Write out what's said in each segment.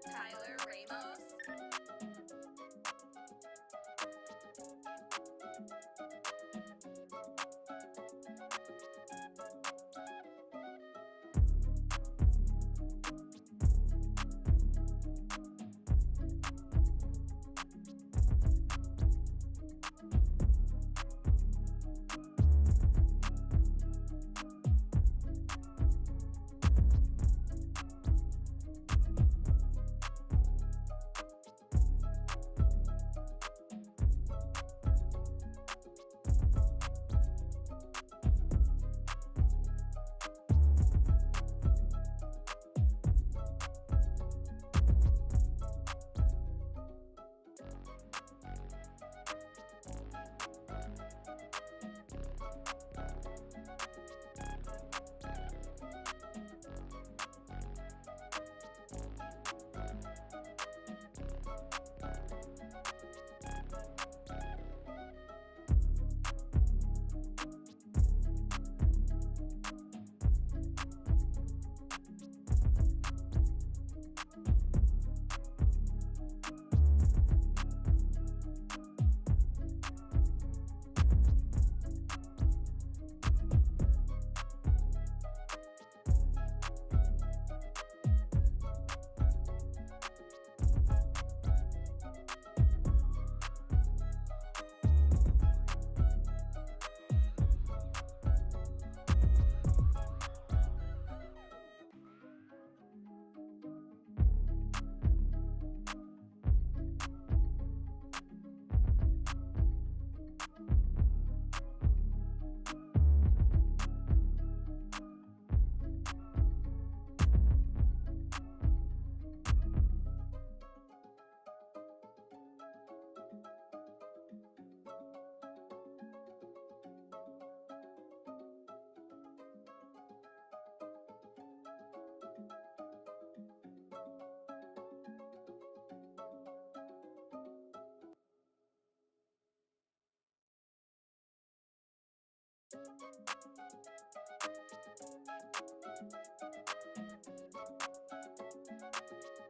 Tyler Ramos.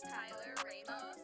Tyler Ramos.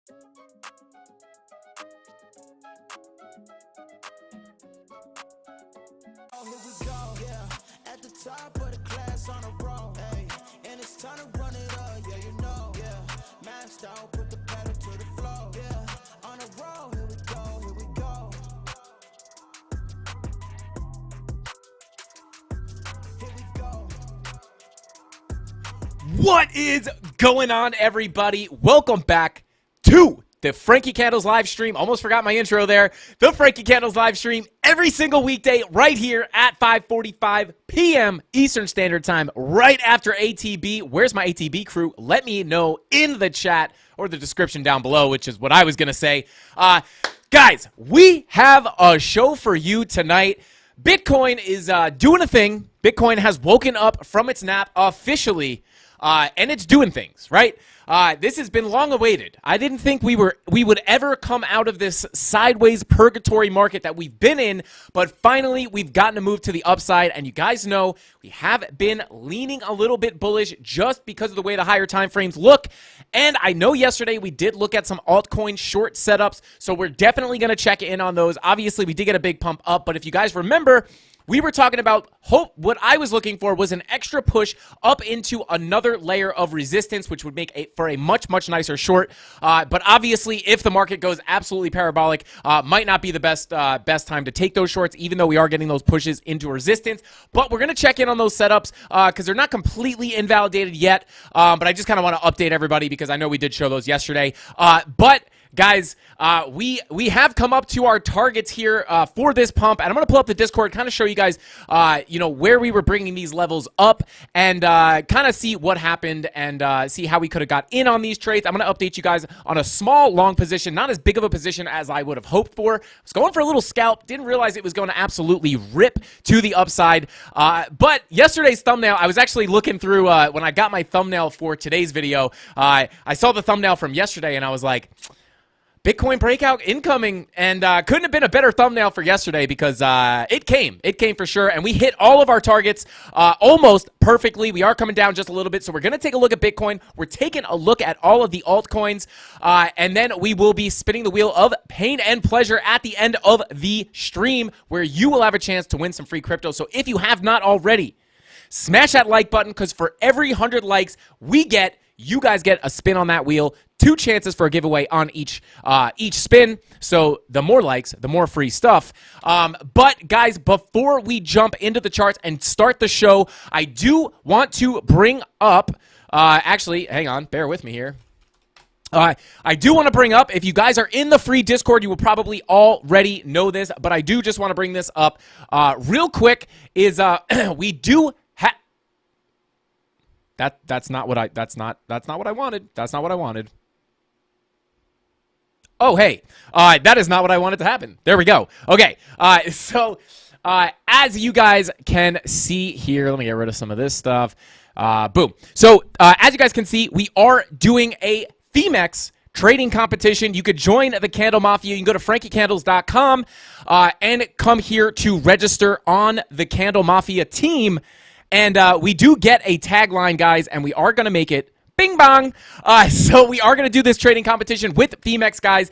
Oh, here we go, yeah. At the top of the class on a roll, hey. And it's time to run it up, yeah, you know, yeah. Maxed out, put the pedal to the floor, yeah. On a roll, here we go, here we go. Here we go. What is going on, everybody? Welcome back to the Frankie Candles live stream. Almost forgot my intro there. The Frankie Candles live stream every single weekday right here at 5:45 p.m. Eastern Standard Time, right after ATB. Where's my ATB crew? Let me know in the chat or the description down below, which is what I was going to say. Guys, we have a show for you tonight. Bitcoin is doing a thing. Bitcoin has woken up from its nap officially, and it's doing things, right? This has been long awaited. I didn't think we would ever come out of this sideways purgatory market that we've been in, but finally we've gotten to move to the upside, and you guys know we have been leaning a little bit bullish just because of the way the higher time frames look. And I know yesterday we did look at some altcoin short setups, so we're definitely going to check in on those. Obviously, we did get a big pump up, but if you guys remember, we were talking about what I was looking for was an extra push up into another layer of resistance, which would make for a much, much nicer short. But obviously, if the market goes absolutely parabolic, might not be the best time to take those shorts, even though we are getting those pushes into resistance. But we're going to check in on those setups because they're not completely invalidated yet. But I just kind of want to update everybody because I know we did show those yesterday. But guys, we have come up to our targets here for this pump, and I'm going to pull up the Discord, kind of show you guys, where we were bringing these levels up, and kind of see what happened, and see how we could have got in on these trades. I'm going to update you guys on a small long position, not as big of a position as I would have hoped for. I was going for a little scalp, didn't realize it was going to absolutely rip to the upside. But yesterday's thumbnail, I was actually looking through when I got my thumbnail for today's video. I saw the thumbnail from yesterday, and I was like, Bitcoin breakout incoming, and couldn't have been a better thumbnail for yesterday because it came for sure, and we hit all of our targets almost perfectly. We are coming down just a little bit, so we're going to take a look at Bitcoin. We're taking a look at all of the altcoins, and then we will be spinning the wheel of pain and pleasure at the end of the stream, where you will have a chance to win some free crypto. So if you have not already, smash that like button, because for every 100 likes we get, you guys get a spin on that wheel. 2 chances for a giveaway on each spin. So the more likes, the more free stuff. But guys, before we jump into the charts and start the show, I do want to bring up, actually, hang on, bear with me here. I do want to bring up, if you guys are in the free Discord, you will probably already know this, but I do just want to bring this up real quick, is we do have... That's not what I wanted. That's not what I wanted. Oh, hey, that is not what I wanted to happen. There we go. Okay, so as you guys can see here, let me get rid of some of this stuff. Boom. So as you guys can see, we are doing a Femex trading competition. You could join the CandleMafia. You can go to frankiecandles.com and come here to register on the CandleMafia team. And we do get a tagline, guys, and we are going to make it bing bong. So we are going to do this trading competition with Femex, guys.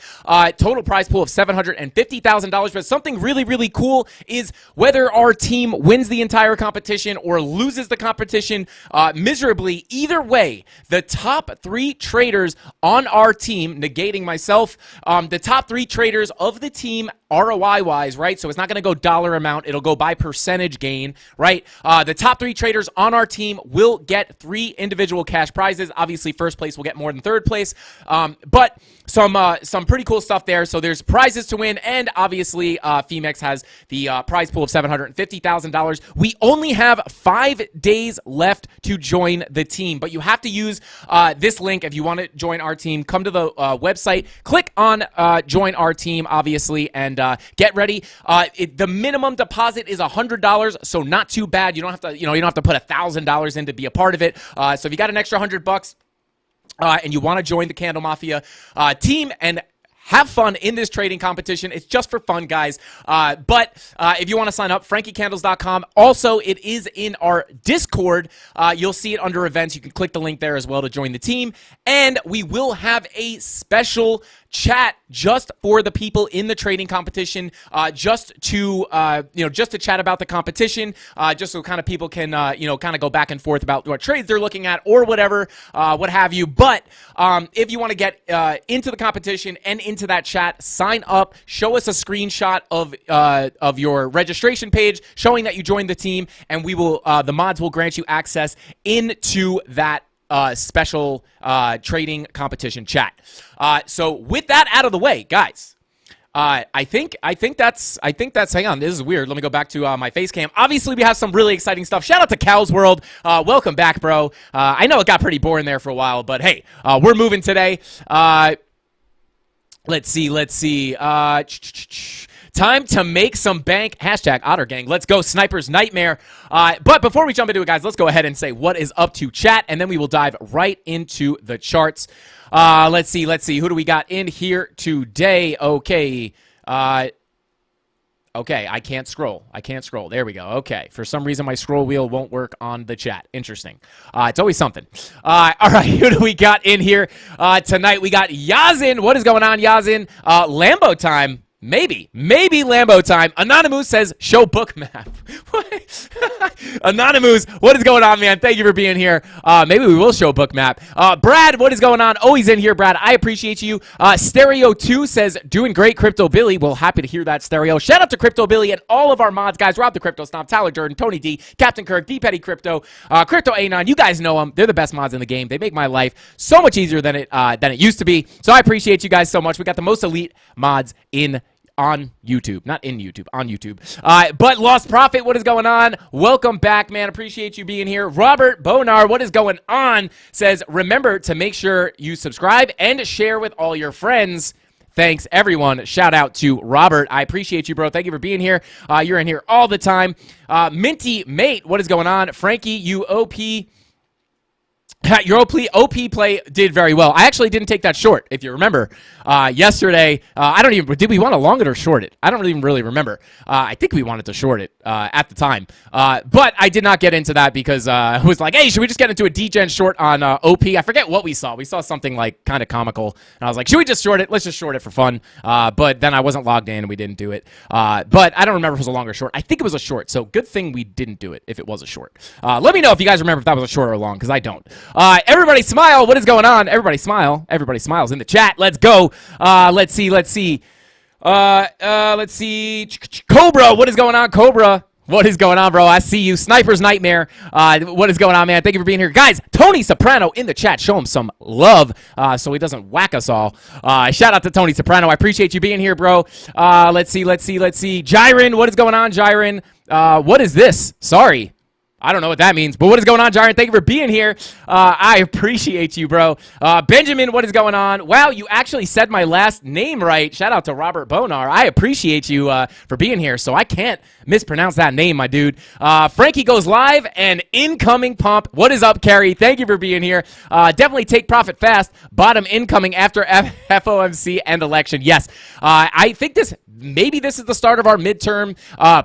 Total prize pool of $750,000. But something really, really cool is whether our team wins the entire competition or loses the competition miserably. Either way, the top 3 traders on our team, negating myself, the top 3 traders of the team ROI-wise, right? So it's not going to go dollar amount. It'll go by percentage gain, right? The top 3 traders on our team will get 3 individual cash prizes. Obviously, first place will get more than third place, but some pretty cool stuff there. So there's prizes to win, and obviously, Femex has the prize pool of $750,000. We only have 5 days left to join the team, but you have to use this link if you want to join our team. Come to the website, click on join our team, obviously, and get ready. The minimum deposit is $100, so not too bad. You don't have to, you don't have to put $1,000 in to be a part of it. So if you got an extra $100, and you want to join the CandleMafia team and have fun in this trading competition. It's just for fun, guys. But if you want to sign up, frankiecandles.com. Also, it is in our Discord. You'll see it under events. You can click the link there as well to join the team. And we will have a special chat just for the people in the trading competition, just to chat about the competition, just so kind of people can kind of go back and forth about what trades they're looking at or whatever, what have you. But if you want to get into the competition and into that chat, sign up, show us a screenshot of your registration page showing that you joined the team, and we will the mods will grant you access into that special trading competition chat. So with that out of the way, guys, I think that's hang on, this is weird. Let me go back to my face cam. Obviously, we have some really exciting stuff. Shout out to Cal's World. Welcome back, bro. I know it got pretty boring there for a while, but hey, we're moving today. Let's see. Time to make some bank. Hashtag Otter Gang. Let's go. Sniper's Nightmare. But before we jump into it, guys, let's go ahead and say what is up to chat, and then we will dive right into the charts. Let's see. Who do we got in here today? Okay. Okay, I can't scroll. There we go. Okay. For some reason, my scroll wheel won't work on the chat. Interesting. It's always something. All right, who do we got in here tonight? We got Yazin. What is going on, Yazin? Lambo time. Maybe Lambo time. Anonymous says, show book map. Anonymous, what is going on, man? Thank you for being here. Maybe we will show book map. Brad, what is going on? Always in here, Brad. I appreciate you. Stereo 2 says, doing great, Crypto Billy. Well, happy to hear that, Stereo. Shout out to Crypto Billy and all of our mods, guys. Rob the Crypto Stomp, Tyler Durden, Tony D, Captain Kirk, D Petty Crypto, Crypto A9. You guys know them. They're the best mods in the game. They make my life so much easier than it used to be. So I appreciate you guys so much. We got the most elite mods on YouTube. Not in YouTube, on YouTube. But Lost Profit, what is going on? Welcome back, man. Appreciate you being here. Robert Bonar, what is going on? Says, remember to make sure you subscribe and share with all your friends. Thanks, everyone. Shout out to Robert. I appreciate you, bro. Thank you for being here. You're in here all the time. Minty Mate, what is going on? Frankie, you OP. Your OP play did very well. I actually didn't take that short, if you remember. Yesterday, did we want to long it or short it? I don't even really remember. I think we wanted to short it at the time. But I did not get into that because I was like, hey, should we just get into a degen short on OP? I forget what we saw. We saw something like kind of comical. And I was like, should we just short it? Let's just short it for fun. But then I wasn't logged in and we didn't do it. But I don't remember if it was a long or short. I think it was a short. So good thing we didn't do it if it was a short. Let me know if you guys remember if that was a short or a long, because I don't. Everybody smile. What is going on? Everybody smile. Everybody smiles in the chat. Let's go. Let's see. Cobra, what is going on, Cobra? What is going on, bro? I see you. Sniper's Nightmare. What is going on, man? Thank you for being here. Guys, Tony Soprano in the chat. Show him some love so he doesn't whack us all. Shout out to Tony Soprano. I appreciate you being here, bro. Let's see. Jiren, what is going on, Jiren? What is this? Sorry. I don't know what that means, but what is going on, Jiren? Thank you for being here. I appreciate you, bro. Benjamin, what is going on? Wow, you actually said my last name right. Shout out to Robert Bonar. I appreciate you for being here, so I can't mispronounce that name, my dude. Frankie goes live and incoming pump. What is up, Carrie? Thank you for being here. Definitely take profit fast. Bottom incoming after FOMC and election. Yes, I think maybe this is the start of our midterm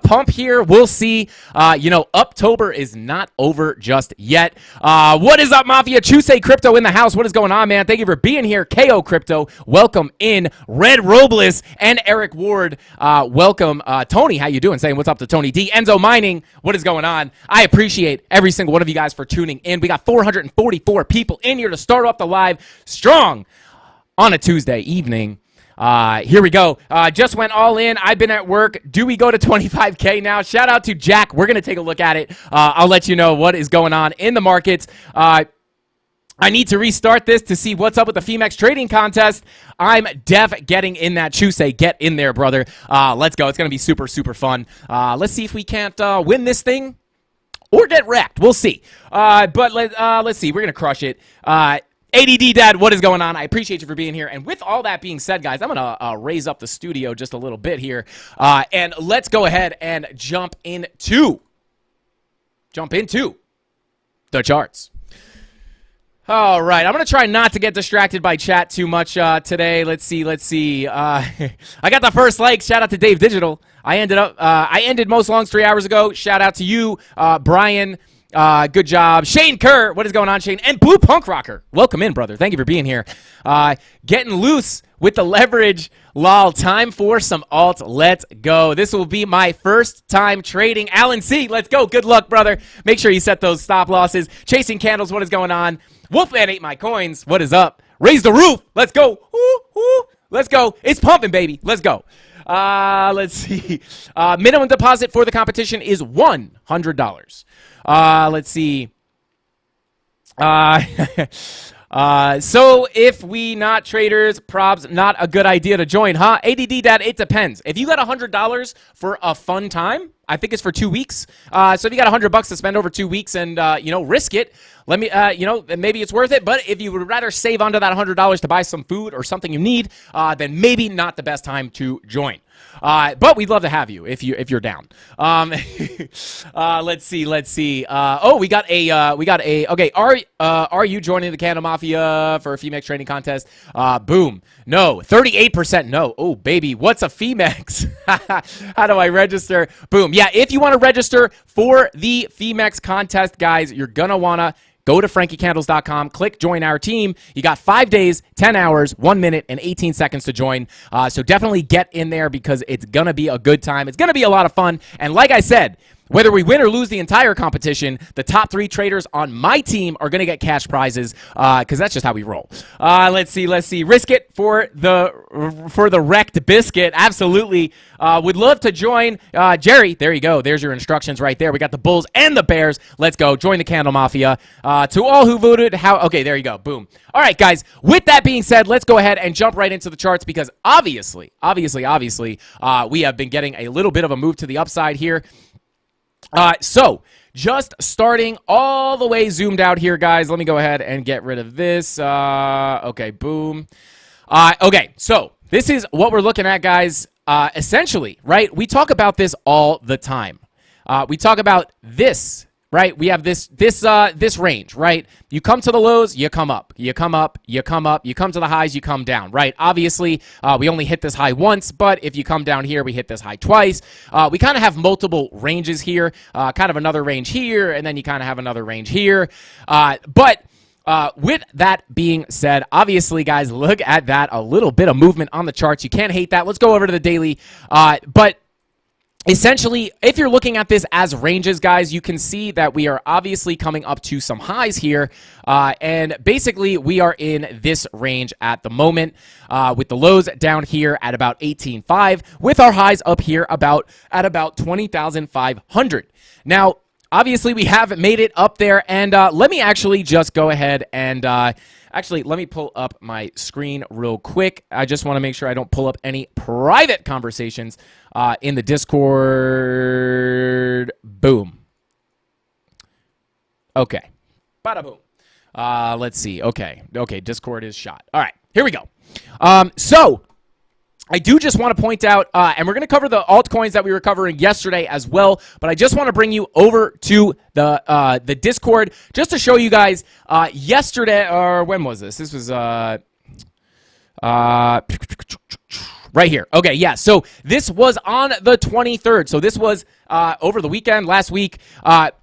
pump here. We'll see. October is not over just yet. What is up, Mafia? Chusei Crypto in the house. What is going on, man? Thank you for being here. KO Crypto, welcome in. Red Robles and Eric Ward, welcome. Tony, how you doing? Saying what's up to Tony D. Enzo Mining, what is going on? I appreciate every single one of you guys for tuning in. We got 444 people in here to start off the live strong on a Tuesday evening. Here we go. Just went all in. I've been at work. Do we go to 25K now? Shout out to Jack. We're going to take a look at it. I'll let you know what is going on in the markets. I need to restart this to see what's up with the Femex trading contest. I'm getting in that Chusei. Get in there, brother. Let's go. It's going to be super, super fun. Let's see if we can't win this thing or get wrecked. We'll see. But let's see. We're going to crush it. ADD Dad, what is going on? I appreciate you for being here. And with all that being said, guys, I'm going to raise up the studio just a little bit here. And let's go ahead and jump into the charts. All right, I'm going to try not to get distracted by chat too much today. Let's see. I got the first like. Shout out to Dave Digital. I ended most longs 3 hours ago. Shout out to you, Brian. Good job. Shane Kerr. What is going on, Shane? And Blue Punk Rocker. Welcome in, brother. Thank you for being here. Getting loose with the leverage. Lol. Time for some alt. Let's go. This will be my first time trading. Alan C. Let's go. Good luck, brother. Make sure you set those stop losses. Chasing Candles. What is going on? Wolfman ate my coins. What is up? Raise the roof. Let's go. Ooh, ooh. Let's go. It's pumping, baby. Let's go. Let's see. Minimum deposit for the competition is $100. Let's see. So if we not traders, props, not a good idea to join, huh? ADD Dad, it depends. If you got $100 for a fun time, I think it's for 2 weeks. So if you got $100 to spend over 2 weeks and, risk it, let me, maybe it's worth it. But if you would rather save onto that $100 to buy some food or something you need, then maybe not the best time to join. But we'd love to have you if you're down. Let's see. We got a. Okay, are you joining the CandleMafia for a FEMAX training contest? Boom. No. 38% no. Oh, baby, what's a FEMAX? How do I register? Boom. Yeah, if you want to register for the FEMAX contest, guys, you're gonna wanna go to frankiecandles.com, click join our team. You got 5 days, 10 hours, 1 minute, and 18 seconds to join. So definitely get in there because it's going to be a good time. It's going to be a lot of fun. And like I said, whether we win or lose the entire competition, the top 3 traders on my team are going to get cash prizes because that's just how we roll. Let's see. Risk it for the wrecked biscuit. Absolutely. Would love to join. Jerry, there you go. There's your instructions right there. We got the Bulls and the Bears. Let's go. Join the Candle Mafia. To all who voted, okay, there you go. Boom. All right, guys. With that being said, let's go ahead and jump right into the charts because obviously, we have been getting a little bit of a move to the upside here. So just starting all the way zoomed out here, guys. Let me go ahead and get rid of this. Okay, boom. Okay, so this is what we're looking at, guys. Essentially, right? We talk about this all the time. We talk about this, right? We have this range, right? You come to the lows, you come up, you come up, you come up, you come to the highs, you come down, right? Obviously, we only hit this high once, but if you come down here, we hit this high twice. We kind of have multiple ranges here, kind of another range here, and then you kind of have another range here. But with that being said, obviously, guys, look at that. A little bit of movement on the charts. You can't hate that. Let's go over to the daily. But essentially, if you're looking at this as ranges, guys, you can see that we are obviously coming up to some highs here. And basically, we are in this range at the moment with the lows down here at about 18.5 with our highs up here at about 20,500. Now, obviously, we have made it up there. And let me actually just go ahead and actually, let me pull up my screen real quick. I just want to make sure I don't pull up any private conversations in the Discord. Boom. Okay. Bada boom. Let's see. Okay, Discord is shot. All right, here we go. So I do just want to point out, and we're going to cover the altcoins that we were covering yesterday as well, but I just want to bring you over to the Discord just to show you guys yesterday, or when was this? This was right here. Okay, yeah, so this was on the 23rd. So this was over the weekend, last week.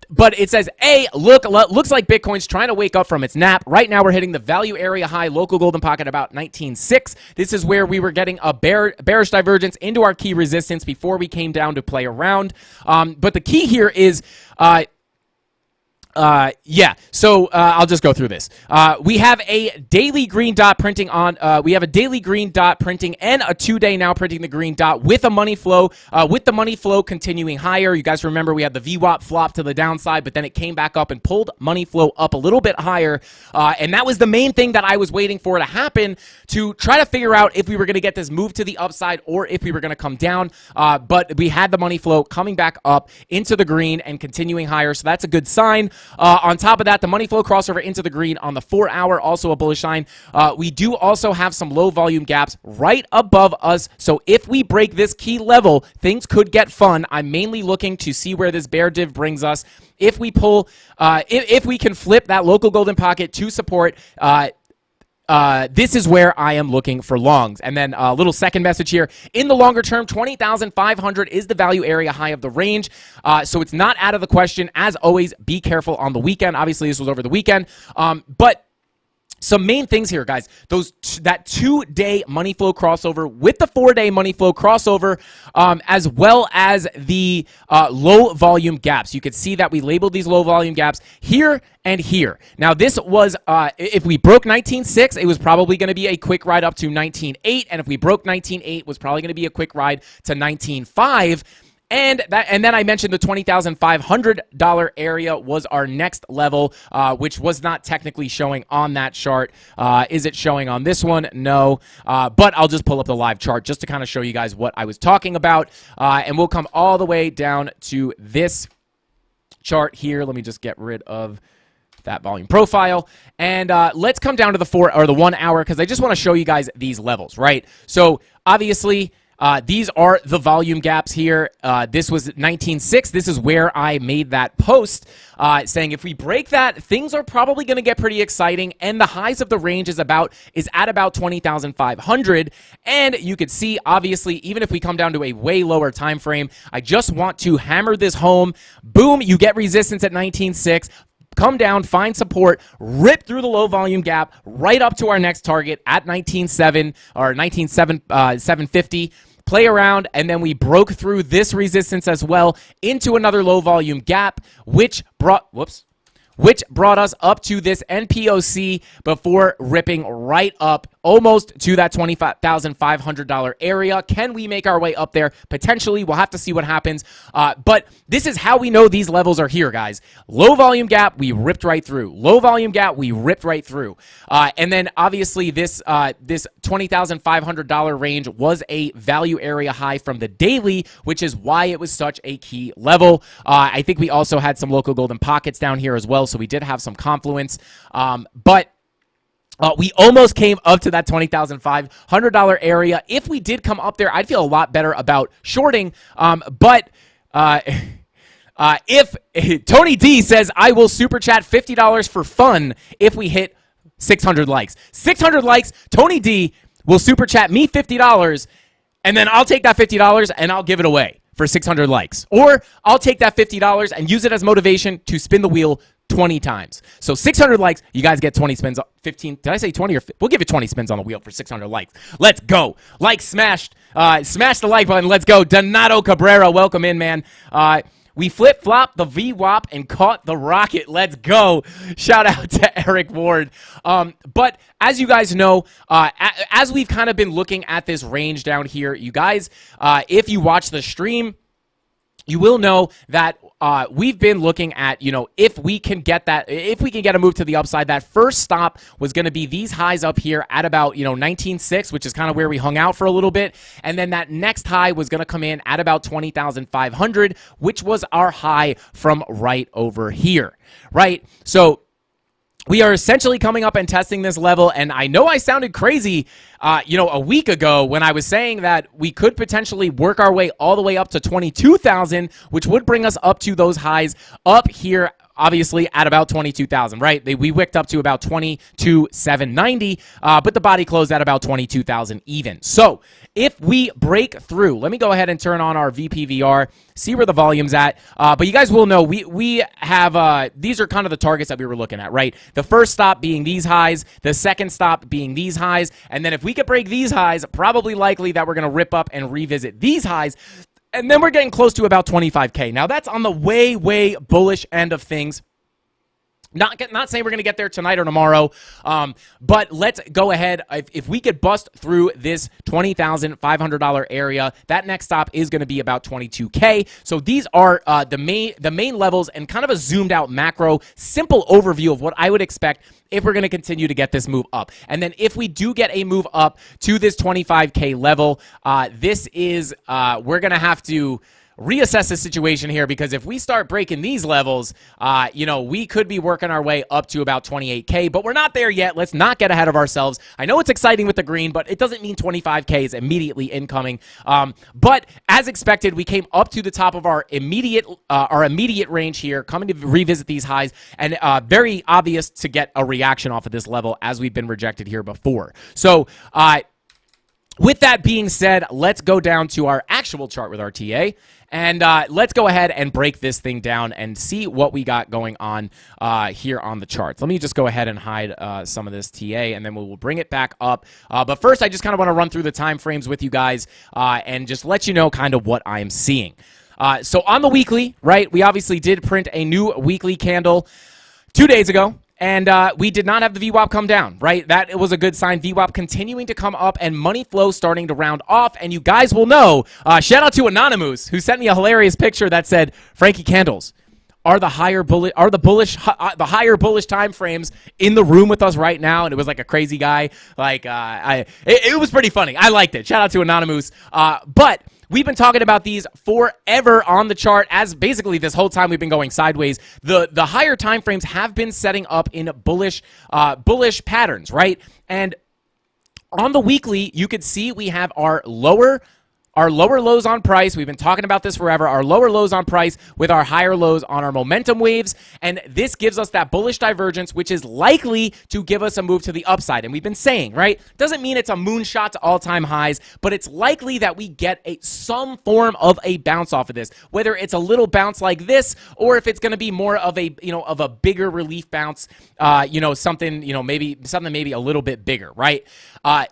But it says, looks like Bitcoin's trying to wake up from its nap. Right now, we're hitting the value area high, local golden pocket about 19.6. This is where we were getting a bearish divergence into our key resistance before we came down to play around. But the key here is so I'll just go through this. We have a daily green dot printing on, we have a daily green dot printing and a 2-day now printing the green dot with a money flow, with the money flow continuing higher. You guys remember we had the VWAP flop to the downside, but then it came back up and pulled money flow up a little bit higher. And that was the main thing that I was waiting for to happen to try to figure out if we were going to get this move to the upside or if we were going to come down. But we had the money flow coming back up into the green and continuing higher. So that's a good sign. On top of that, the money flow crossover into the green on the 4 hour, also a bullish sign. We do also have some low volume gaps right above us. So if we break this key level, things could get fun. I'm mainly looking to see where this bear div brings us. If we pull, if we can flip that local golden pocket to support, this is where I am looking for longs. And then a little second message here. In the longer term, 20,500 is the value area high of the range. So it's not out of the question. As always, be careful on the weekend. Obviously, this was over the weekend. But some main things here, guys. That 2-day money flow crossover with the 4-day money flow crossover, as well as the low volume gaps. You could see that we labeled these low volume gaps here and here. Now, this was, if we broke 19.6, it was probably going to be a quick ride up to 19.8. And if we broke 19.8, it was probably going to be a quick ride to 19.5. And then I mentioned the $20,500 area was our next level, which was not technically showing on that chart. Is it showing on this one? No. But I'll just pull up the live chart just to kind of show you guys what I was talking about. And we'll come all the way down to this chart here. Let me just get rid of that volume profile. And let's come down to the 1 hour, because I just want to show you guys these levels, right? So obviously, these are the volume gaps here. This was 19.6. This is where I made that post saying if we break that, things are probably going to get pretty exciting. And the highs of the range is at about 20,500. And you could see, obviously, even if we come down to a way lower time frame, I just want to hammer this home. Boom, you get resistance at 19.6. Come down, find support, rip through the low volume gap right up to our next target at 19.7 or 19.750. Play around, and then we broke through this resistance as well into another low volume gap, which brought us up to this NPOC before ripping right up almost to that $25,500 area. Can we make our way up there? Potentially. We'll have to see what happens. But this is how we know these levels are here, guys. Low volume gap, we ripped right through. Low volume gap, we ripped right through. And then obviously this $20,500 range was a value area high from the daily, which is why it was such a key level. I think we also had some local golden pockets down here as well, so we did have some confluence. But we almost came up to that $20,500 area. If we did come up there, I'd feel a lot better about shorting. But if Tony D says, I will super chat $50 for fun if we hit 600 likes. 600 likes, Tony D will super chat me $50, and then I'll take that $50 and I'll give it away for 600 likes. Or I'll take that $50 and use it as motivation to spin the wheel 20 times. So 600 likes, you guys get 20 spins. 15, did I say 20 or 50? We'll give you 20 spins on the wheel for 600 likes. Let's go. Like smashed. Smash the like button. Let's go. Donato Cabrera, welcome in, man. We flip-flopped the VWAP and caught the rocket. Let's go. Shout out to Eric Ward. But as you guys know, as we've kind of been looking at this range down here, you guys, if you watch the stream, you will know that we've been looking at, if we can get a move to the upside, that first stop was going to be these highs up here at about, 19.6, which is kind of where we hung out for a little bit. And then that next high was going to come in at about 20,500, which was our high from right over here, right? So we are essentially coming up and testing this level, and I know I sounded crazy, a week ago when I was saying that we could potentially work our way all the way up to 22,000, which would bring us up to those highs up here, obviously at about 22,000, right? We wicked up to about 22,790, but the body closed at about 22,000 even. So if we break through, let me go ahead and turn on our VPVR, see where the volume's at. But you guys will know we have, these are kind of the targets that we were looking at, right? The first stop being these highs, the second stop being these highs. And then if we could break these highs, probably likely that we're going to rip up and revisit these highs. And then we're getting close to about 25K. Now, that's on the way, way bullish end of things. Not saying we're going to get there tonight or tomorrow, but let's go ahead. If we could bust through this $20,500 area, that next stop is going to be about 22K. So these are the main levels and kind of a zoomed out macro, simple overview of what I would expect if we're going to continue to get this move up. And then if we do get a move up to this 25K level, this is we're going to have to reassess the situation here, because if we start breaking these levels, we could be working our way up to about 28K, but we're not there yet. Let's not get ahead of ourselves. I know it's exciting with the green, but it doesn't mean 25K is immediately incoming. But as expected, we came up to the top of our immediate range here, coming to revisit these highs, and very obvious to get a reaction off of this level as we've been rejected here before. So, with that being said, let's go down to our actual chart with our TA, and let's go ahead and break this thing down and see what we got going on here on the charts. Let me just go ahead and hide some of this TA, and then we'll bring it back up. But first, I just kind of want to run through the time frames with you guys and just let you know kind of what I'm seeing. So on the weekly, right, we obviously did print a new weekly candle 2 days ago. And we did not have the VWAP come down, right? That was a good sign. VWAP continuing to come up and money flow starting to round off. And you guys will know, shout out to Anonymous, who sent me a hilarious picture that said, Frankie Candles, are the higher bullish time frames in the room with us right now? And it was like a crazy guy. Like it was pretty funny. I liked it. Shout out to Anonymous. But we've been talking about these forever on the chart, as basically this whole time we've been going sideways. The higher time frames have been setting up in bullish patterns, right? And on the weekly, you could see we have our lower lows on price. We've been talking about this forever. Our lower lows on price with our higher lows on our momentum waves. And this gives us that bullish divergence, which is likely to give us a move to the upside. And we've been saying, right? Doesn't mean it's a moonshot to all-time highs, but it's likely that we get some form of a bounce off of this, whether it's a little bounce like this, or if it's going to be more of a bigger relief bounce, something maybe a little bit bigger, right?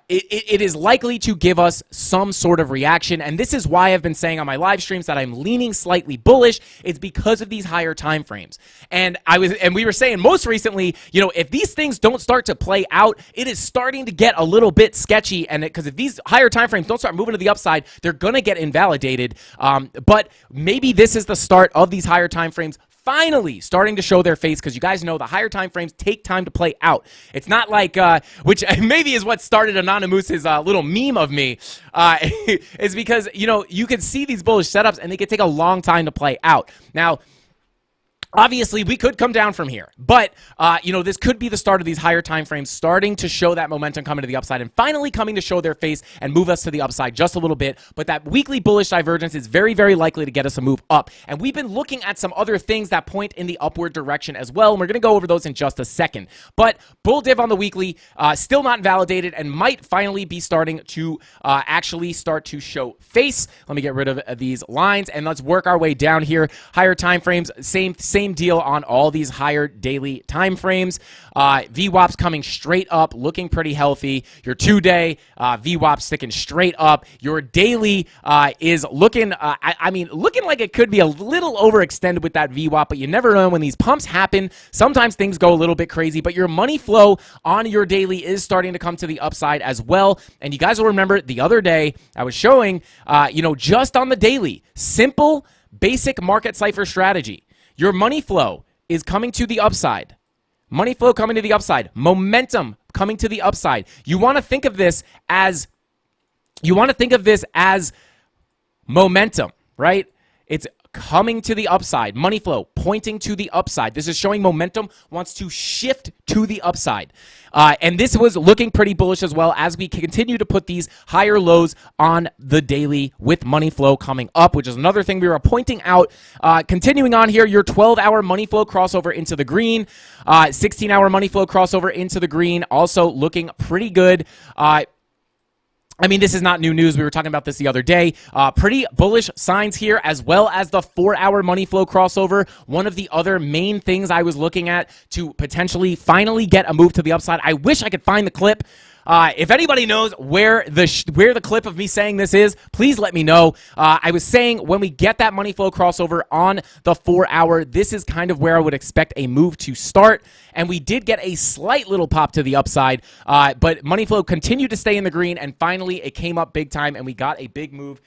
It is likely to give us some sort of reaction. And this is why I've been saying on my live streams that I'm leaning slightly bullish. It's because of these higher time frames. And we were saying most recently, if these things don't start to play out, it is starting to get a little bit sketchy. And because if these higher time frames don't start moving to the upside, they're gonna get invalidated. But maybe this is the start of these higher time frames finally starting to show their face, because you guys know the higher time frames take time to play out. It's not like, which maybe is what started Anonymous's little meme of me, is because, you can see these bullish setups and they can take a long time to play out. Now, obviously, we could come down from here, but, this could be the start of these higher time frames starting to show that momentum coming to the upside and finally coming to show their face and move us to the upside just a little bit. But that weekly bullish divergence is very, very likely to get us a move up. And we've been looking at some other things that point in the upward direction as well, and we're going to go over those in just a second. But bull div on the weekly, still not validated and might finally be starting to actually start to show face. Let me get rid of these lines, and let's work our way down here. Higher time frames, same deal on all these higher daily time frames. VWAP's coming straight up, looking pretty healthy. Your 2-day VWAP sticking straight up. Your daily is looking, looking like it could be a little overextended with that VWAP, but you never know when these pumps happen. Sometimes things go a little bit crazy, but your money flow on your daily is starting to come to the upside as well. And you guys will remember the other day I was showing, just on the daily, simple, basic market cipher strategy. Your money flow is coming to the upside. Money flow coming to the upside. Momentum coming to the upside. You want to think of this as momentum, right? It's coming to the upside. Money flow pointing to the upside. This is showing momentum wants to shift to the upside. And this was looking pretty bullish as well as we continue to put these higher lows on the daily with money flow coming up, which is another thing we were pointing out. Continuing on here, your 12-hour money flow crossover into the green, 16-hour money flow crossover into the green, also looking pretty good. This is not new news. We were talking about this the other day. Pretty bullish signs here, as well as the 4-hour money flow crossover. One of the other main things I was looking at to potentially finally get a move to the upside. I wish I could find the clip. If anybody knows where the clip of me saying this is, please let me know. I was saying when we get that money flow crossover on the 4-hour, this is kind of where I would expect a move to start. And we did get a slight little pop to the upside, but money flow continued to stay in the green, and finally it came up big time, and we got a big move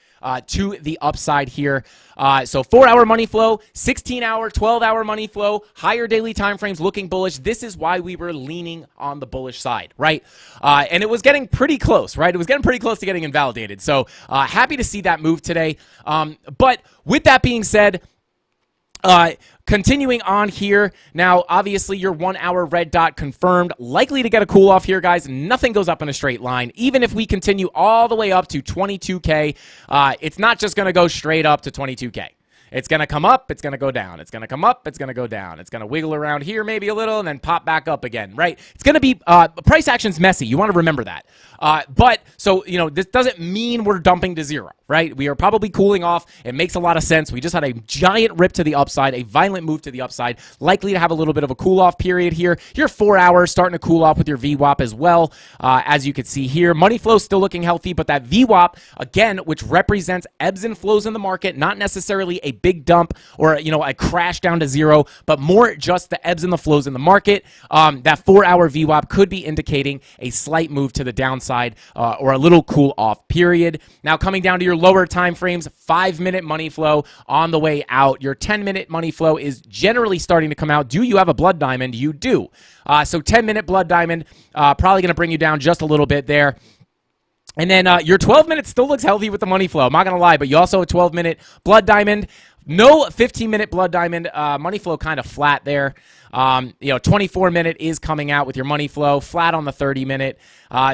to the upside here. So 4-hour money flow, 16-hour, 12-hour money flow, higher daily time frames looking bullish. This is why we were leaning on the bullish side, right? And it was getting pretty close, right? It was getting pretty close to getting invalidated. So happy to see that move today. But with that being said, continuing on here, now obviously your 1 hour red dot confirmed, likely to get a cool off here, guys. Nothing goes up in a straight line. Even if we continue all the way up to 22K, it's not just going to go straight up to 22K. It's going to come up, it's going to go down. It's going to come up, it's going to go down. It's going to wiggle around here maybe a little and then pop back up again, right? It's going to be, price action's messy. You want to remember that. But, so, you know, this doesn't mean we're dumping to zero, right? We are probably cooling off. It makes a lot of sense. We just had a giant rip to the upside, a violent move to the upside, likely to have a little bit of a cool off period here. Your 4 hours starting to cool off with your VWAP as well, as you can see here. Money flow still looking healthy, but that VWAP, again, which represents ebbs and flows in the market, not necessarily a big dump or, you know, a crash down to zero, but more just the ebbs and the flows in the market. That 4 hour VWAP could be indicating a slight move to the downside or a little cool off period. Now coming down to your lower time frames, 5-minute money flow on the way out. Your 10-minute money flow is generally starting to come out. Do you have a blood diamond? You do. So 10-minute blood diamond, probably going to bring you down just a little bit there. And then your 12 minutes still looks healthy with the money flow. I'm not going to lie, but you also have a 12-minute blood diamond. No 15-minute blood diamond. Money flow kind of flat there. You know, 24-minute is coming out with your money flow, flat on the 30-minute.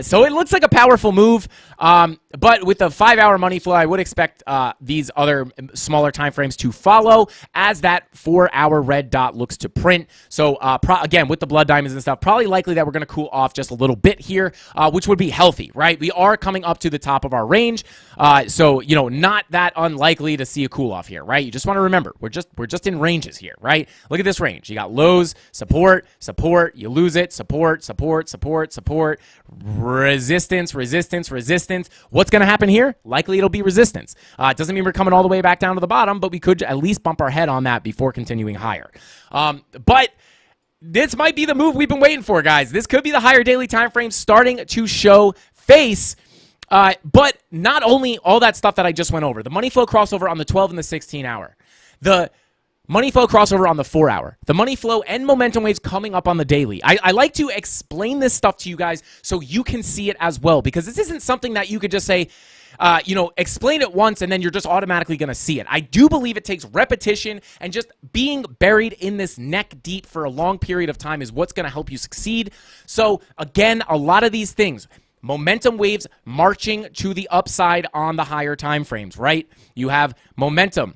So it looks like a powerful move. But with the 5-hour money flow, I would expect these other smaller time frames to follow as that 4-hour red dot looks to print. So again, with the blood diamonds and stuff, probably likely that we're going to cool off just a little bit here, which would be healthy, right? We are coming up to the top of our range. So, you know, not that unlikely to see a cool off here, right? You just want to remember, we're just in ranges here, right? Look at this range. You got lows, support, support, you lose it, support, support, support, support, resistance, resistance, resistance. What's going to happen here? Likely it'll be resistance. It doesn't mean we're coming all the way back down to the bottom, but we could at least bump our head on that before continuing higher. But this might be the move we've been waiting for, guys. This could be the higher daily time frame starting to show face. But not only all that stuff that I just went over, the money flow crossover on the 12 and the 16 hour, the money flow crossover on the 4 hour, the money flow and momentum waves coming up on the daily. I like to explain this stuff to you guys so you can see it as well, because this isn't something that you could just say, you know, explain it once and then you're just automatically going to see it. I do believe it takes repetition, and just being buried in this neck deep for a long period of time is what's going to help you succeed. So again, a lot of these things, momentum waves marching to the upside on the higher time frames, right? You have momentum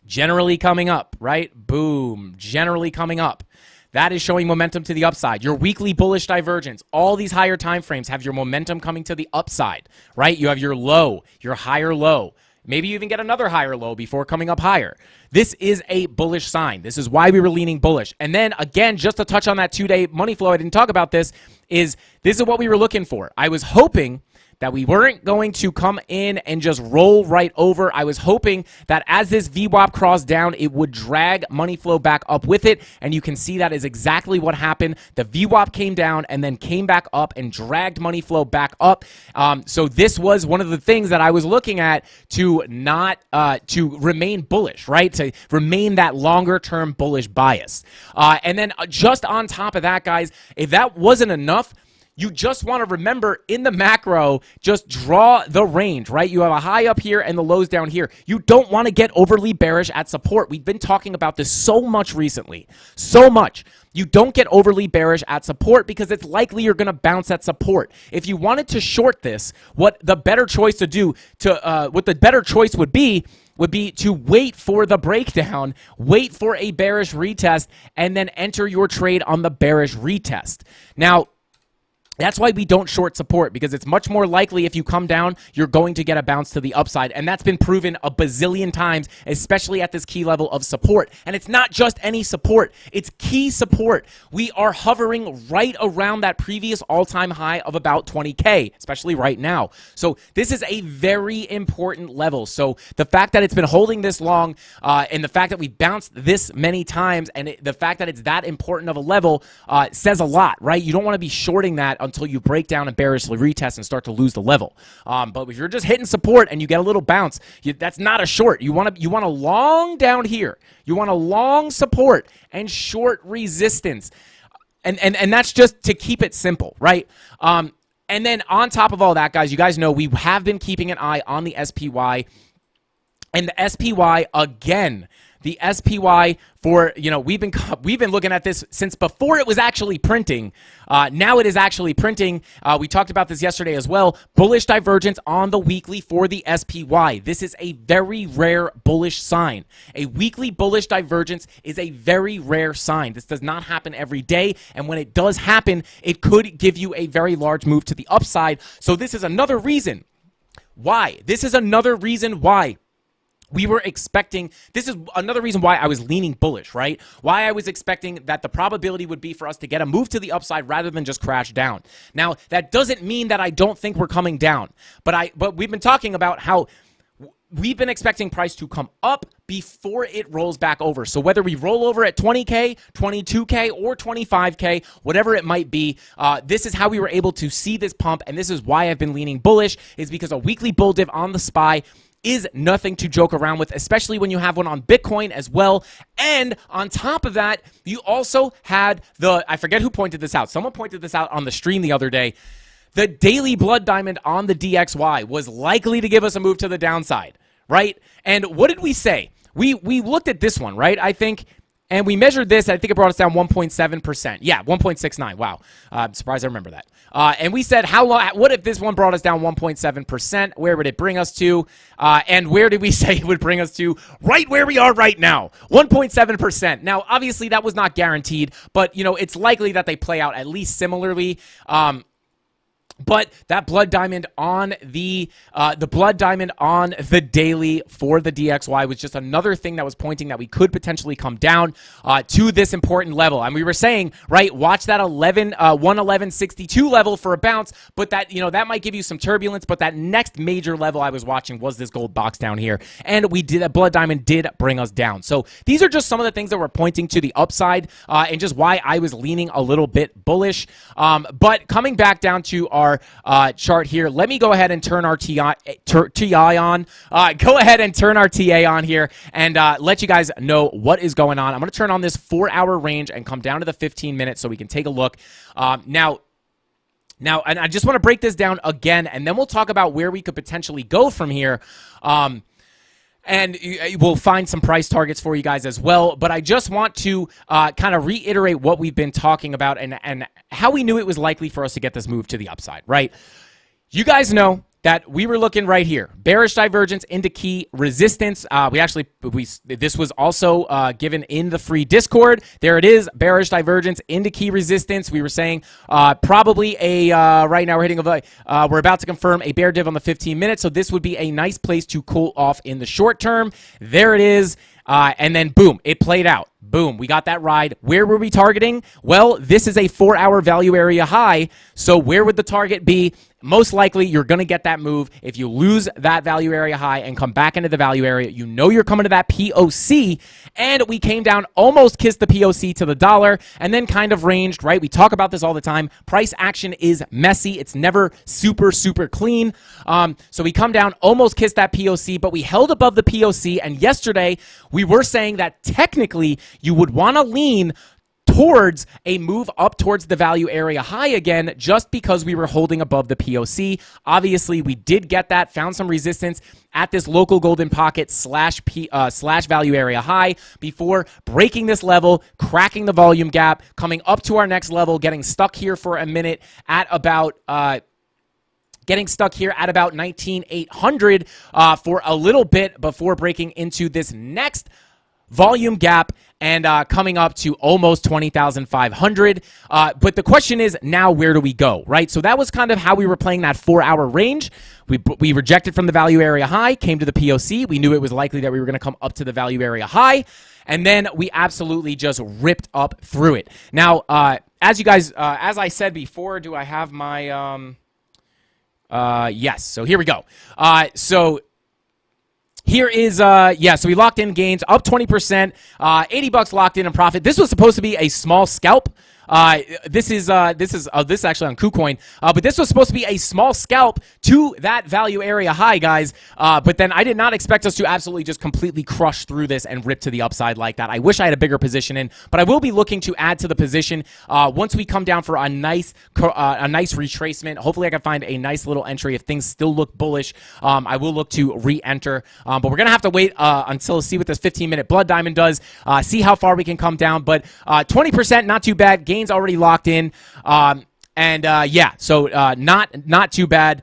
generally coming up, right? Boom, generally coming up. That is showing momentum to the upside. Your weekly bullish divergence, all these higher time frames have your momentum coming to the upside, right? You have your low, your higher low. Maybe you even get another higher low before coming up higher. This is a bullish sign. This is why we were leaning bullish. And then again, just to touch on that 2-day money flow, I didn't talk about this is what we were looking for. I was hoping that we weren't going to come in and just roll right over. I was hoping that as this VWAP crossed down, it would drag money flow back up with it, and you can see that is exactly what happened. The VWAP came down and then came back up and dragged money flow back up. So this was one of the things that I was looking at to not to remain bullish, right? To remain that longer-term bullish bias. And then just on top of that, guys, if that wasn't enough, you just want to remember in the macro, just draw the range, right? You have a high up here and the lows down here. You don't want to get overly bearish at support. We've been talking about this so much recently, so much. You don't get overly bearish at support because it's likely you're going to bounce at support. If you wanted to short this, what the better choice would be to wait for the breakdown, wait for a bearish retest, and then enter your trade on the bearish retest. Now, that's why we don't short support, because it's much more likely if you come down, you're going to get a bounce to the upside. And that's been proven a bazillion times, especially at this key level of support. And it's not just any support, it's key support. We are hovering right around that previous all-time high of about 20K, especially right now. So this is a very important level. So the fact that it's been holding this long and the fact that we bounced this many times and the fact that it's that important of a level says a lot, right? You don't want to be shorting that until you break down and bearishly retest and start to lose the level. But if you're just hitting support and you get a little bounce, that's not a short. You want a long down here. You want a long support and short resistance. And that's just to keep it simple, right? And then on top of all that, guys, you guys know we have been keeping an eye on the SPY. And the SPY, again, the SPY for, we've been looking at this since before it was actually printing. Now it is actually printing. We talked about this yesterday as well. Bullish divergence on the weekly for the SPY. This is a very rare bullish sign. A weekly bullish divergence is a very rare sign. This does not happen every day. And when it does happen, it could give you a very large move to the upside. So this is another reason why. We were expecting, this is another reason why I was leaning bullish, right? Why I was expecting that the probability would be for us to get a move to the upside rather than just crash down. Now, that doesn't mean that I don't think we're coming down, but we've been talking about how we've been expecting price to come up before it rolls back over. So whether we roll over at 20K, 22K, or 25K, whatever it might be, this is how we were able to see this pump, and this is why I've been leaning bullish, is because a weekly bull div on the SPY is nothing to joke around with, especially when you have one on Bitcoin as well. And on top of that, you also had I forget who pointed this out. Someone pointed this out on the stream the other day. The daily blood diamond on the DXY was likely to give us a move to the downside, right? And what did we say? We looked at this one, right? I think, and we measured this. I think it brought us down 1.7%. Yeah, 1.69. Wow. I'm surprised I remember that. And we said, what if this one brought us down 1.7%? Where would it bring us to? And where did we say it would bring us to? Right where we are right now, 1.7%. Now, obviously, that was not guaranteed, but, it's likely that they play out at least similarly. But that blood diamond on the blood diamond on the daily for the DXY was just another thing that was pointing that we could potentially come down to this important level. And we were saying, right, watch that 111.62 level for a bounce, but that that might give you some turbulence. But that next major level I was watching was this gold box down here, and a blood diamond did bring us down. So these are just some of the things that were pointing to the upside and just why I was leaning a little bit bullish. But coming back down to our chart here, let me go ahead and turn our TI on. Go ahead and turn our TA on here and let you guys know what is going on. I'm going to turn on this 4-hour range and come down to the 15 minutes so we can take a look. Now, and I just want to break this down again, and then we'll talk about where we could potentially go from here. And we'll find some price targets for you guys as well. But I just want to kind of reiterate what we've been talking about and how we knew it was likely for us to get this move to the upside, right? You guys know that we were looking right here. Bearish divergence into key resistance. This was also given in the free Discord. There it is, bearish divergence into key resistance. We were saying probably right now we're hitting we're about to confirm a bear div on the 15 minutes. So this would be a nice place to cool off in the short term. There it is. And then boom, it played out. Boom, we got that ride. Where were we targeting? Well, this is a 4-hour value area high. So where would the target be? Most likely, you're going to get that move. If you lose that value area high and come back into the value area, you're coming to that POC. And we came down, almost kissed the POC to the dollar, and then kind of ranged, right? We talk about this all the time. Price action is messy. It's never super, super clean. So we come down, almost kissed that POC, but we held above the POC. And yesterday, we were saying that technically you would want to lean towards a move up towards the value area high again, just because we were holding above the POC. Obviously, we did get that, found some resistance at this local golden pocket slash value area high before breaking this level, cracking the volume gap, coming up to our next level, getting stuck here for a minute at about 19,800 for a little bit before breaking into this next volume gap and coming up to almost 20,500. But the question is now, where do we go, right? So that was kind of how we were playing that 4-hour range. We rejected from the value area high, came to the POC. We knew it was likely that we were going to come up to the value area high. And then we absolutely just ripped up through it. Now, as you guys, as I said before, do I have my, yes. So here we go. Here is, so we locked in gains up 20%, $80 locked in profit. This was supposed to be a small scalp. This is actually on KuCoin, but this was supposed to be a small scalp to that value area high, guys. But then I did not expect us to absolutely just completely crush through this and rip to the upside like that. I wish I had a bigger position in, but I will be looking to add to the position once we come down for a nice retracement. Hopefully, I can find a nice little entry. If things still look bullish, I will look to re-enter. But we're gonna have to wait until see what this 15-minute blood diamond does. See how far we can come down. But 20%, not too bad. Gains already locked in. Yeah, so not too bad.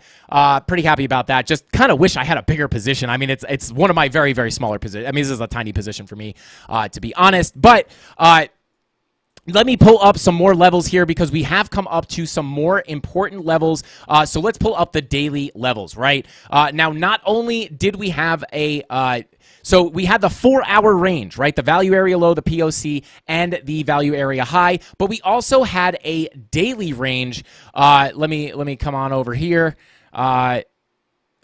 Pretty happy about that. Just kind of wish I had a bigger position. I mean, it's one of my very, very smaller positions. I mean, this is a tiny position for me, to be honest. But let me pull up some more levels here because we have come up to some more important levels. So let's pull up the daily levels, right? Now, not only did we have so we had the 4-hour range, right? The value area low, the POC, and the value area high. But we also had a daily range. Let me come on over here. The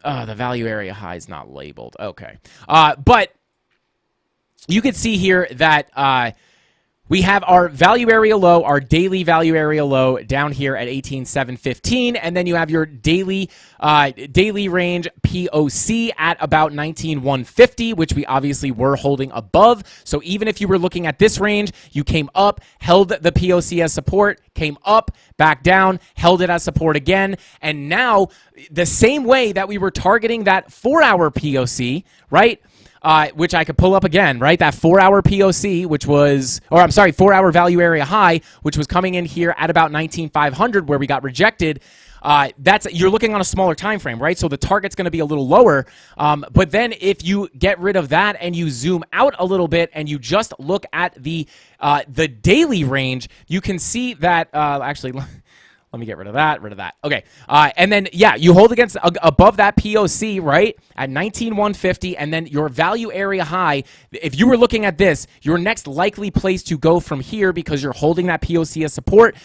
value area high is not labeled. Okay. But you can see here that we have our value area low, our daily value area low down here at 18,715, and then you have your daily range POC at about 19,150, which we obviously were holding above. So even if you were looking at this range, you came up, held the POC as support, came up, back down, held it as support again, and now the same way that we were targeting that 4-hour POC, right? Which I could pull up again, right? That 4-hour POC, which was, 4-hour value area high, which was coming in here at about 19,500, where we got rejected. You're looking on a smaller time frame, right? So the target's going to be a little lower. But then if you get rid of that and you zoom out a little bit and you just look at the daily range, you can see that actually. Let me get rid of that. Okay. And then, yeah, you hold against above that POC, right, at 19,150, and then your value area high, if you were looking at this, your next likely place to go from here, because you're holding that POC as support.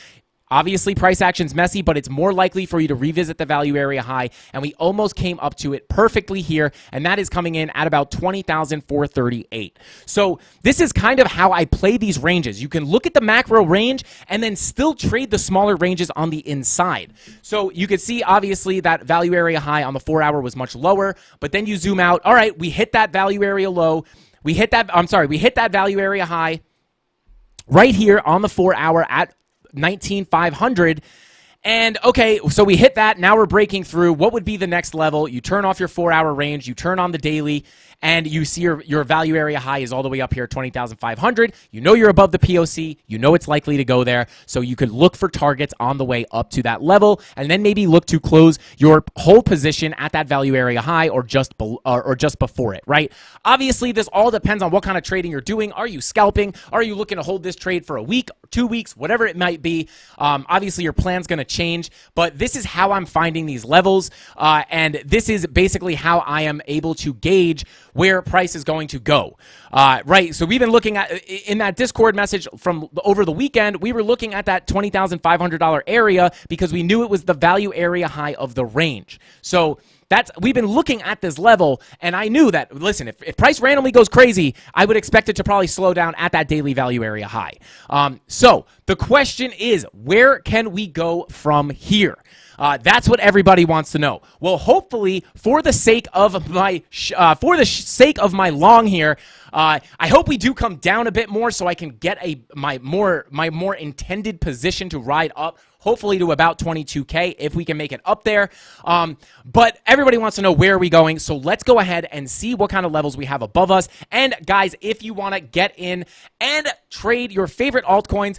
Obviously, price action's messy, but it's more likely for you to revisit the value area high, and we almost came up to it perfectly here, and that is coming in at about 20,438. So this is kind of how I play these ranges. You can look at the macro range and then still trade the smaller ranges on the inside. So you can see, obviously, that value area high on the 4-hour was much lower, but then you zoom out. All right, we hit that value area low. We hit that value area high right here on the 4-hour at 19,500. And okay, so we hit that. Now we're breaking through. What would be the next level? You turn off your 4-hour range, you turn on the daily, and you see your value area high is all the way up here, 20,500. You know you're above the POC. You know it's likely to go there. So you could look for targets on the way up to that level, and then maybe look to close your whole position at that value area high or just before it, right? Obviously, this all depends on what kind of trading you're doing. Are you scalping? Are you looking to hold this trade for a week, 2 weeks, whatever it might be? Obviously, your plan's going to change, but this is how I'm finding these levels, and this is basically how I am able to gauge where price is going to go. Right, so we've been looking at, in that Discord message from over the weekend, we were looking at that $20,500 area because we knew it was the value area high of the range. So we've been looking at this level, and I knew that, listen, if price randomly goes crazy, I would expect it to probably slow down at that daily value area high. So the question is, where can we go from here? That's what everybody wants to know. Well, hopefully, for the sake of my long here, I hope we do come down a bit more so I can get my more intended position to ride up, hopefully to about 22K if we can make it up there. But everybody wants to know where are we going, so let's go ahead and see what kind of levels we have above us. And guys, if you want to get in and trade your favorite altcoins,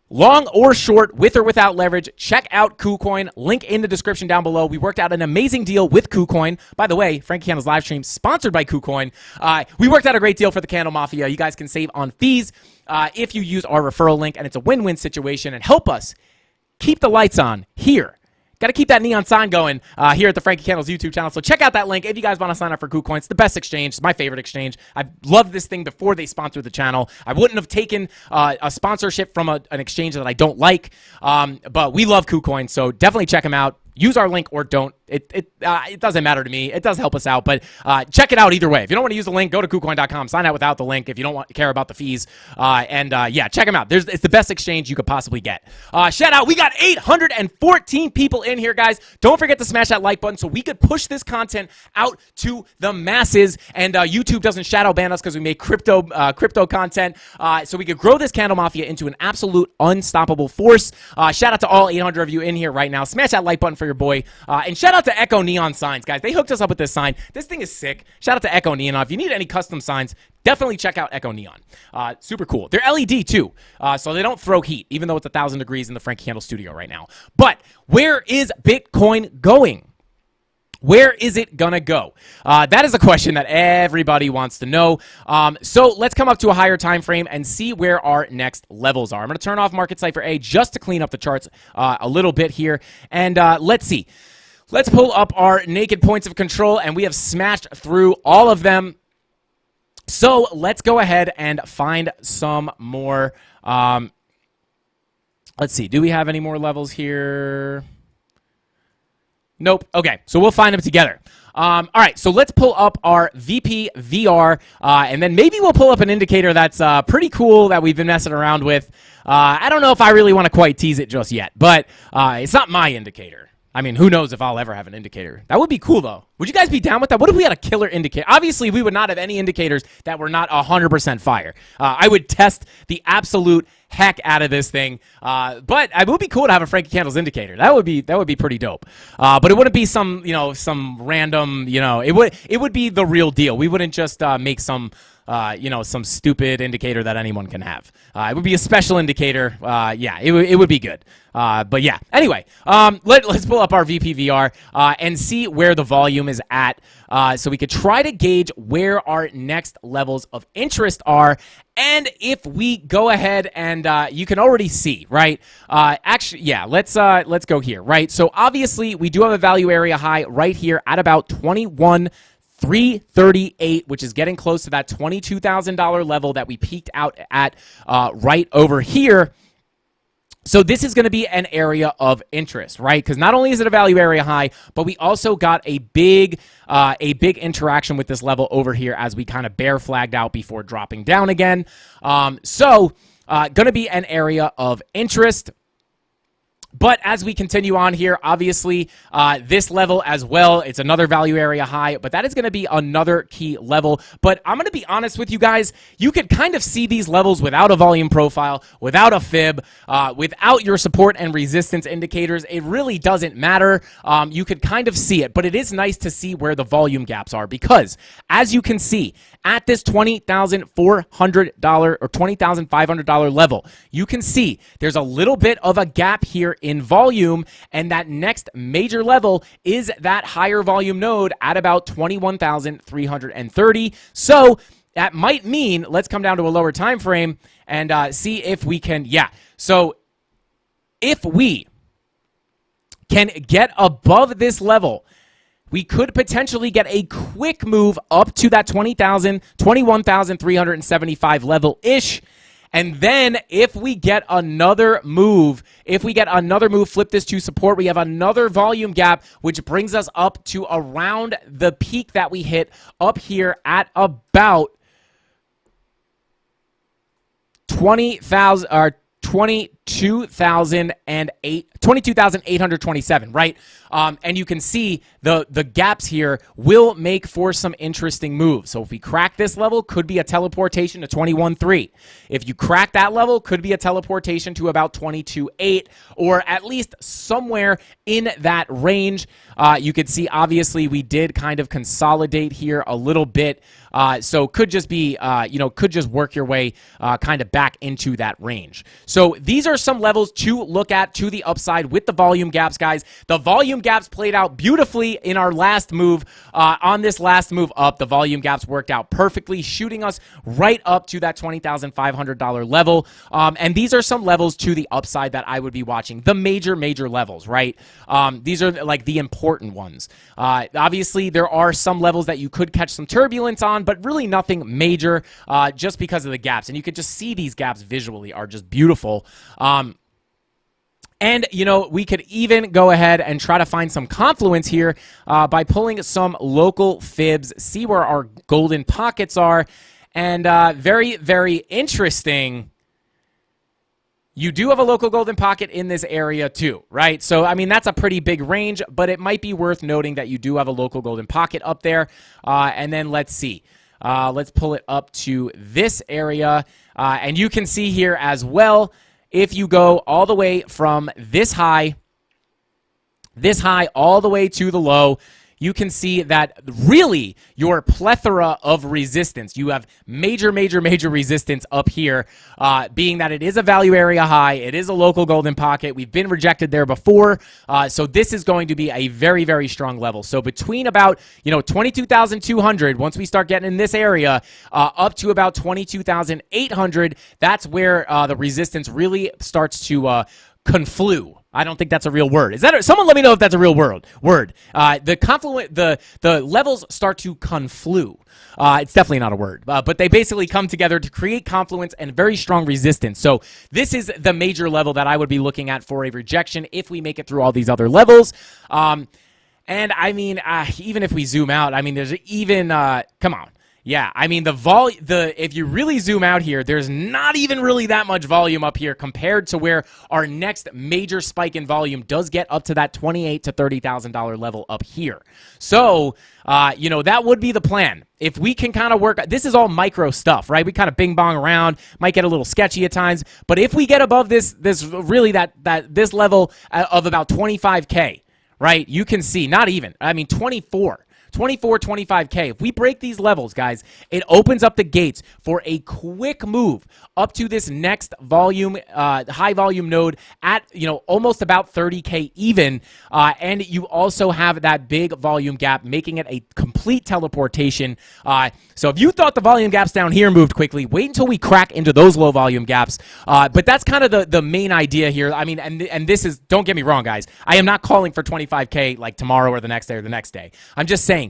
long or short, with or without leverage, check out KuCoin. Link in the description down below. We worked out an amazing deal with KuCoin. By the way, Frankie Candle's live stream sponsored by KuCoin. We worked out a great deal for the CandleMafia. You guys can save on fees if you use our referral link, and it's a win-win situation, and help us keep the lights on here. Got to keep that neon sign going here at the Frankie Candles YouTube channel. So check out that link if you guys want to sign up for KuCoin. It's the best exchange. It's my favorite exchange. I've loved this thing before they sponsored the channel. I wouldn't have taken a sponsorship from an exchange that I don't like. But we love KuCoin, so definitely check them out. Use our link or don't. It doesn't matter to me. It does help us out, but check it out either way. If you don't want to use the link, go to KuCoin.com. Sign out without the link if you don't care about the fees. Yeah, check them out. It's the best exchange you could possibly get. Shout out. We got 814 people in here, guys. Don't forget to smash that like button so we could push this content out to the masses. And YouTube doesn't shadow ban us because we make crypto content. So we could grow this Candle Mafia into an absolute unstoppable force. Shout out to all 800 of you in here right now. Smash that like button for your boy. And shout out to Echo Neon Signs, guys. They hooked us up with this sign. This thing is sick. Shout out to Echo Neon. If you need any custom signs, definitely check out Echo Neon. Super cool. They're LED too, so they don't throw heat, even though it's 1,000 degrees in the Frankie Candle studio right now. But where is Bitcoin going? Where is it gonna go? That is a question that everybody wants to know. So let's come up to a higher time frame and see where our next levels are. I'm gonna turn off Market Cipher A just to clean up the charts a little bit here, and let's see. Let's pull up our naked points of control, and we have smashed through all of them. So let's go ahead and find some more. Let's see. Do we have any more levels here? Nope. Okay, so we'll find them together. All right, so let's pull up our VP VR, and then maybe we'll pull up an indicator that's pretty cool that we've been messing around with. I don't know if I really want to quite tease it just yet, but it's not my indicator. I mean, who knows if I'll ever have an indicator. That would be cool, though. Would you guys be down with that? What if we had a killer indicator? Obviously, we would not have any indicators that were not 100% fire. I would test the absolute heck out of this thing. But it would be cool to have a Frankie Candles indicator. That would be pretty dope. But it wouldn't be some random, it would be the real deal. We wouldn't just make some stupid indicator that anyone can have. It would be a special indicator. Yeah, it would be good. But yeah, anyway, let's pull up our VPVR and see where the volume is at, so we could try to gauge where our next levels of interest are. And if we go ahead and you can already see, right? Actually, yeah, let's go here, right? So obviously we do have a value area high right here at about 21,338, which is getting close to that $22,000 level that we peaked out at right over here. So this is going to be an area of interest, right? Because not only is it a value area high, but we also got a big interaction with this level over here as we kind of bear flagged out before dropping down again. So going to be an area of interest. But as we continue on here, obviously, this level as well, it's another value area high, but that is going to be another key level. But I'm going to be honest with you guys, you could kind of see these levels without a volume profile, without a fib, without your support and resistance indicators. It really doesn't matter. You could kind of see it, but it is nice to see where the volume gaps are because, as you can see, at this $20,400 or $20,500 level, you can see there's a little bit of a gap here in volume, and that next major level is that higher volume node at about 21,330. So that might mean, let's come down to a lower time frame and see if we can, yeah. So if we can get above this level, we could potentially get a quick move up to that 21,375 level-ish. And then if we get another move, flip this to support, we have another volume gap, which brings us up to around the peak that we hit up here at about 20,000 or 22,827, right? And you can see the gaps here will make for some interesting moves. So if we crack this level, could be a teleportation to 21.3. If you crack that level, could be a teleportation to about 22.8, or at least somewhere in that range. You could see, obviously, we did kind of consolidate here a little bit. So could just be, could just work your way kind of back into that range. So these are some levels to look at to the upside with the volume gaps, guys. The volume gaps played out beautifully in our last move. On this last move up, the volume gaps worked out perfectly, shooting us right up to that $20,500 level. And these are some levels to the upside that I would be watching. The major levels, right? These are like the important ones. Obviously, there are some levels that you could catch some turbulence on, but really nothing major just because of the gaps. And you could just see these gaps visually are just beautiful. And, we could even go ahead and try to find some confluence here by pulling some local fibs, see where our golden pockets are. And very, very interesting. You do have a local golden pocket in this area too, right? So, I mean, that's a pretty big range, but it might be worth noting that you do have a local golden pocket up there. And then let's see. Let's pull it up to this area. And you can see here as well, if you go all the way from this high all the way to the low, you can see that really your plethora of resistance. You have major, major, major resistance up here, being that it is a value area high. It is a local golden pocket. We've been rejected there before. So this is going to be a very, very strong level. So between about, 22,200, once we start getting in this area, up to about 22,800, that's where the resistance really starts to conflue. I don't think that's a real word. Is that someone? Let me know if that's a real word. The levels start to conflue. It's definitely not a word, but they basically come together to create confluence and very strong resistance. So this is the major level that I would be looking at for a rejection if we make it through all these other levels. And I mean, even if we zoom out, I mean, there's even come on. Yeah, I mean, if you really zoom out here, there's not even really that much volume up here compared to where our next major spike in volume does get up to that $28,000 to $30,000 level up here. So, that would be the plan. If we can kind of work, this is all micro stuff, right? We kind of bing bong around, might get a little sketchy at times, but if we get above this really this level of about 25K, right? You can see, not even, I mean, 25K. If we break these levels, guys, it opens up the gates for a quick move up to this next volume, high volume node at, almost about 30K even. And you also have that big volume gap, making it a complete teleportation. So if you thought the volume gaps down here moved quickly, wait until we crack into those low volume gaps. But that's kind of the main idea here. I mean, and this is, don't get me wrong, guys. I am not calling for 25K like tomorrow or the next day or the next day. I'm just saying,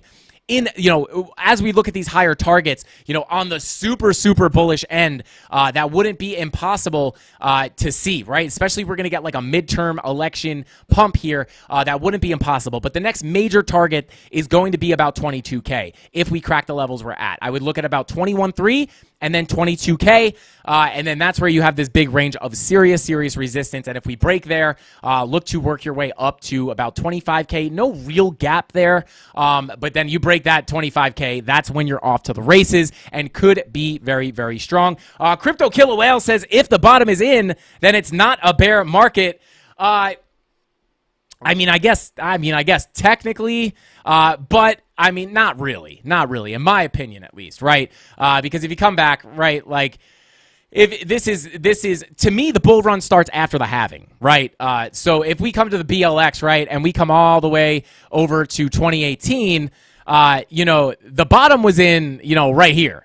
as we look at these higher targets, on the super, super bullish end, that wouldn't be impossible to see, right? Especially if we're going to get like a midterm election pump here, that wouldn't be impossible. But the next major target is going to be about 22K if we crack the levels we're at. I would look at about 21.3 and then 22K, and then that's where you have this big range of serious resistance. And if we break there, look to work your way up to about 25K. No real gap there, but then you break that 25K, that's when you're off to the races and could be very, very strong. Crypto Killer Whale says, if the bottom is in, then it's not a bear market. I guess technically, but I mean, not really, in my opinion, at least, right? Because if you come back, right, like, if this is to me, the bull run starts after the halving, right? So if we come to the BLX, right, and we come all the way over to 2018, the bottom was in, right here.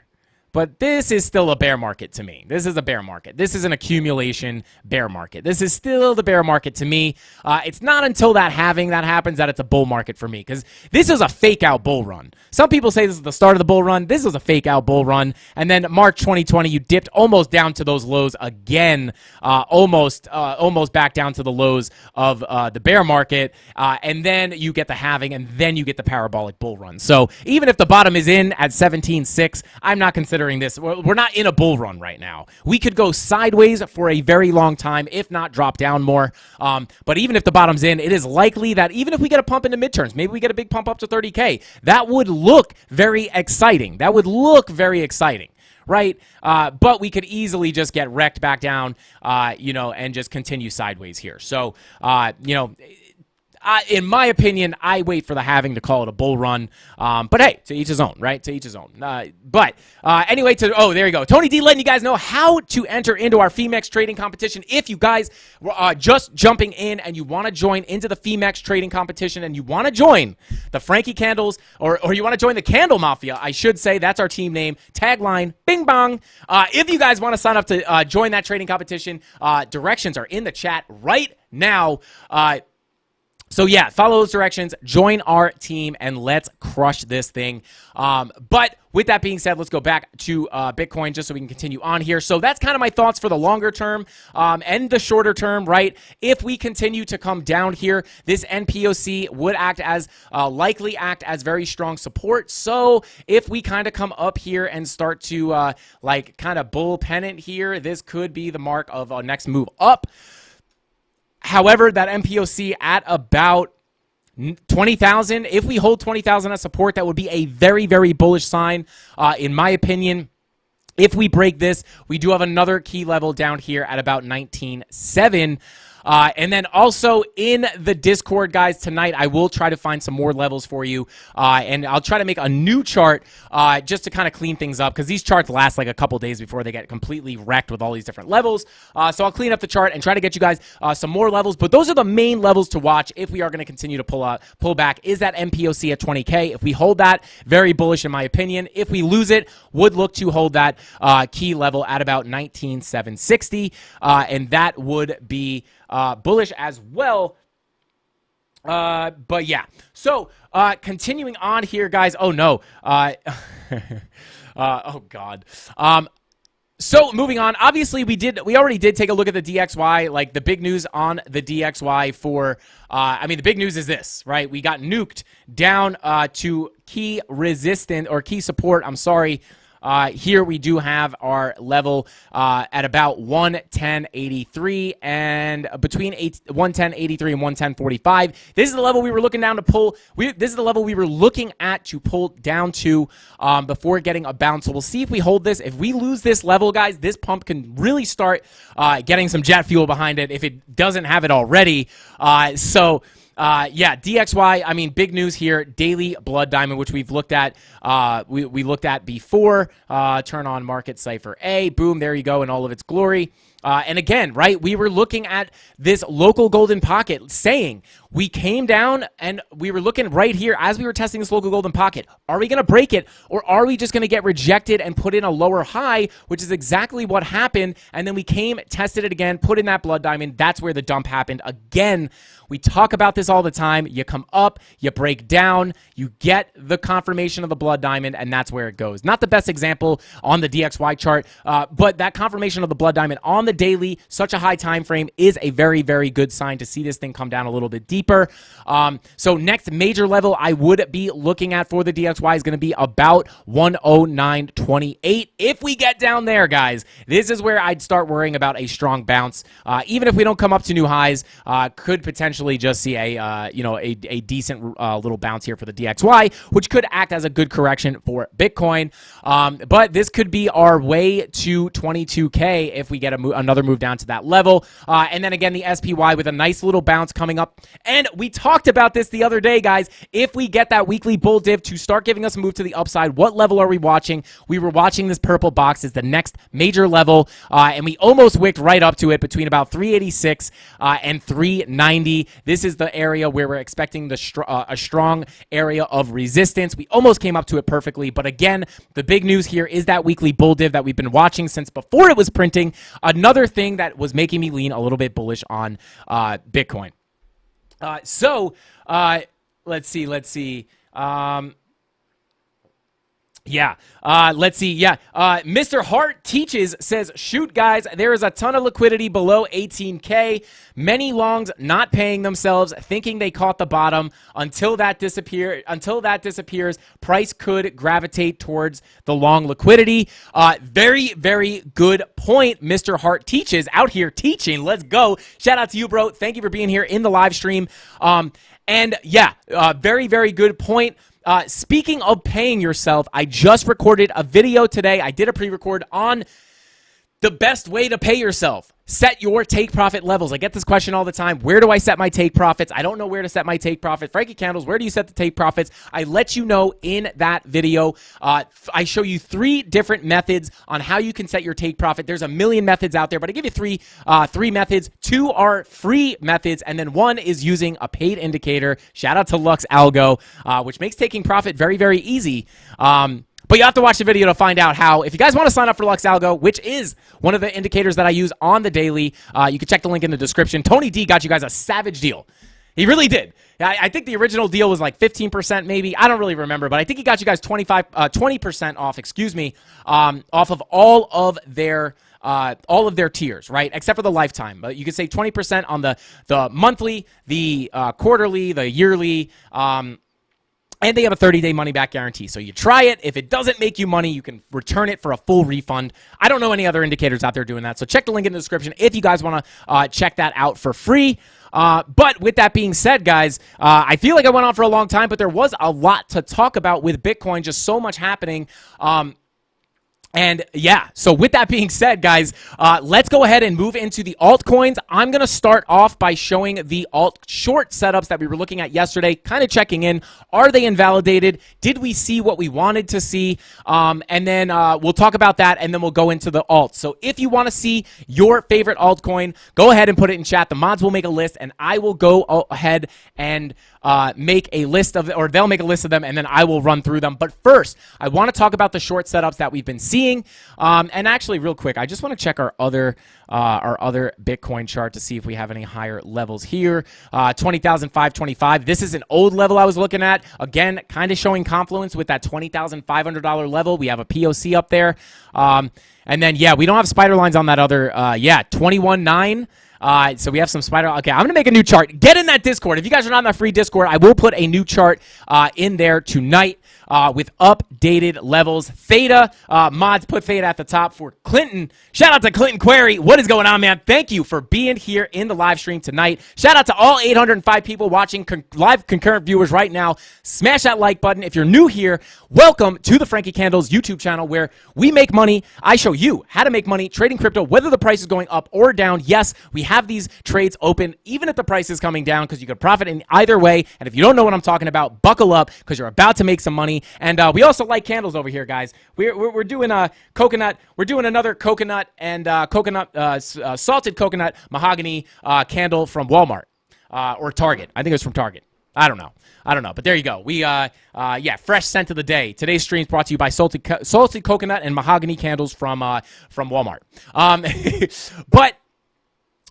But this is still a bear market to me. This is a bear market. This is an accumulation bear market. This is still the bear market to me. It's not until that halving that happens that it's a bull market for me, because this is a fake out bull run. Some people say this is the start of the bull run. This is a fake out bull run. And then March 2020, you dipped almost down to those lows again, almost back down to the lows of the bear market. And then you get the halving, and then you get the parabolic bull run. So even if the bottom is in at 17.6, I'm not considering this. We're not in a bull run right now. We could go sideways for a very long time, if not drop down more. But even if the bottom's in, it is likely that even if we get a pump into midterms, maybe we get a big pump up to 30K, that would look very exciting. Right? But we could easily just get wrecked back down, and just continue sideways here. So, in my opinion, I wait for the halving to call it a bull run. But hey, to each his own, right? To each his own. Anyway, there you go. Tony D letting you guys know how to enter into our FEMEX trading competition. If you guys are just jumping in and you want to join into the FEMEX trading competition and you want to join the Frankie Candles, or you want to join the CandleMafia, I should say, that's our team name, tagline, bing bong. If you guys want to sign up to join that trading competition, directions are in the chat right now. So yeah, follow those directions, join our team, and let's crush this thing. But with that being said, let's go back to Bitcoin just so we can continue on here. So that's kind of my thoughts for the longer term and the shorter term, right? If we continue to come down here, this NPOC would likely act as very strong support. So if we kind of come up here and start to like kind of bull pennant here, this could be the mark of a next move up. However, that MPOC at about 20,000, if we hold 20,000 as support, that would be a very, very bullish sign, in my opinion. If we break this, we do have another key level down here at about 19.7. And then also in the Discord, guys, tonight I will try to find some more levels for you, and I'll try to make a new chart just to kind of clean things up, because these charts last like a couple days before they get completely wrecked with all these different levels. So I'll clean up the chart and try to get you guys some more levels, but those are the main levels to watch if we are going to continue to pull back. Is that MPOC at 20K? If we hold that, very bullish in my opinion. If we lose it, would look to hold that key level at about 19,760, and that would be bullish as well. But yeah, so continuing on here, guys. Oh no. Oh God. So moving on, obviously we already did take a look at the DXY, like the big news on the DXY for, I mean, the big news is this, right? We got nuked down to key resistance or key support. I'm sorry. Here we do have our level at about 110.83 and between 110.83 and 110.45. This is the level we were looking down to pull. This is the level we were looking at to pull down to before getting a bounce. So we'll see if we hold this. If we lose this level, guys, this pump can really start getting some jet fuel behind it if it doesn't have it already. Yeah, DXY, I mean, big news here, daily blood diamond, which we've looked at, we looked at before, turn on market cipher A, boom, there you go in all of its glory. And again, right, we were looking at this local golden pocket saying we came down and we were looking right here as we were testing this local golden pocket. Are we going to break it, or are we just going to get rejected and put in a lower high, which is exactly what happened. And then we came, tested it again, put in that blood diamond. That's where the dump happened. Again, we talk about this all the time. You come up, you break down, you get the confirmation of the blood diamond, and that's where it goes. Not the best example on the DXY chart, but that confirmation of the blood diamond on the daily, such a high time frame, is a very, very good sign to see this thing come down a little bit deeper. So next major level I would be looking at for the DXY is going to be about 109.28. If we get down there, guys, this is where I'd start worrying about a strong bounce. Even if we don't come up to new highs, could potentially just see a decent little bounce here for the DXY, which could act as a good correction for Bitcoin. But this could be our way to 22K if we get another move down to that level. And then again, the SPY with a nice little bounce coming up. And we talked about this the other day, guys. If we get that weekly bull div to start giving us a move to the upside, what level are we watching? We were watching this purple box as the next major level, and we almost wicked right up to it between about 386 and 390. This is the area where we're expecting a strong area of resistance. We almost came up to it perfectly, but again, the big news here is that weekly bull div that we've been watching since before it was printing. Another thing that was making me lean a little bit bullish on Bitcoin. Let's see. Mr. Hart Teaches says, shoot, guys, there is a ton of liquidity below 18K. Many longs not paying themselves, thinking they caught the bottom. Until that disappears, price could gravitate towards the long liquidity. Very, very good point. Mr. Hart Teaches out here teaching. Let's go. Shout out to you, bro. Thank you for being here in the live stream. Very, very good point. Speaking of paying yourself, I just recorded a video today. I did a pre-record on the best way to pay yourself. Set your take profit levels. I get this question all the time. Where do I set my take profits? I don't know where to set my take profit. Frankie Candles, where do you set the take profits? I let you know in that video. I show you 3 different methods on how you can set your take profit. There's a million methods out there, but I give you three methods. 2 are free methods, and then 1 is using a paid indicator. Shout out to Lux Algo, which makes taking profit very, very easy. But you have to watch the video to find out how. If you guys want to sign up for Lux Algo, which is one of the indicators that I use on the daily, you can check the link in the description. Tony D got you guys a savage deal. He really did. I think the original deal was like 15%, maybe. I don't really remember, but I think he got you guys 20% off. Excuse me, off of all of their tiers, right? Except for the lifetime. But you can save 20% on the monthly, the quarterly, the yearly. And they have a 30-day money-back guarantee. So you try it. If it doesn't make you money, you can return it for a full refund. I don't know any other indicators out there doing that. So check the link in the description if you guys want to check that out for free. But with that being said, guys, I feel like I went on for a long time, but there was a lot to talk about with Bitcoin. Just so much happening. And yeah, so with that being said, guys, let's go ahead and move into the altcoins. I'm going to start off by showing the alt short setups that we were looking at yesterday, kind of checking in. Are they invalidated? Did we see what we wanted to see? And then we'll talk about that, and then we'll go into the alts. So if you want to see your favorite altcoin, go ahead and put it in chat. The mods will make a list, and I will go ahead and make a list of, or they'll make a list of them, and then I will run through them. But first, I want to talk about the short setups that we've been seeing. And actually, real quick, I just want to check our other Bitcoin chart to see if we have any higher levels here. 20,525. This is an old level I was looking at. Again, kind of showing confluence with that $20,500 level. We have a POC up there. And then, yeah, we don't have spider lines on that other, 21.9. So we have some spider. Okay, I'm going to make a new chart. Get in that Discord. If you guys are not in that free Discord, I will put a new chart in there tonight with updated levels. Theta, mods put Theta at the top for Clinton. Shout out to Clinton Query. What is going on, man? Thank you for being here in the live stream tonight. Shout out to all 805 people watching live concurrent viewers right now. Smash that like button. If you're new here, welcome to the Frankie Candles YouTube channel where we make money. I show you how to make money trading crypto, whether the price is going up or down. Yes, we have these trades open, even if the price is coming down, because you could profit in either way. And if you don't know what I'm talking about, buckle up, because you're about to make some money. And we also light candles over here, guys. We're doing a coconut. We're doing another coconut and salted coconut mahogany candle from Walmart or Target. I think it was from Target. I don't know. But there you go. We, fresh scent of the day. Today's stream is brought to you by salted coconut and mahogany candles from Walmart.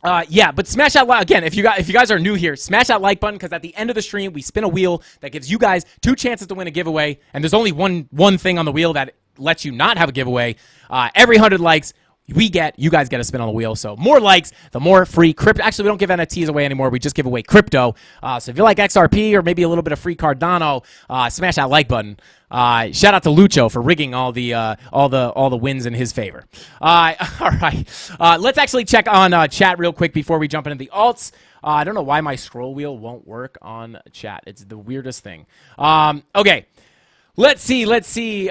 But smash that like again. If you guys are new here, smash that like button, because at the end of the stream we spin a wheel that gives you guys 2 chances to win a giveaway, and there's only one thing on the wheel that lets you not have a giveaway. Every 100 likes, you guys get a spin on the wheel. So more likes, the more free crypto. Actually, we don't give NFTs away anymore. We just give away crypto. So if you like XRP or maybe a little bit of free Cardano, smash that like button. Shout out to Lucho for rigging all the wins in his favor. All right, let's actually check on chat real quick before we jump into the alts. I don't know why my scroll wheel won't work on chat. It's the weirdest thing. Okay, let's see.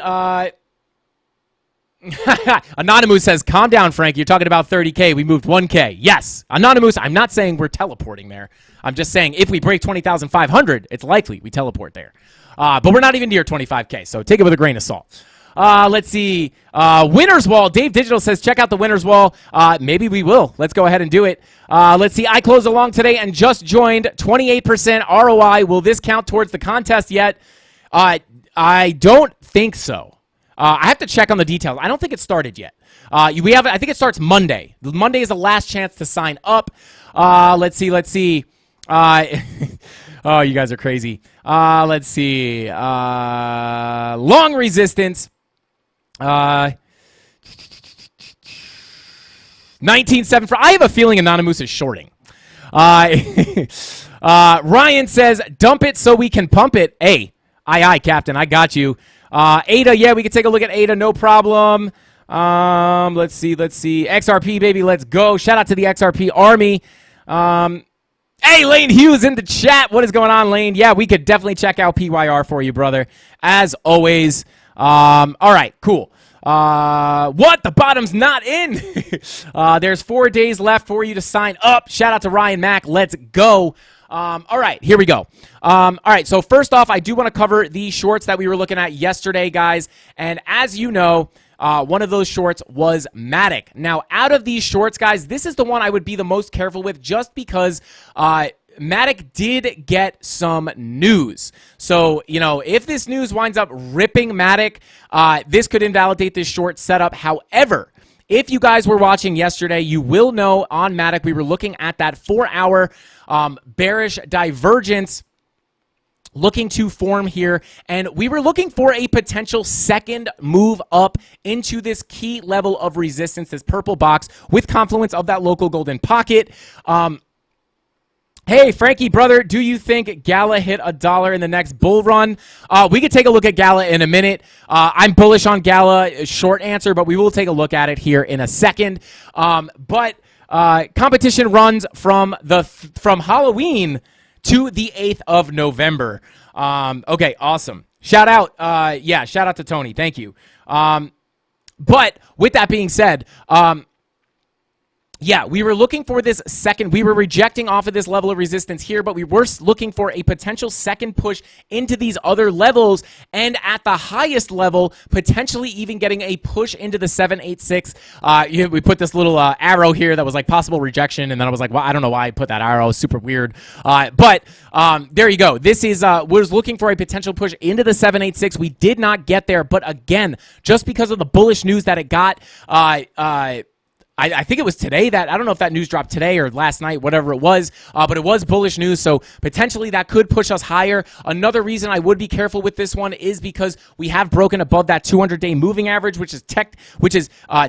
Anonymous says, calm down, Frank. You're talking about 30K. We moved 1K. Yes. Anonymous, I'm not saying we're teleporting there. I'm just saying if we break 20,500, it's likely we teleport there. But we're not even near 25K, so take it with a grain of salt. Let's see. Winner's Wall. Dave Digital says, check out the Winner's Wall. Maybe we will. Let's go ahead and do it. Let's see. I closed along today and just joined. 28% ROI. Will this count towards the contest yet? I don't think so. I have to check on the details. I don't think it started yet. I think it starts Monday. Monday is the last chance to sign up. Let's see. Oh, you guys are crazy. Let's see. Long resistance. 19.7 for. I have a feeling Anonymous is shorting. Ryan says, dump it so we can pump it. Hey, aye, Captain. I got you. Ada, yeah, we can take a look at Ada, no problem. Let's see. XRP, baby, let's go. Shout out to the XRP army. Hey, Lane Hughes in the chat. What is going on, Lane? Yeah, we could definitely check out PYR for you, brother. As always. All right, cool. What? The bottom's not in. There's 4 days left for you to sign up. Shout out to Ryan Mack. Let's go. All right, here we go. All right, so first off, I do want to cover the shorts that we were looking at yesterday, guys. And as you know, one of those shorts was Matic. Now, out of these shorts, guys, this is the one I would be the most careful with just because Matic did get some news. So, if this news winds up ripping Matic, this could invalidate this short setup. However, if you guys were watching yesterday, you will know on Matic we were looking at that 4-hour bearish divergence looking to form here, and we were looking for a potential second move up into this key level of resistance, this purple box with confluence of that local golden pocket. Hey, Frankie, brother, do you think Gala hit $1 in the next bull run? We could take a look at Gala in a minute. I'm bullish on Gala, short answer, but we will take a look at it here in a second. Competition runs from Halloween to the 8th of November. Okay, awesome. Shout out to Tony. Thank you. But with that being said, yeah, we were looking for this second. We were rejecting off of this level of resistance here, but we were looking for a potential second push into these other levels, and at the highest level, potentially even getting a push into the 786. We put this little arrow here that was like possible rejection, and then I was like, well, I don't know why I put that arrow. It's super weird. But there you go. This is was looking for a potential push into the 786. We did not get there, but again, just because of the bullish news that it got, I think it was today that, I don't know if that news dropped today or last night, whatever it was, but it was bullish news, so potentially that could push us higher. Another reason I would be careful with this one is because we have broken above that 200-day moving average, which is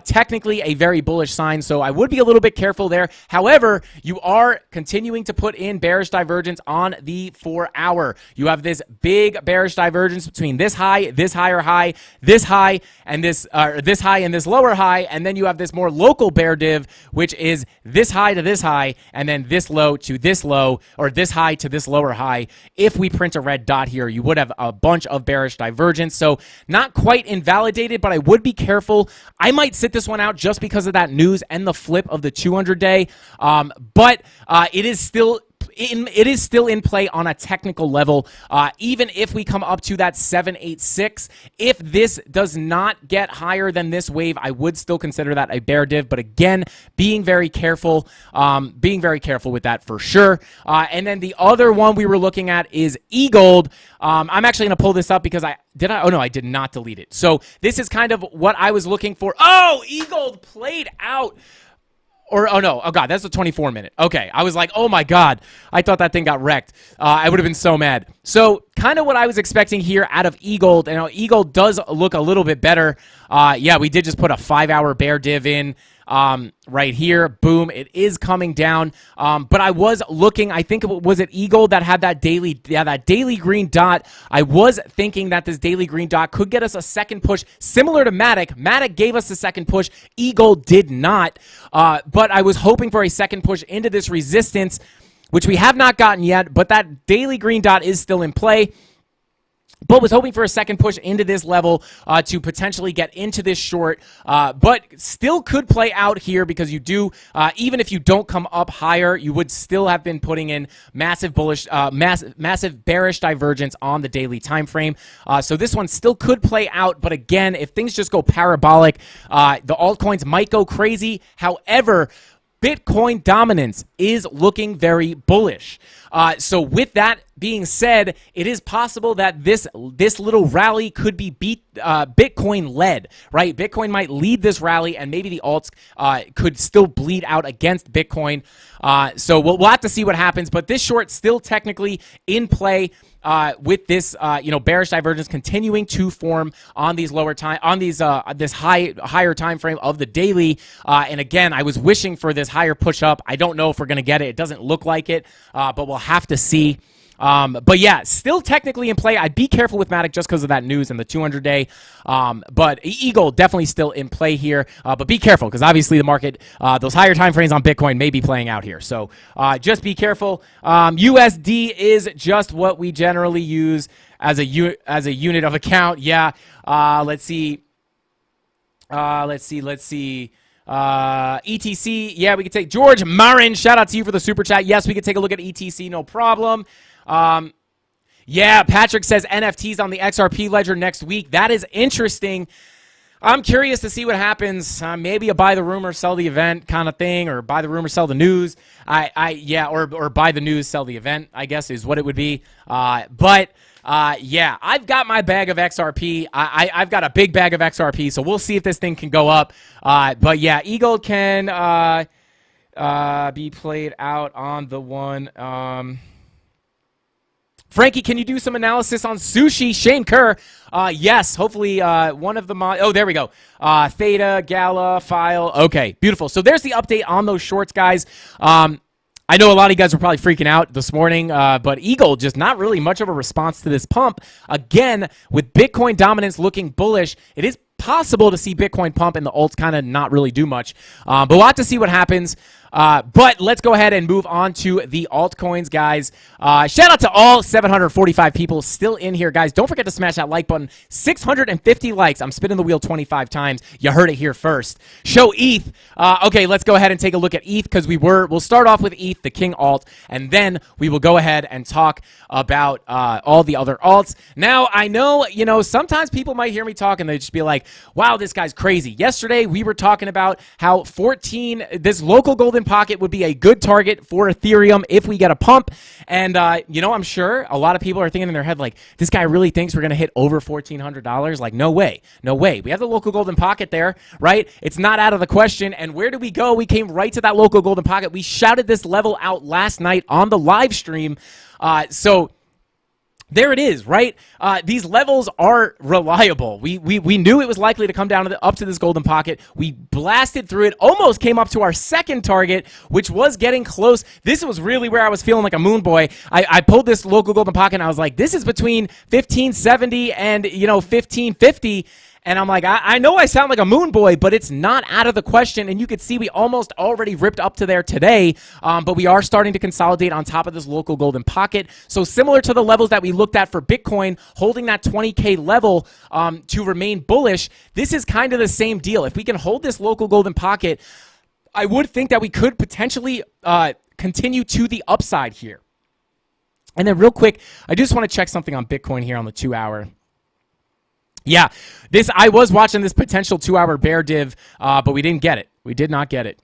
technically a very bullish sign, so I would be a little bit careful there. However, you are continuing to put in bearish divergence on the 4-hour. You have this big bearish divergence between this high, this higher high, this high, and this high and this lower high, and then you have this more local bear div, which is this high to this high, and then this low to this low, or this high to this lower high. If we print a red dot here, you would have a bunch of bearish divergence. So not quite invalidated, but I would be careful. I might sit this one out just because of that news and the flip of the 200-day. But it is still in play on a technical level, even if we come up to that 786. If this does not get higher than this wave, I would still consider that a bear div, but again, being very careful with that for sure. And then the other one we were looking at is E-Gold. I'm actually going to pull this up because I did not delete it. So this is kind of what I was looking for. Oh, E-Gold played out. Oh God, that's a 24-minute. Okay, I was like, oh my God, I thought that thing got wrecked. I would have been so mad. So kind of what I was expecting here out of E-Gold, and E-Gold does look a little bit better. Yeah, we did just put a 5-hour bear div in. Right here, boom, it is coming down. But I was looking, I think was it E-Gold that had that daily green dot. I was thinking that this daily green dot could get us a second push similar to Matic. Matic gave us the second push. E-Gold did not. But I was hoping for a second push into this resistance, which we have not gotten yet, but that daily green dot is still in play. But was hoping for a second push into this level to potentially get into this short, but still could play out here because you do, even if you don't come up higher, you would still have been putting in massive bullish, massive bearish divergence on the daily time frame. So this one still could play out, but again, if things just go parabolic, the altcoins might go crazy. However, Bitcoin dominance is looking very bullish. So with that being said, it is possible that this little rally could be Bitcoin led, right? Bitcoin might lead this rally, and maybe the alts could still bleed out against Bitcoin. So we'll have to see what happens. But this short still technically in play. With this, bearish divergence continuing to form on these lower time, on these this higher time frame of the daily. And again, I was wishing for this higher push up. I don't know if we're going to get it. It doesn't look like it, but we'll have to see. But yeah, still technically in play. I'd be careful with Matic just because of that news and the 200-day. But Eagle definitely still in play here. But be careful because obviously the market, those higher time frames on Bitcoin may be playing out here. So just be careful. USD is just what we generally use as a unit of account. Yeah. Let's see. ETC. Yeah, we could take George Marin. Shout out to you for the super chat. Yes, we could take a look at ETC. No problem. Yeah, Patrick says NFTs on the XRP ledger next week. That is interesting. I'm curious to see what happens. Maybe a buy the rumor, sell the event kind of thing, or buy the rumor, sell the news. Or buy the news, sell the event, I guess is what it would be. Yeah, I've got my bag of XRP. I've got a big bag of XRP, so we'll see if this thing can go up. But yeah, Eagle can be played out on the one. Frankie, can you do some analysis on sushi? Shane Kerr. Yes, hopefully one of the oh, there we go. Theta, Gala, File. Okay, beautiful. So there's the update on those shorts, guys. I know a lot of you guys were probably freaking out this morning, but Eagle just not really much of a response to this pump. Again, with Bitcoin dominance looking bullish, it is possible to see Bitcoin pump and the alts kind of not really do much. But we'll have to see what happens. But let's go ahead and move on to the altcoins, guys. Shout out to all 745 people still in here, guys. Don't forget to smash that like button. 650 likes. I'm spinning the wheel 25 times. You heard it here first. Show ETH. Okay, let's go ahead and take a look at ETH because we'll start off with ETH, the king alt, and then we will go ahead and talk about all the other alts. Now, I know, sometimes people might hear me talk and they just be like, wow, this guy's crazy. Yesterday, we were talking about how this local golden pocket would be a good target for Ethereum if we get a pump. And, I'm sure a lot of people are thinking in their head, like, this guy really thinks we're going to hit over $1,400? Like, no way. No way. We have the local golden pocket there, right? It's not out of the question. And where do we go? We came right to that local golden pocket. We shouted this level out last night on the live stream. So there it is, right? These levels are reliable. We knew it was likely to come down up to this golden pocket. We blasted through it, almost came up to our second target, which was getting close. This was really where I was feeling like a moon boy. I pulled this local golden pocket, and I was like, this is between 1570 and 1550. And I'm like, I know I sound like a moon boy, but it's not out of the question. And you could see we almost already ripped up to there today, but we are starting to consolidate on top of this local golden pocket. So similar to the levels that we looked at for Bitcoin, holding that 20K level to remain bullish, this is kind of the same deal. If we can hold this local golden pocket, I would think that we could potentially continue to the upside here. And then real quick, I just want to check something on Bitcoin here on the 2-hour. Yeah, I was watching this potential 2-hour bear div, but we didn't get it. We did not get it.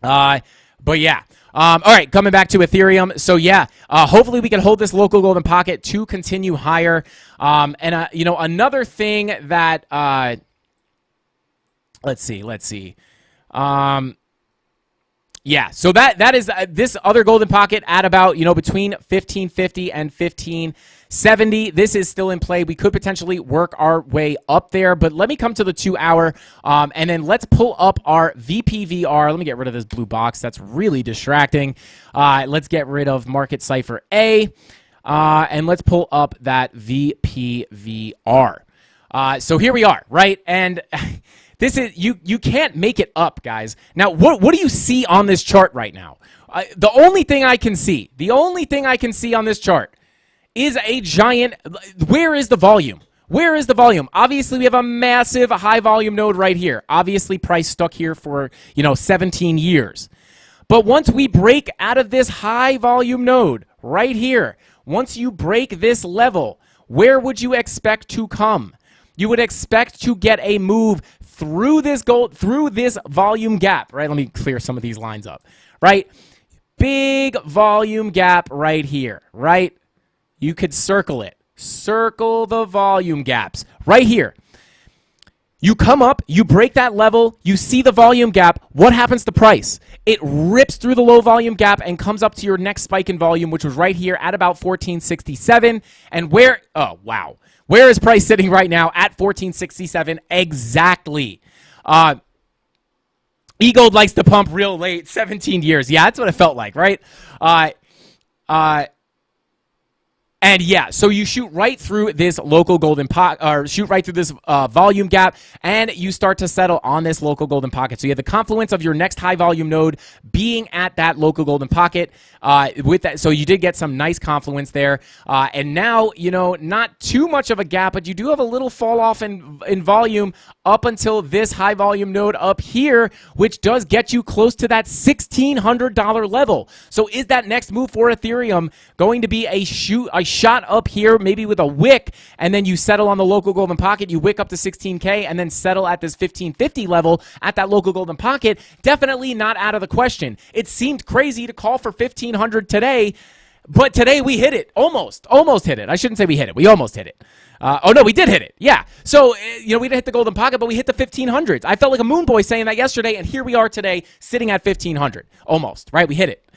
But yeah. All right, coming back to Ethereum. So yeah, hopefully we can hold this local golden pocket to continue higher. Another thing that let's see. Yeah, so that is this other golden pocket at about, between 1550 and 1570. This is still in play. We could potentially work our way up there, but let me come to the 2-hour, and then let's pull up our VPVR. Let me get rid of this blue box. That's really distracting. Let's get rid of Market Cipher A, and let's pull up that VPVR. So here we are, right? And this is you can't make it up, guys. Now, what do you see on this chart right now? The only thing I can see on this chart is a giant. Where is the volume? Where is the volume? Obviously, we have a massive high volume node right here. Obviously, price stuck here for 17 years. But once we break out of this high volume node right here, once you break this level, where would you expect to come? You would expect to get a move through this volume gap, right? Let me clear some of these lines up, right? Big volume gap right here, right? You could circle it. Circle the volume gaps right here. You come up, you break that level, you see the volume gap. What happens to price? It rips through the low volume gap and comes up to your next spike in volume, which was right here at about 1467. And oh, wow. Where is price sitting right now? At 1467 exactly. E-Gold likes to pump real late, 17 years. Yeah, that's what it felt like, right? And yeah, so you shoot right through this local golden pocket, or shoot right through this volume gap, and you start to settle on this local golden pocket. So you have the confluence of your next high volume node being at that local golden pocket. With that, so you did get some nice confluence there. And now, not too much of a gap, but you do have a little fall off in volume up until this high volume node up here, which does get you close to that $1,600 level. So is that next move for Ethereum going to be a shot up here maybe with a wick, and then you settle on the local golden pocket, you wick up to 16K, and then settle at this 1550 level at that local golden pocket, definitely not out of the question. It seemed crazy to call for 1500 today, but today we hit it. Almost hit it. I shouldn't say we hit it. We almost hit it. Oh, no, we did hit it. Yeah. So, we didn't hit the golden pocket, but we hit the 1500s. I felt like a moon boy saying that yesterday, and here we are today sitting at 1500. Almost, right? We hit it.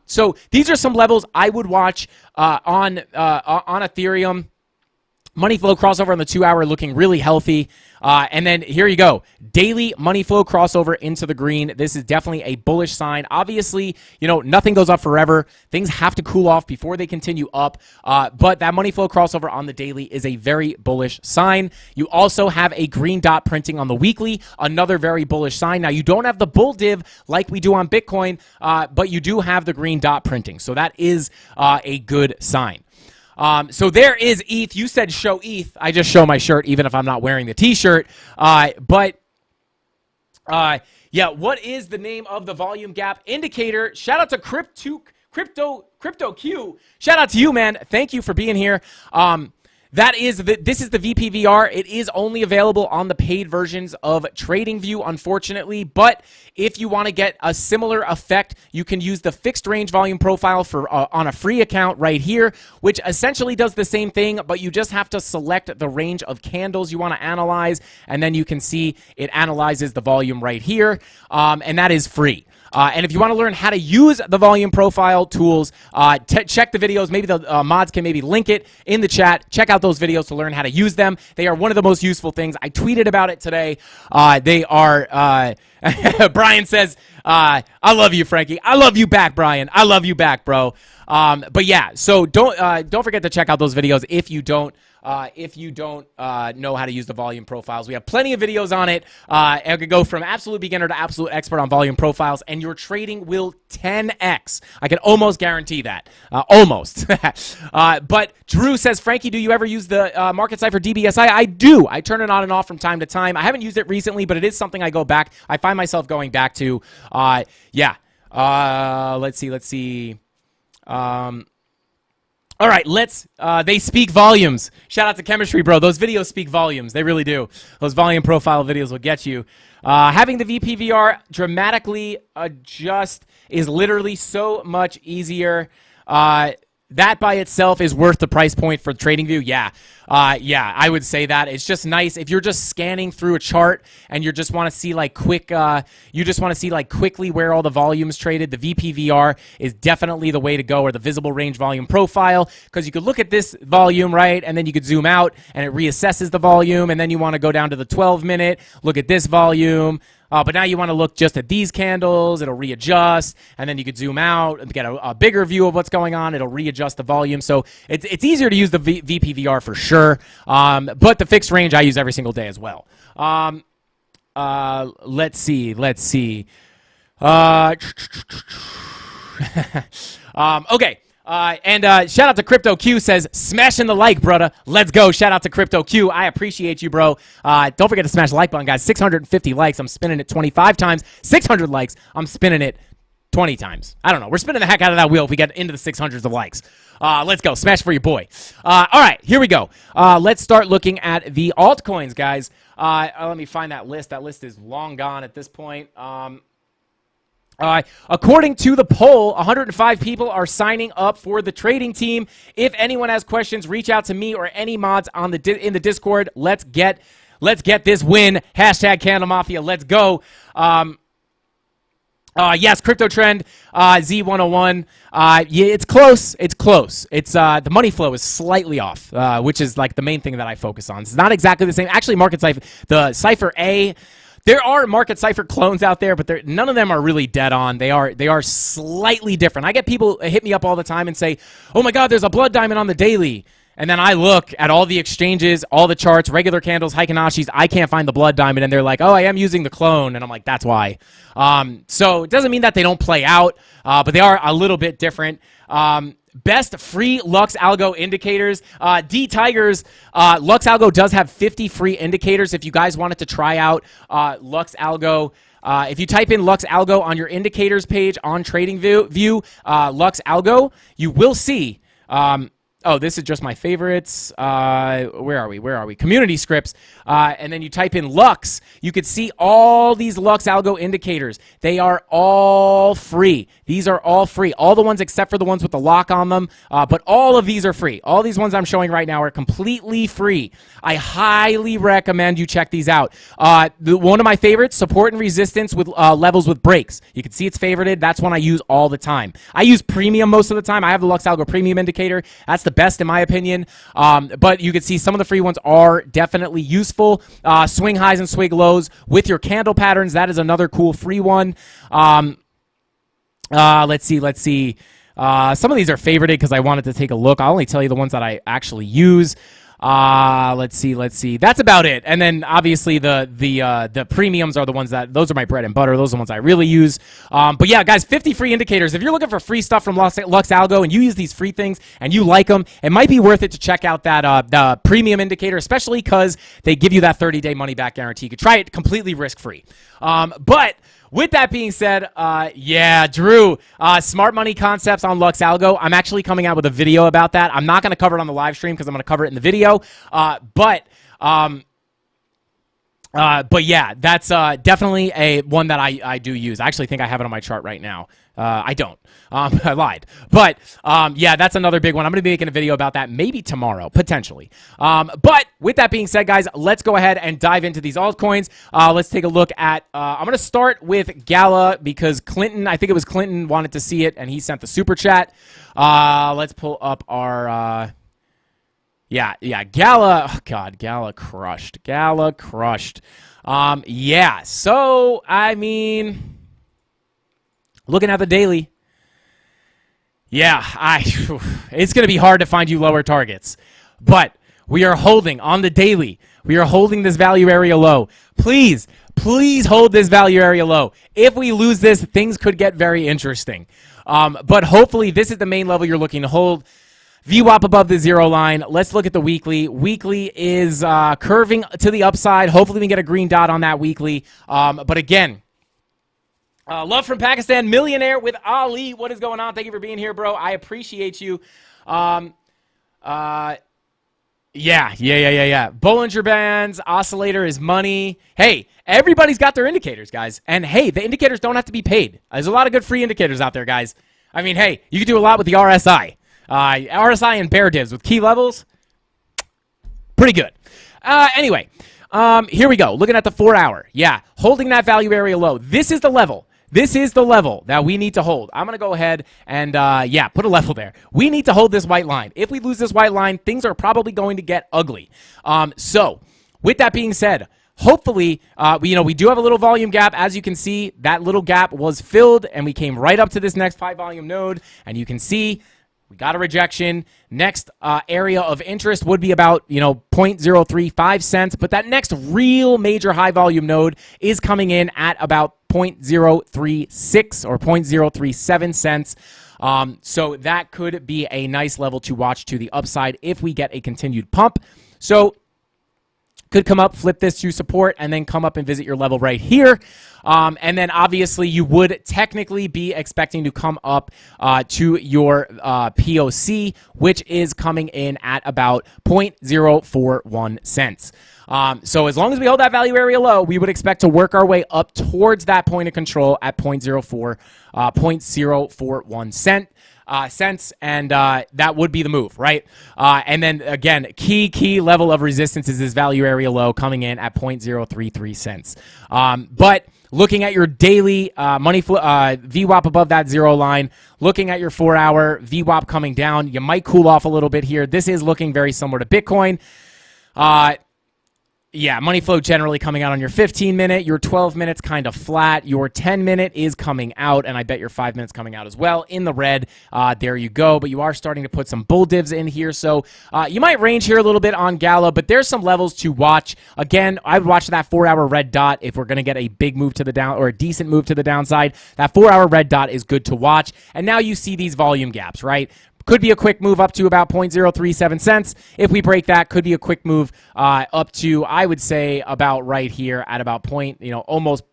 So these are some levels I would watch on Ethereum. Money flow crossover on the 2-hour looking really healthy. And then here you go. Daily money flow crossover into the green. This is definitely a bullish sign. Obviously, nothing goes up forever. Things have to cool off before they continue up. But that money flow crossover on the daily is a very bullish sign. You also have a green dot printing on the weekly. Another very bullish sign. Now, you don't have the bull div like we do on Bitcoin, but you do have the green dot printing. So that is a good sign. So there is ETH. You said show ETH. I just show my shirt, even if I'm not wearing the t-shirt. Yeah, what is the name of the volume gap indicator? Shout out to Crypto Q. Shout out to you, man. Thank you for being here. This is the VPVR. It is only available on the paid versions of TradingView, unfortunately. But if you want to get a similar effect, you can use the fixed range volume profile for on a free account right here, which essentially does the same thing, but you just have to select the range of candles you want to analyze, and then you can see it analyzes the volume right here, and that is free. And if you want to learn how to use the volume profile tools, check the videos. Maybe the mods can maybe link it in the chat. Check out those videos to learn how to use them. They are one of the most useful things. I tweeted about it today. They are, Brian says, I love you, Frankie. I love you back, Brian. I love you back, bro. But yeah, so don't forget to check out those videos if you don't know how to use the volume profiles. We have plenty of videos on it. I could go from absolute beginner to absolute expert on volume profiles, and your trading will 10x. I can almost guarantee that. Almost. But Drew says, Frankie, do you ever use the Market Cypher DBSI? I do. I turn it on and off from time to time. I haven't used it recently, but it is something I go back. I find myself going back to. Yeah. Let's see. All right, they speak volumes. Shout out to Chemistry, bro. Those videos speak volumes. They really do. Those volume profile videos will get you. Having the VPVR dramatically adjust is literally so much easier. That by itself is worth the price point for TradingView. Yeah, I would say that. It's just nice if you're just scanning through a chart and you just want to see like quickly where all the volumes traded. The VPVR is definitely the way to go, or the visible range volume profile, because you could look at this volume, right, and then you could zoom out and it reassesses the volume, and then you want to go down to the 12-minute, look at this volume. But now you want to look just at these candles. It'll readjust, and then you could zoom out and get a bigger view of what's going on. It'll readjust the volume. So it's easier to use the VPVR for sure. But the fixed range I use every single day as well. Let's see. Okay. And shout out to Crypto Q, says, smashing the like, brother. Let's go. Shout out to Crypto Q. I appreciate you, bro. Don't forget to smash the like button, guys. 650 likes. I'm spinning it 25 times. 600 likes. I'm spinning it 20 times. I don't know. We're spinning the heck out of that wheel if we get into the 600s of likes. Let's go. Smash for your boy. All right. Here we go. Let's start looking at the altcoins, guys. Let me find that list. That list is long gone at this point. According to the poll, 105 people are signing up for the trading team. If anyone has questions, reach out to me or any mods on in the Discord. Let's get this win. Hashtag CandleMafia. Let's go. Yes, crypto trend, Z101. Yeah, it's close. It's close. It's the money flow is slightly off, which is like the main thing that I focus on. It's not exactly the same. Actually, Market Cypher, the Cypher A. There are Market Cypher clones out there, but none of them are really dead on. They are slightly different. I get people hit me up all the time and say, oh my God, there's a blood diamond on the daily. And then I look at all the exchanges, all the charts, regular candles, Heikenashis. I can't find the blood diamond. And they're like, oh, I am using the clone. And I'm like, that's why. So it doesn't mean that they don't play out, but they are a little bit different. Best free Lux Algo indicators. D Tigers, Lux Algo does have 50 free indicators if you guys wanted to try out Lux Algo. If you type in Lux Algo on your indicators page on TradingView, Lux Algo, you will see Oh, this is just my favorites. Where are we? Community scripts. And then you type in Lux. You could see all these Lux algo indicators. They are all free. These are all free. All the ones except for the ones with the lock on them. But all of these are free. All these ones I'm showing right now are completely free. I highly recommend you check these out. One of my favorites, support and resistance with levels with breaks. You can see it's favorited. That's one I use all the time. I use premium most of the time. I have the Lux Algo Premium indicator. That's the best in my opinion. But you can see some of the free ones are definitely useful. Swing highs and swing lows with your candle patterns. That is another cool free one. Let's see. Some of these are favorited because I wanted to take a look. I'll only tell you the ones that I actually use. Let's see. That's about it. And then obviously the premiums are the ones those are my bread and butter. Those are the ones I really use. But yeah, guys, 50 free indicators. If you're looking for free stuff from Lux Algo and you use these free things and you like them, it might be worth it to check out that the premium indicator, especially because they give you that 30-day money back guarantee. You could try it completely risk-free. But with that being said, yeah, Drew, smart money concepts on Lux Algo. I'm actually coming out with a video about that. I'm not going to cover it on the live stream because I'm going to cover it in the video. But yeah, that's definitely a one that I do use. I actually think I have it on my chart right now. I don't. I lied. But yeah, that's another big one. I'm going to be making a video about that maybe tomorrow, potentially. But with that being said, guys, let's go ahead and dive into these altcoins. Let's take a look at, I'm going to start with Gala because Clinton, I think it was Clinton, wanted to see it, and he sent the super chat. Let's pull up our... Yeah, Gala, oh God, Gala crushed. Yeah, so, I mean, looking at the daily, yeah, it's going to be hard to find you lower targets, but we are holding on the daily. We are holding this value area low. Please hold this value area low. If we lose this, things could get very interesting. But hopefully this is the main level you're looking to hold. VWAP above the 0 line. Let's look at the weekly. Weekly is curving to the upside. Hopefully we can get a green dot on that weekly. But again, love from Pakistan. Millionaire with Ali. What is going on? Thank you for being here, bro. I appreciate you. Yeah. Bollinger Bands. Oscillator is money. Hey, everybody's got their indicators, guys. And hey, the indicators don't have to be paid. There's a lot of good free indicators out there, guys. I mean, hey, you can do a lot with the RSI. RSI and bear divs with key levels, pretty good. Anyway, here we go. Looking at the 4 hour. Yeah, holding that value area low. This is the level. This is the level that we need to hold. I'm going to go ahead and, yeah, put a level there. We need to hold this white line. If we lose this white line, things are probably going to get ugly. So, with that being said, hopefully, we do have a little volume gap. As you can see, that little gap was filled, and we came right up to this next 5-volume node, and you can see we got a rejection. Next area of interest would be about, 0.035 cents. But that next real major high volume node is coming in at about 0.036 or 0.037 cents. So that could be a nice level to watch to the upside if we get a continued pump. So could come up, flip this to support, and then come up and visit your level right here. And then obviously you would technically be expecting to come up to your POC, which is coming in at about 0.041 cents. So as long as we hold that value area low, we would expect to work our way up towards that point of control at 0.041 cents, and that would be the move, right? And then again, key level of resistance is this value area low coming in at 0.033 cents. But looking at your daily money flow, VWAP above that 0 line, looking at your 4 hour VWAP coming down, you might cool off a little bit here. This is looking very similar to Bitcoin. Yeah, money flow generally coming out on your 15-minute. Your 12 minutes kind of flat. Your 10-minute is coming out, and I bet your 5 minutes coming out as well in the red. There you go. But you are starting to put some bull divs in here. So you might range here a little bit on Gala, but there's some levels to watch. Again, I would watch that 4 hour red dot if we're going to get a big move to the down or a decent move to the downside. That 4 hour red dot is good to watch. And now you see these volume gaps, right? Could be a quick move up to about 0.037 cents. If we break that, could be a quick move up to, I would say, about right here at about almost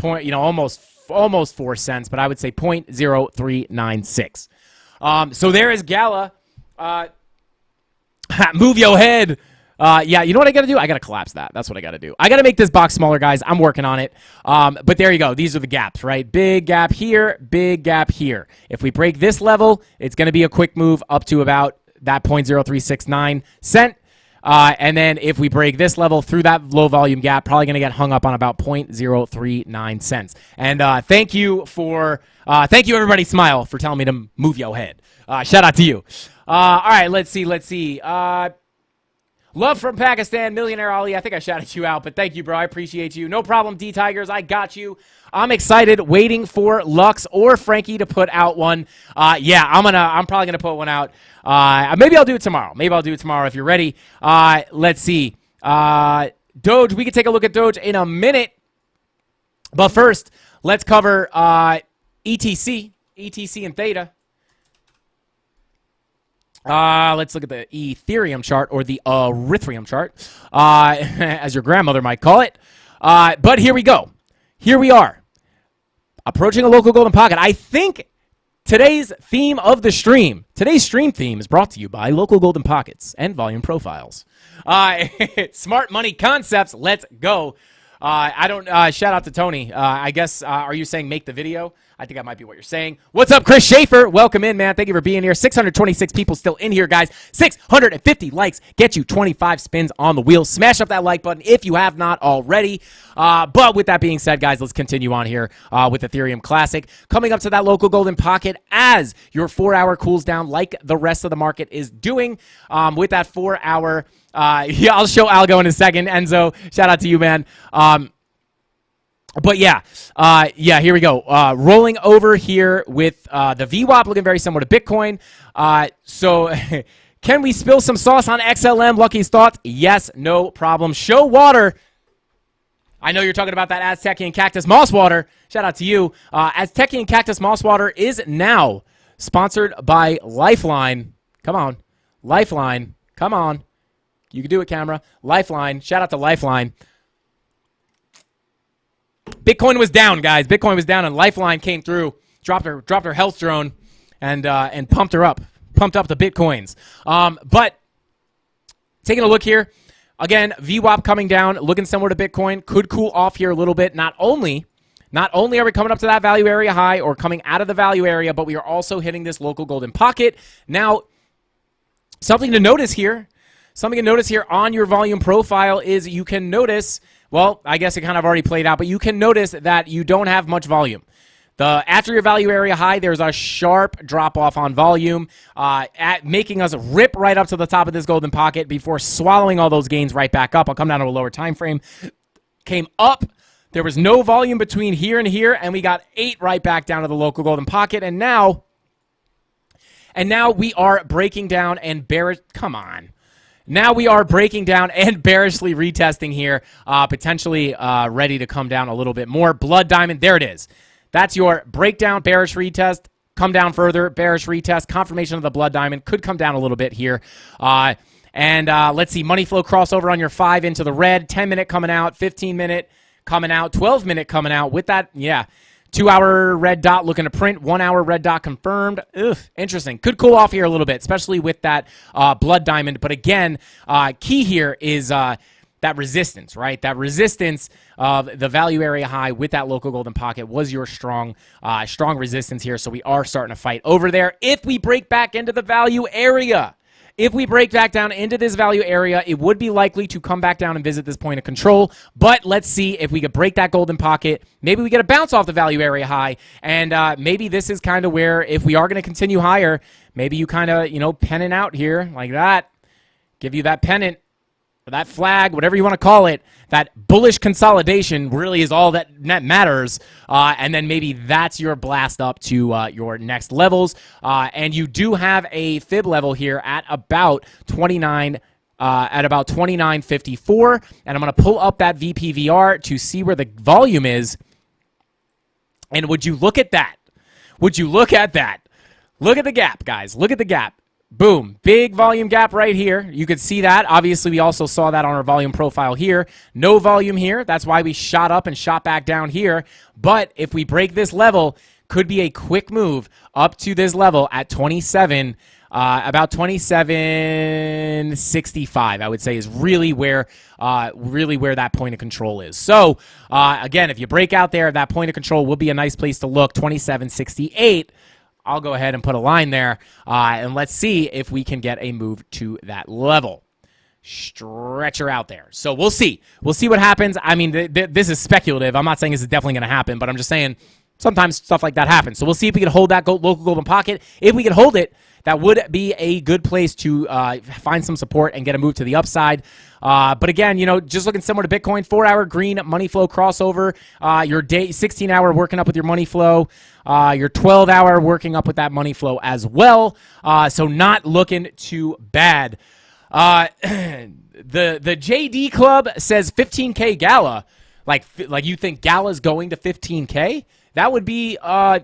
4 cents, but I would say 0.0396. So there is Gala. Move your head. Yeah, you know what I got to do? I got to collapse that. That's what I got to do. I got to make this box smaller, guys. I'm working on it. But there you go. These are the gaps, right? Big gap here, big gap here. If we break this level, it's going to be a quick move up to about that 0.0369 cent. And then if we break this level through that low volume gap, probably going to get hung up on about 0.039 cents. And thank you everybody, Smile, for telling me to move your head. Shout out to you. All right, let's see. Love from Pakistan, Millionaire Ali. I think I shouted you out, but thank you, bro. I appreciate you. No problem, D-Tigers. I got you. I'm excited, waiting for Lux or Frankie to put out one. Yeah, I'm probably gonna put one out. Maybe I'll do it tomorrow. If you're ready. Let's see. Doge. We can take a look at Doge in a minute, but first, let's cover ETC and Theta. Let's look at the Ethereum chart, or the Erythrium chart, as your grandmother might call it. But here we go. Here we are, approaching a local golden pocket. I think today's theme of the stream, today's stream theme, is brought to you by local golden pockets and volume profiles. Smart money concepts. Let's go. Shout out to Tony. I guess, are you saying make the video? I think that might be what you're saying. What's up, Chris Schaefer? Welcome in, man. Thank you for being here. 626 people still in here, guys. 650 likes. Get you 25 spins on the wheel. Smash up that like button if you have not already. But with that being said, guys, let's continue on here with Ethereum Classic. Coming up to that local golden pocket as your 4-hour cools down like the rest of the market is doing. With that 4-hour, yeah, I'll show Algo in a second. Enzo, shout out to you, man. But yeah, here we go. Rolling over here with the VWAP looking very similar to Bitcoin. So can we spill some sauce on XLM? Lucky's thoughts? Yes, no problem. Show water. I know you're talking about that Aztec and Cactus Moss Water. Shout out to you. Aztec and Cactus Moss Water is now sponsored by Lifeline. Come on. Lifeline. Come on. You can do it, camera. Lifeline. Shout out to Lifeline. Bitcoin was down, guys. Bitcoin was down, and Lifeline came through, dropped her health drone, and pumped up the Bitcoins. But taking a look here, again, VWAP coming down, looking similar to Bitcoin, could cool off here a little bit. Not only are we coming up to that value area high or coming out of the value area, but we are also hitting this local golden pocket. Now, something to notice here on your volume profile is you can notice. Well, I guess it kind of already played out, but you can notice that you don't have much volume. After your value area high, there's a sharp drop-off on volume, making us rip right up to the top of this golden pocket before swallowing all those gains right back up. I'll come down to a lower time frame. Came up. There was no volume between here and here, and we got 8 right back down to the local golden pocket. And now we are breaking down and bearish. Come on. Now we are breaking down and bearishly retesting here, potentially ready to come down a little bit more. Blood Diamond, there it is. That's your breakdown, bearish retest, come down further, bearish retest, confirmation of the Blood Diamond, could come down a little bit here. And let's see, money flow crossover on your 5 into the red, 10-minute coming out, 15-minute coming out, 12-minute coming out with that, yeah. 2-hour red dot looking to print. 1-hour red dot confirmed. Ugh, interesting. Could cool off here a little bit, especially with that Blood Diamond. But again, key here is that resistance, right? That resistance of the value area high with that local golden pocket was your strong resistance here. So we are starting to fight over there. If we break back into the value area, if we break back down into this value area, it would be likely to come back down and visit this point of control. But let's see if we could break that golden pocket. Maybe we get a bounce off the value area high. And maybe this is kind of where, if we are going to continue higher, maybe you kind of, pennant out here like that. Give you that pennant, or that flag, whatever you want to call it. That bullish consolidation really is all that matters. And then maybe that's your blast up to your next levels. And you do have a fib level here at about 29.54. And I'm going to pull up that VPVR to see where the volume is. And would you look at that? Would you look at that? Look at the gap, guys. Look at the gap. Boom. Big volume gap right here. You could see that. Obviously, we also saw that on our volume profile here. No volume here. That's why we shot up and shot back down here. But if we break this level, could be a quick move up to this level at 27. About 27.65, I would say, is really where that point of control is. So again, if you break out there, that point of control will be a nice place to look. 27.68. I'll go ahead and put a line there, and let's see if we can get a move to that level. Stretcher out there. So we'll see. We'll see what happens. I mean, this is speculative. I'm not saying this is definitely going to happen, but I'm just saying sometimes stuff like that happens. So we'll see if we can hold that local golden pocket. If we can hold it, that would be a good place to find some support and get a move to the upside. But again, just looking similar to Bitcoin, 4-hour green money flow crossover, your day 16-hour working up with your money flow, your 12-hour working up with that money flow as well. So not looking too bad. The JD Club says 15K Gala. Like you think Gala's going to 15K? That would be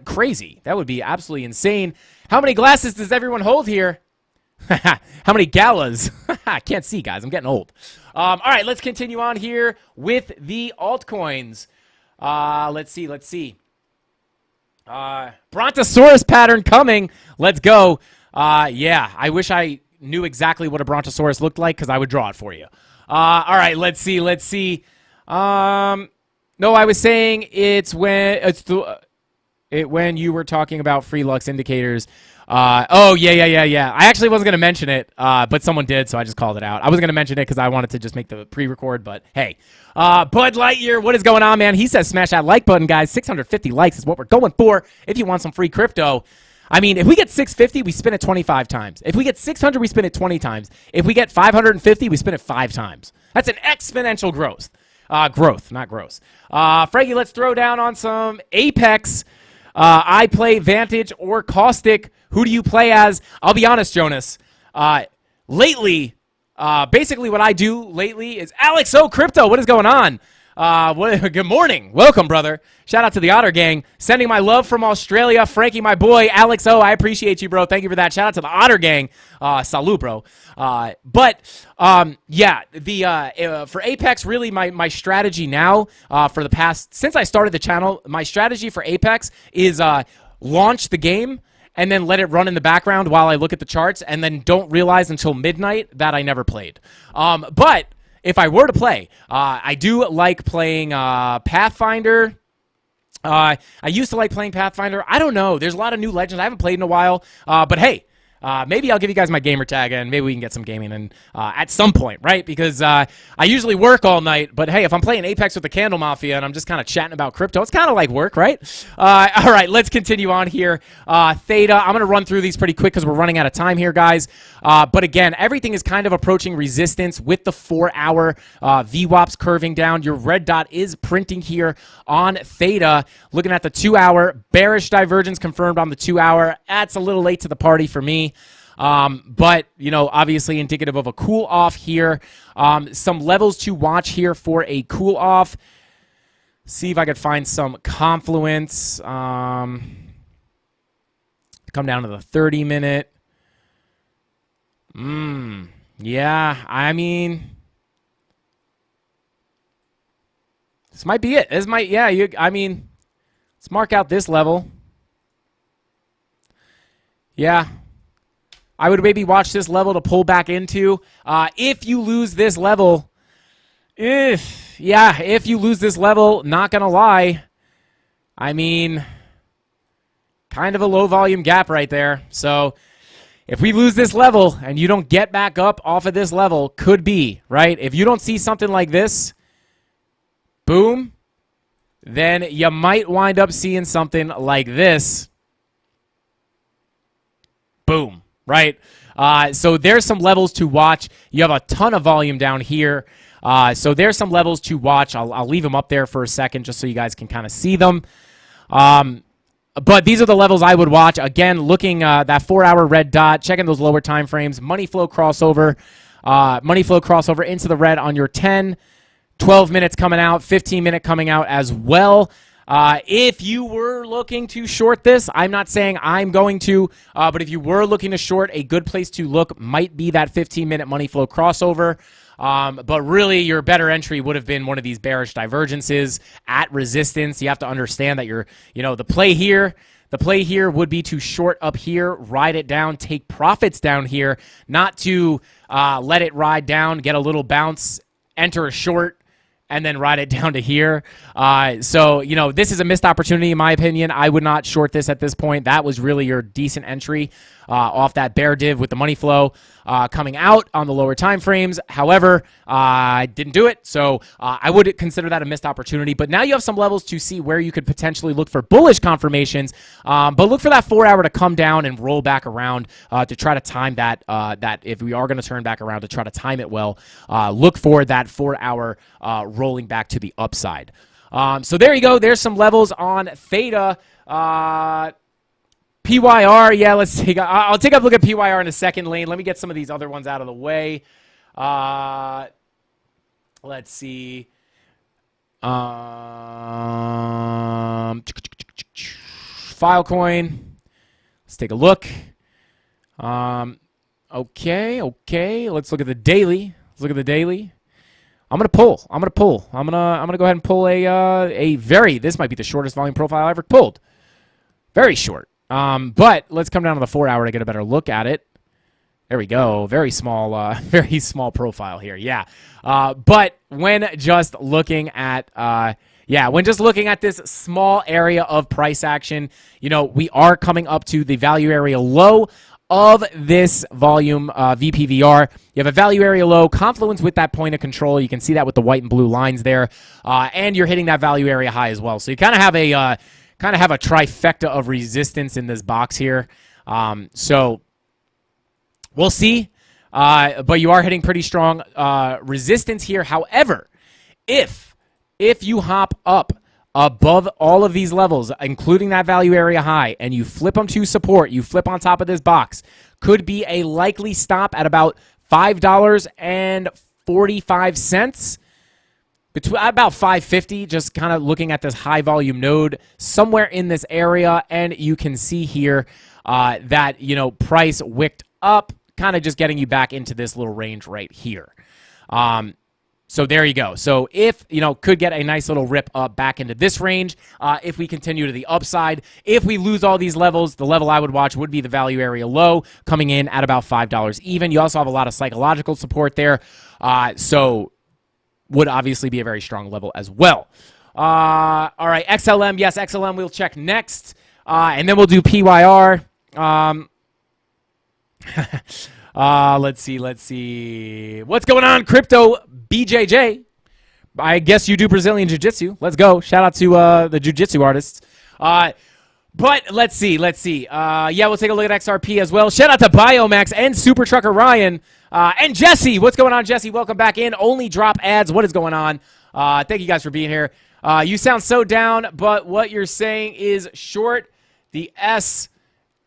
crazy. That would be absolutely insane. How many glasses does everyone hold here? How many galas? I can't see, guys. I'm getting old. All right, let's continue on here with the altcoins. Let's see. Brontosaurus pattern coming. Let's go. Yeah, I wish I knew exactly what a Brontosaurus looked like because I would draw it for you. All right, let's see. No, I was saying when you were talking about free Lux indicators. Oh, yeah. I actually wasn't going to mention it, but someone did, so I just called it out. I wasn't going to mention it because I wanted to just make the pre-record, but hey. Bud Lightyear, what is going on, man? He says smash that like button, guys. 650 likes is what we're going for if you want some free crypto. I mean, if we get 650, we spin it 25 times. If we get 600, we spin it 20 times. If we get 550, we spin it 5 times. That's an exponential growth. Growth, not gross. Frankie, let's throw down on some Apex. I play Vantage or Caustic. Who do you play as? I'll be honest, Jonas. Lately, basically what I do lately is Alex O Crypto. What is going on? Good morning. Welcome, brother. Shout out to the Otter Gang. Sending my love from Australia. Frankie, my boy. Alex O, I appreciate you, bro. Thank you for that. Shout out to the Otter Gang. Salute, bro. For Apex, really my strategy now since I started the channel, my strategy for Apex is launch the game and then let it run in the background while I look at the charts and then don't realize until midnight that I never played. But if I were to play, I do like playing Pathfinder. I used to like playing Pathfinder. I don't know. There's a lot of new legends I haven't played in a while. But hey, maybe I'll give you guys my gamer tag and maybe we can get some gaming in, at some point, right? Because I usually work all night. But hey, if I'm playing Apex with the CandleMafia and I'm just kind of chatting about crypto, it's kind of like work, right? All right, let's continue on here. Theta, I'm going to run through these pretty quick because we're running out of time here, guys. But again, everything is kind of approaching resistance with the 4-hour VWAPs curving down. Your red dot is printing here on Theta. Looking at the 2-hour, bearish divergence confirmed on the 2-hour. That's a little late to the party for me. But, obviously indicative of a cool off here. Some levels to watch here for a cool off. See if I could find some confluence. Come down to the 30-minute. Yeah, I mean, this might be it. Let's mark out this level. Yeah. I would maybe watch this level to pull back into. If you lose this level, if you lose this level, not going to lie, I mean, kind of a low volume gap right there. So if we lose this level and you don't get back up off of this level, could be, right? If you don't see something like this, boom, then you might wind up seeing something like this. Boom, right? So there's some levels to watch. You have a ton of volume down here. So there's some levels to watch. I'll leave them up there for a second just so you guys can kind of see them. But these are the levels I would watch. Again, looking that 4-hour red dot, checking those lower time frames, money flow crossover into the red on your 10, 12 minutes coming out, 15-minute coming out as well. If you were looking to short this, I'm not saying I'm going to, but if you were looking to short, a good place to look might be that 15-minute money flow crossover. But really, your better entry would have been one of these bearish divergences at resistance. You have to understand that the play here, The play here would be to short up here, ride it down, take profits down here, not to let it ride down, get a little bounce, enter a short, and then ride it down to here. So, this is a missed opportunity, in my opinion. I would not short this at this point. That was really your decent entry off that bear div with the money flow coming out on the lower time frames. However, I didn't do it, so I would consider that a missed opportunity. But now you have some levels to see where you could potentially look for bullish confirmations, but look for that 4 hour to come down and roll back around to try to time that, that if we are going to turn back around, to try to time it well. Look for that 4 hour rolling back to the upside. So there you go. There's some levels on Theta. PYR, yeah, I'll take a look at PYR in a second, Lane. Let me get some of these other ones out of the way. Let's see. Filecoin. Let's take a look. Okay. Let's look at the daily. I'm gonna pull. I'm gonna go ahead and pull this might be the shortest volume profile I ever pulled. Very short. But let's come down to the 4 hour to get a better look at it. There we go. Very small profile here. Yeah. But when just looking at this small area of price action, we are coming up to the value area low of this volume VPVR. You have a value area low, confluence with that point of control. You can see that with the white and blue lines there. And you're hitting that value area high as well. So you kind of have a trifecta of resistance in this box here. So we'll see. But you are hitting pretty strong resistance here. However, if you hop up above all of these levels, including that value area high, and you flip them to support, you flip on top of this box, could be a likely stop at about $5.45. Between about $5.50, just kind of looking at this high volume node somewhere in this area, and you can see here that price wicked up, kind of just getting you back into this little range right here. So there you go. So if could get a nice little rip up back into this range. If we continue to the upside, if we lose all these levels, the level I would watch would be the value area low, coming in at about $5 even. You also have a lot of psychological support there. So would obviously be a very strong level as well. All right, XLM. Yes, XLM we'll check next. And then we'll do PYR. Let's see. What's going on, Crypto BJJ? I guess you do Brazilian Jiu-Jitsu. Let's go. Shout out to the Jiu-Jitsu artists. But let's see. Yeah, we'll take a look at XRP as well. Shout out to Biomax and Super Trucker Ryan. And Jesse. What's going on, Jesse? Welcome back in. Only drop ads. What is going on? Thank you guys for being here. You sound so down, but what you're saying is short the S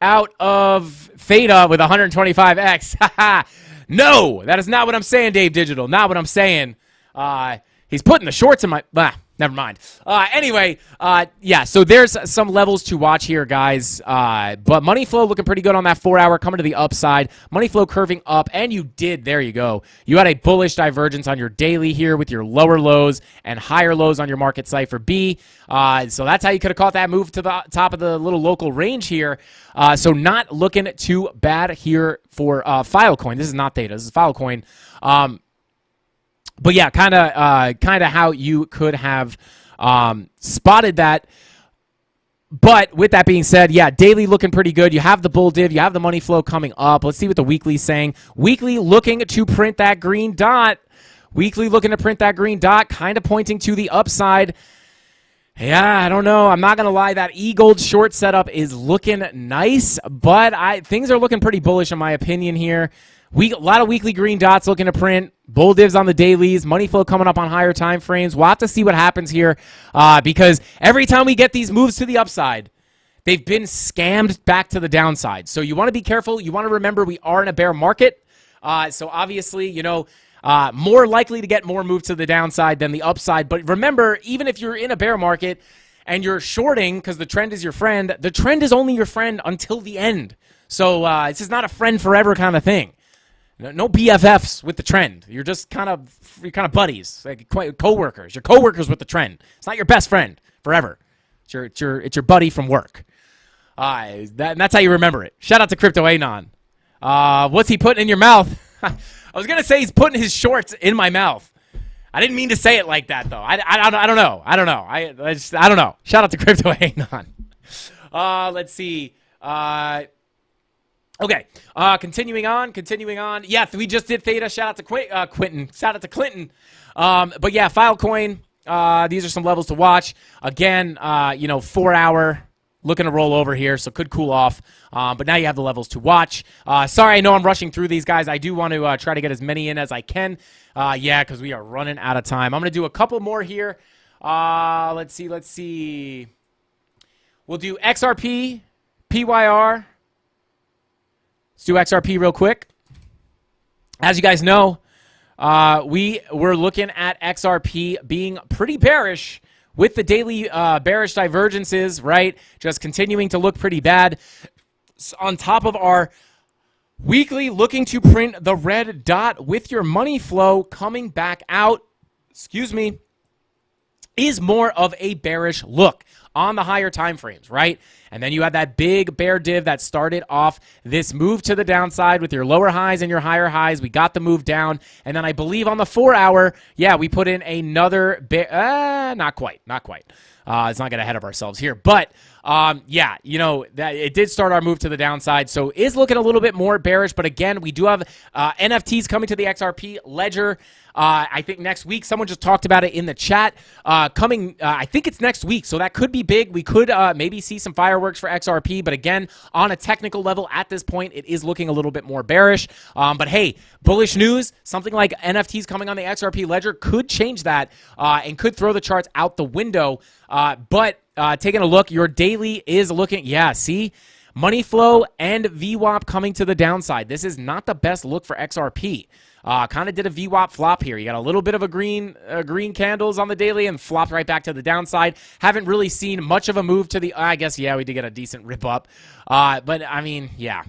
out of Theta with 125x. No, that is not what I'm saying, Dave Digital. Not what I'm saying. He's putting the shorts in my... Never mind. Anyway, yeah, so there's some levels to watch here, guys. But money flow looking pretty good on that 4 hour, coming to the upside. Money flow curving up, and you did. There you go. You had a bullish divergence on your daily here with your lower lows and higher lows on your market cipher B. So that's how you could have caught that move to the top of the little local range here. So not looking too bad here for Filecoin. This is not Theta. This is Filecoin. But yeah, kind of how you could have spotted that. But with that being said, yeah, daily looking pretty good. You have the bull div. You have the money flow coming up. Let's see what the weekly's saying. Weekly looking to print that green dot. Weekly looking to print that green dot, kind of pointing to the upside. Yeah, I don't know. I'm not going to lie. That E-Gold short setup is looking nice, but things are looking pretty bullish in my opinion here. A lot of weekly green dots looking to print. Bull divs on the dailies. Money flow coming up on higher time frames. We'll have to see what happens here because every time we get these moves to the upside, they've been scammed back to the downside. So you want to be careful. You want to remember we are in a bear market. So obviously, more likely to get more moves to the downside than the upside. But remember, even if you're in a bear market and you're shorting because the trend is your friend, the trend is only your friend until the end. So this is not a friend forever kind of thing. No BFFs with the trend. You're just kind of buddies, like co-workers. You're co-workers with the trend. It's not your best friend forever. It's your buddy from work. That's how you remember it. Shout out to Crypto Anon. What's he putting in your mouth? I was going to say he's putting his shorts in my mouth. I didn't mean to say it like that, though. I don't know. I don't know. I don't know. Shout out to Crypto Anon. Let's see. Okay. Continuing on. Yeah, we just did Theta. Shout out to Quentin. Shout out to Clinton. But yeah, Filecoin. These are some levels to watch. Again, 4 hour. Looking to roll over here, so could cool off. But now you have the levels to watch. Sorry, I know I'm rushing through these guys. I do want to try to get as many in as I can. Yeah, because we are running out of time. I'm going to do a couple more here. Let's see. We'll do XRP, PYR. Let's do XRP real quick. As you guys know, we were looking at XRP being pretty bearish with the daily bearish divergences, right? Just continuing to look pretty bad. On top of our weekly looking to print the red dot with your money flow coming back out, is more of a bearish look on the higher time frames, right? And then you had that big bear div that started off this move to the downside with your lower highs and your higher highs. We got the move down. And then I believe on the 4 hour, yeah, we put in another not quite. Let's not get ahead of ourselves here. But, yeah, that it did start our move to the downside. So is looking a little bit more bearish. But again, we do have NFTs coming to the XRP ledger. I think next week, someone just talked about it in the chat. I think it's next week, so that could be big. We could maybe see some fireworks for XRP, but again, on a technical level at this point, it is looking a little bit more bearish. But hey, bullish news, something like NFTs coming on the XRP ledger could change that and could throw the charts out the window. But taking a look, your daily is looking, yeah, see? Money flow and VWAP coming to the downside. This is not the best look for XRP. Kind of did a VWAP flop here. You got a little bit of a green candles on the daily and flopped right back to the downside. Haven't really seen much of a move to the, I guess, yeah, we did get a decent rip up. But, I mean, yeah,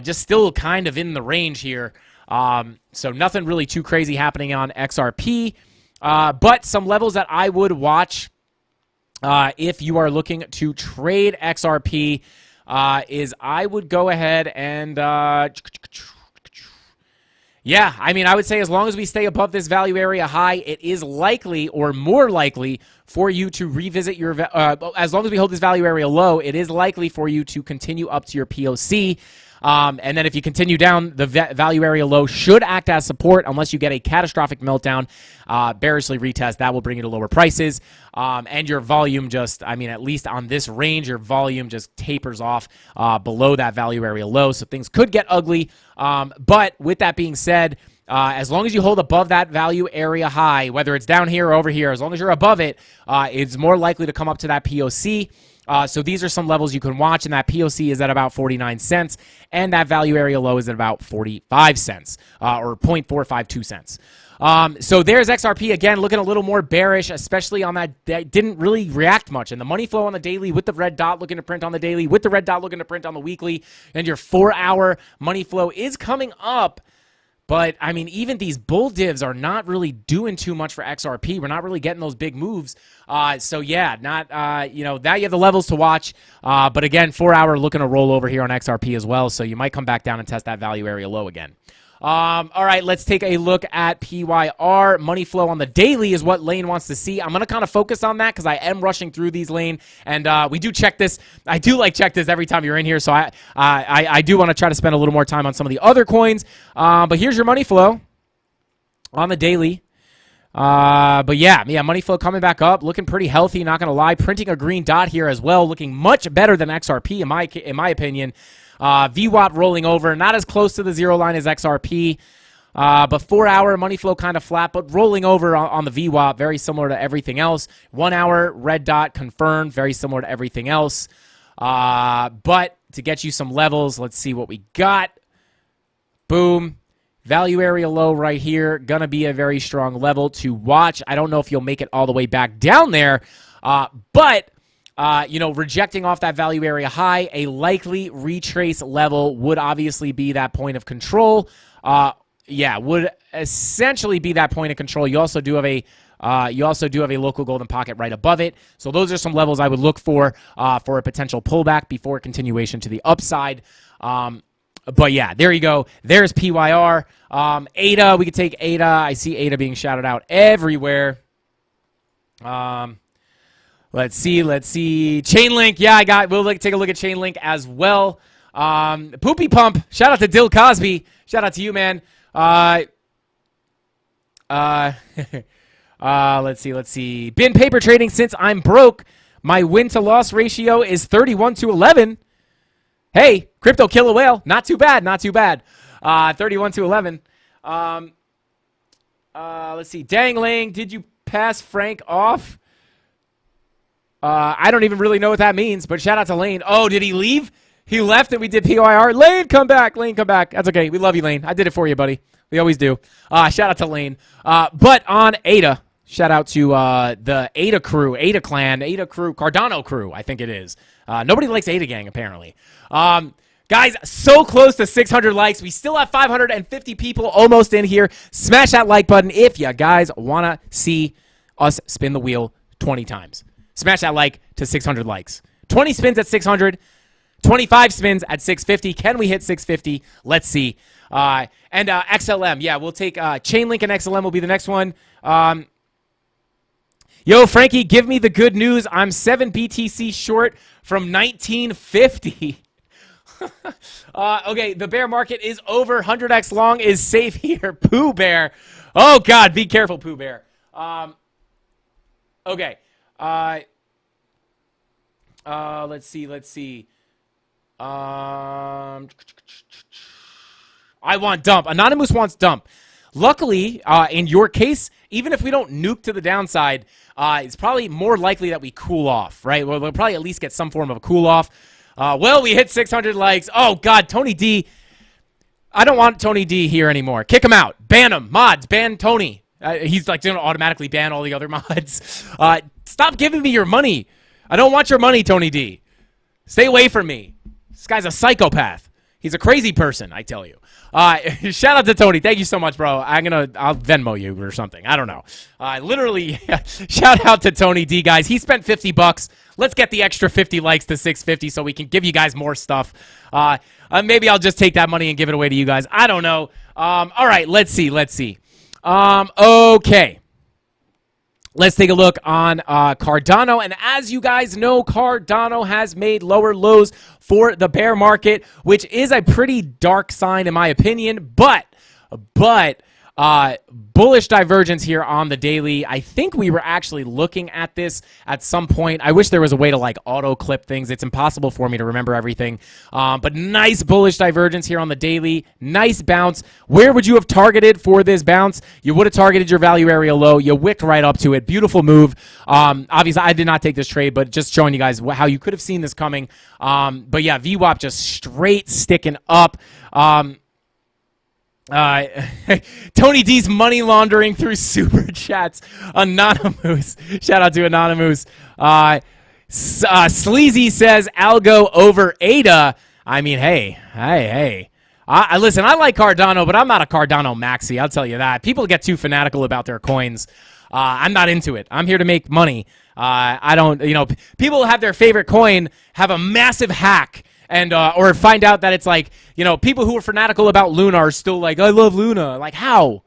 just still kind of in the range here. So nothing really too crazy happening on XRP. But some levels that I would watch if you are looking to trade XRP is I would go ahead and... yeah, I mean, I would say as long as we stay above this value area high, it is likely or more likely for you to revisit your, as long as we hold this value area low, it is likely for you to continue up to your POC. And then if you continue down, the value area low should act as support unless you get a catastrophic meltdown, bearishly retest. That will bring you to lower prices. And your volume just, I mean, at least on this range, your volume just tapers off below that value area low. So things could get ugly. But with that being said, as long as you hold above that value area high, whether it's down here or over here, as long as you're above it, it's more likely to come up to that POC. So these are some levels you can watch, and that POC is at about 49 cents, and that value area low is at about 45 cents, or 0.452 cents. So there's XRP, again, looking a little more bearish, especially on that didn't really react much. And the money flow on the daily with the red dot looking to print on the daily, with the red dot looking to print on the weekly, and your 4 hour money flow is coming up. But, I mean, even these bull divs are not really doing too much for XRP. We're not really getting those big moves. So, yeah, now you have the levels to watch. But, again, 4 hour looking to roll over here on XRP as well. So you might come back down and test that value area low again. All right, let's take a look at PYR. Money flow on the daily is what Lane wants to see. I'm going to kind of focus on that because I am rushing through these, Lane. And we do check this. I do check this every time you're in here. So I do want to try to spend a little more time on some of the other coins. But here's your money flow on the daily. But yeah, money flow coming back up, looking pretty healthy, not going to lie. Printing a green dot here as well, looking much better than XRP in my opinion. VWAP rolling over, not as close to the zero line as XRP. But 4 hour money flow kind of flat, but rolling over on the VWAP, very similar to everything else. 1 hour red dot confirmed, very similar to everything else. But to get you some levels, let's see what we got. Boom. Value area low right here, gonna be a very strong level to watch. I don't know if you'll make it all the way back down there, but rejecting off that value area high, a likely retrace level would obviously be that point of control. would essentially be that point of control. You also do have a local golden pocket right above it. So those are some levels I would look for a potential pullback before continuation to the upside. But yeah, there you go. There's PYR. ADA, we could take ADA. I see ADA being shouted out everywhere. Let's see. Chainlink. Yeah, we'll take a look at Chainlink as well. Poopy Pump. Shout out to Dill Cosby. Shout out to you, man. Let's see. Been paper trading since I'm broke. My win to loss ratio is 31-11. Hey, crypto kill a whale. Not too bad. 31-11. Let's see. Dangling. Did you pass Frank off? I don't even really know what that means, but shout out to Lane. Oh, did he leave? He left and we did PYR. Lane, come back. That's okay. We love you, Lane. I did it for you, buddy. We always do. Shout out to Lane. But on ADA, shout out to the ADA crew, ADA clan, ADA crew, Cardano crew, I think it is. Nobody likes ADA gang, apparently. Guys, so close to 600 likes. We still have 550 people almost in here. Smash that like button if you guys want to see us spin the wheel 20 times. Smash that like to 600 likes. 20 spins at 600. 25 spins at 650. Can we hit 650? Let's see. And XLM. Yeah, we'll take Chainlink and XLM will be the next one. Yo, Frankie, give me the good news. I'm 7 BTC short from 1950. Okay, the bear market is over. 100x long is safe here. Pooh Bear. Oh, God, be careful, Pooh Bear. Okay. Let's see. I want dump. Anonymous wants dump. Luckily, in your case, even if we don't nuke to the downside, it's probably more likely that we cool off, right? We'll probably at least get some form of a cool off. Well, we hit 600 likes. Oh, God, Tony D. I don't want Tony D here anymore. Kick him out. Ban him. Mods, ban Tony. He's like going to automatically ban all the other mods. Stop giving me your money. I don't want your money, Tony D. Stay away from me. This guy's a psychopath. He's a crazy person, I tell you. Shout out to Tony. Thank you so much, bro. I'll Venmo you or something. I don't know. Literally, shout out to Tony D, guys. He spent $50. Let's get the extra 50 likes to 650 so we can give you guys more stuff. Maybe I'll just take that money and give it away to you guys. I don't know. All right, let's see. Okay. Let's take a look on Cardano. And as you guys know, Cardano has made lower lows for the bear market, which is a pretty dark sign in my opinion. But bullish divergence here on the daily. I think we were actually looking at this at some point. I wish there was a way to like auto clip things. It's impossible for me to remember everything. But nice bullish divergence here on the daily. Nice bounce. Where would you have targeted for this bounce? You would have targeted your value area low. You wicked right up to it. Beautiful move. Obviously, I did not take this trade, but just showing you guys how you could have seen this coming. But yeah, VWAP just straight sticking up. Tony D's money laundering through super chats. Anonymous. Shout out to Anonymous. Sleazy says Algo over Ada. I mean, hey. Listen, I like Cardano, but I'm not a Cardano maxi. I'll tell you that. People get too fanatical about their coins. I'm not into it. I'm here to make money. I don't, people have their favorite coin, have a massive hack. And or find out that it's like, people who are fanatical about Luna are still like, I love Luna. Like, how?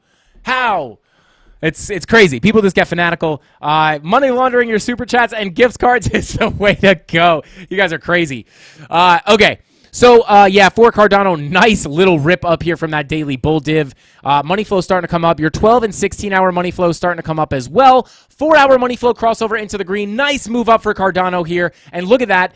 It's crazy. People just get fanatical. Money laundering your super chats and gift cards is the way to go. You guys are crazy. Okay. So, yeah, for Cardano, nice little rip up here from that daily bull div. Money flow starting to come up. Your 12 and 16-hour money flow starting to come up as well. 4-hour money flow crossover into the green. Nice move up for Cardano here. And look at that.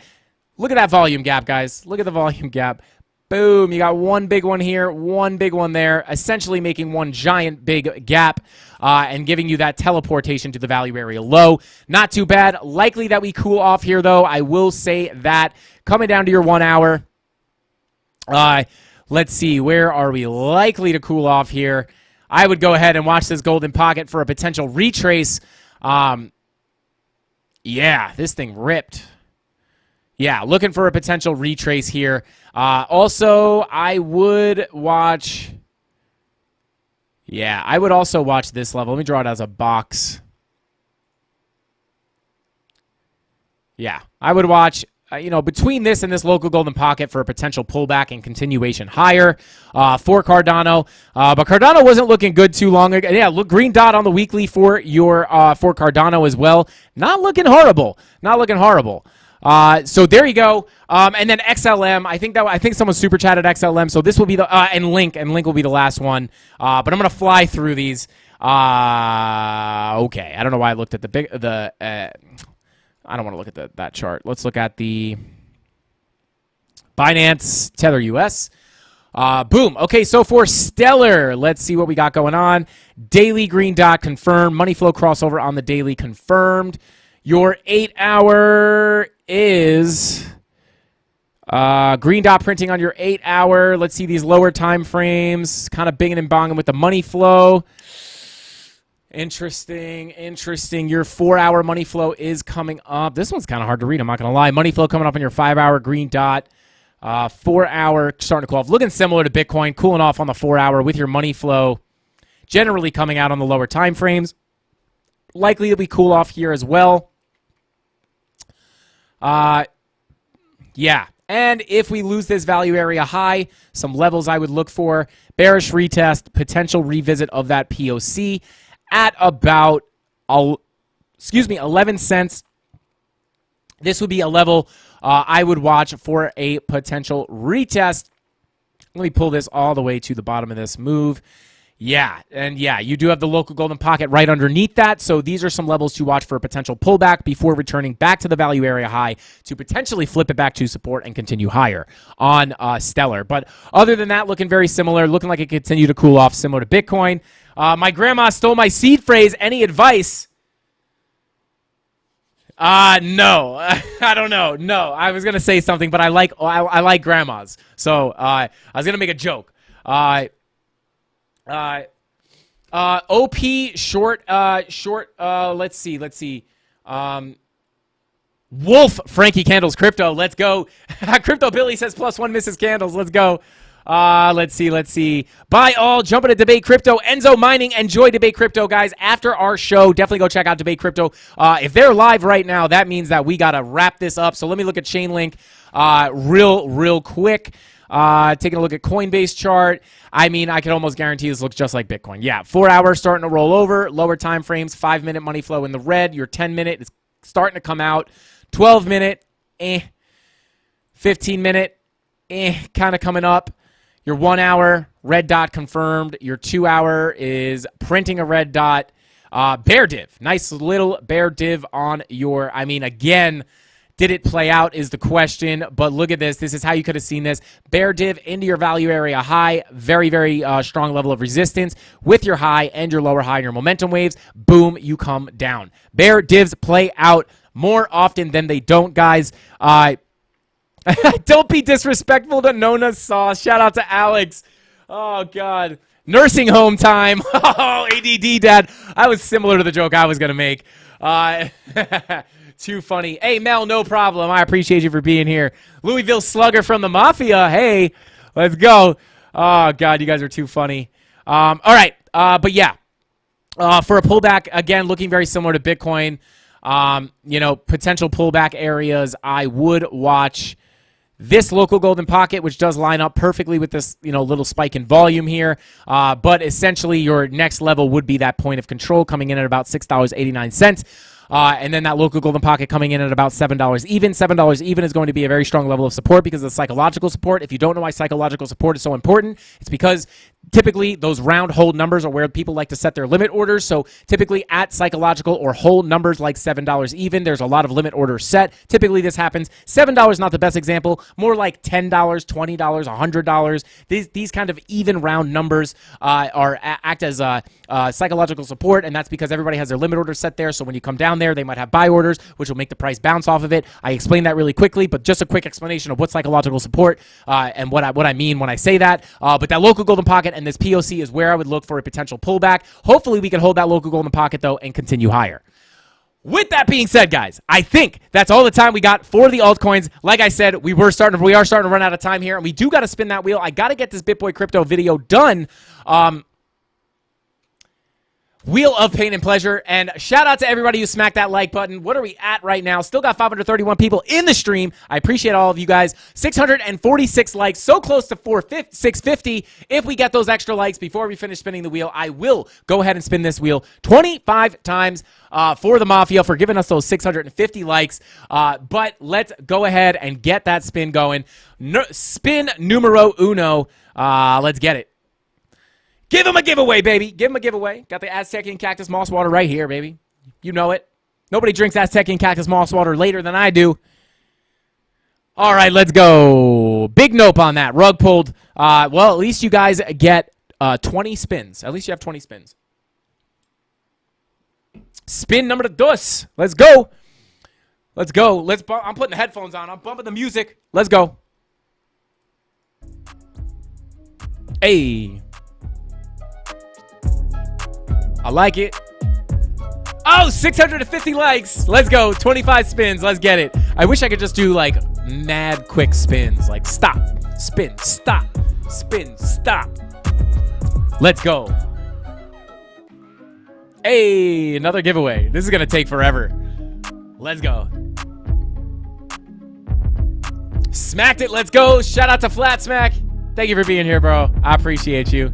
Look at that volume gap, guys. Look at the volume gap. Boom. You got one big one here, one big one there, essentially making one giant big gap and giving you that teleportation to the value area low. Not too bad. Likely that we cool off here, though. I will say that. Coming down to your 1 hour. Let's see. Where are we likely to cool off here? I would go ahead and watch this golden pocket for a potential retrace. Yeah, this thing ripped. Yeah, looking for a potential retrace here. Also, I would watch... Yeah, I would also watch this level. Let me draw it as a box. Yeah, I would watch, between this and this local golden pocket for a potential pullback and continuation higher for Cardano. But Cardano wasn't looking good too long ago. Yeah, look, green dot on the weekly for for Cardano as well. Not looking horrible. Not looking horrible. So there you go. And then XLM, I think someone super chatted XLM. So this will be the and Link will be the last one. But I'm gonna fly through these. Okay, I don't know why I looked at I don't want to look at that chart. Let's look at the Binance Tether US. Boom. Okay, so for Stellar, let's see what we got going on. Daily green dot confirmed. Money flow crossover on the daily confirmed. Your 8-hour is green dot printing on your 8-hour. Let's see these lower time frames. Kind of binging and bonging with the money flow. Interesting. Your 4-hour money flow is coming up. This one's kind of hard to read, I'm not going to lie. Money flow coming up on your 5-hour green dot. 4-hour starting to cool off. Looking similar to Bitcoin, cooling off on the 4-hour with your money flow generally coming out on the lower time frames. Likely to be cool off here as well. Yeah. And if we lose this value area high, some levels I would look for. Bearish retest, potential revisit of that POC. At about 11 cents. This would be a level I would watch for a potential retest. Let me pull this all the way to the bottom of this move. Yeah, and yeah, you do have the local golden pocket right underneath that. So these are some levels to watch for a potential pullback before returning back to the value area high to potentially flip it back to support and continue higher on Stellar. But other than that, looking very similar, looking like it continue to cool off similar to Bitcoin. My grandma stole my seed phrase. Any advice? No, I don't know. No, I was gonna say something, but I like grandmas, so I was gonna make a joke. OP short. Let's see. Wolf Frankie Candles Crypto. Let's go. Crypto Billy says +1 Mrs. Candles. Let's go. Let's see. Buy all, jump into Debate Crypto. Enzo Mining, enjoy Debate Crypto, guys. After our show, definitely go check out Debate Crypto. If they're live right now, that means that we got to wrap this up. So let me look at Chainlink real quick. Taking a look at Coinbase chart. I mean, I can almost guarantee this looks just like Bitcoin. Yeah, 4 hours starting to roll over. Lower time frames, 5-minute money flow in the red. Your 10-minute is starting to come out. 12-minute, 15-minute, kind of coming up. Your 1 hour, red dot confirmed. Your 2 hour is printing a red dot. Bear div. Nice little bear div on your, I mean, again, did it play out is the question, but look at this. This is how you could have seen this. Bear div into your value area high. Very, very strong level of resistance with your high and your lower high and your momentum waves. Boom, you come down. Bear divs play out more often than they don't, guys. Don't be disrespectful to Nona Sauce. Shout out to Alex. Oh, God. Nursing home time. Oh, ADD, Dad. I was similar to the joke I was going to make. Too funny. Hey, Mel, no problem. I appreciate you for being here. Louisville Slugger from the Mafia. Hey, let's go. Oh, God, you guys are too funny. All right. But, yeah, for a pullback, again, looking very similar to Bitcoin. Potential pullback areas, I would watch this local golden pocket, which does line up perfectly with this, little spike in volume here. But essentially, your next level would be that point of control coming in at about $6.89. And then that local golden pocket coming in at about $7 even. $7 even is going to be a very strong level of support because of psychological support. If you don't know why psychological support is so important, it's because typically those round hold numbers are where people like to set their limit orders. So typically at psychological or hold numbers like $7 even, there's a lot of limit orders set. Typically this happens. $7 not the best example, more like $10, $20, $100. These kind of even round numbers act as psychological support, and that's because everybody has their limit order set there. So when you come down there, they might have buy orders, which will make the price bounce off of it. I explained that really quickly, but just a quick explanation of what psychological support and what I mean when I say that. But that local golden pocket and this POC is where I would look for a potential pullback. Hopefully we can hold that local golden pocket though and continue higher. With that being said, guys, I think that's all the time we got for the altcoins. Like I said, we are starting to run out of time here, and we do got to spin that wheel. I got to get this BitBoy Crypto video done. Wheel of Pain and Pleasure. And shout out to everybody who smacked that like button. What are we at right now? Still got 531 people in the stream. I appreciate all of you guys. 646 likes, so close to 650. If we get those extra likes before we finish spinning the wheel, I will go ahead and spin this wheel 25 times for the Mafia for giving us those 650 likes. But let's go ahead and get that spin going. Spin numero uno. Let's get it. Give him a giveaway, baby. Give him a giveaway. Got the Aztecian Cactus Moss Water right here, baby. You know it. Nobody drinks Aztecian Cactus Moss Water later than I do. All right, let's go. Big nope on that. Rug pulled. Well, at least you guys get 20 spins. At least you have 20 spins. Spin number dos. Let's go. Let's go. I'm putting the headphones on. I'm bumping the music. Let's go. Hey. I like it. Oh, 650 likes. Let's go. 25 spins. Let's get it. I wish I could just do like mad quick spins. Like stop, spin, stop, spin, stop. Let's go. Hey, another giveaway. This is going to take forever. Let's go. Smacked it. Let's go. Shout out to Flat Smack. Thank you for being here, bro. I appreciate you.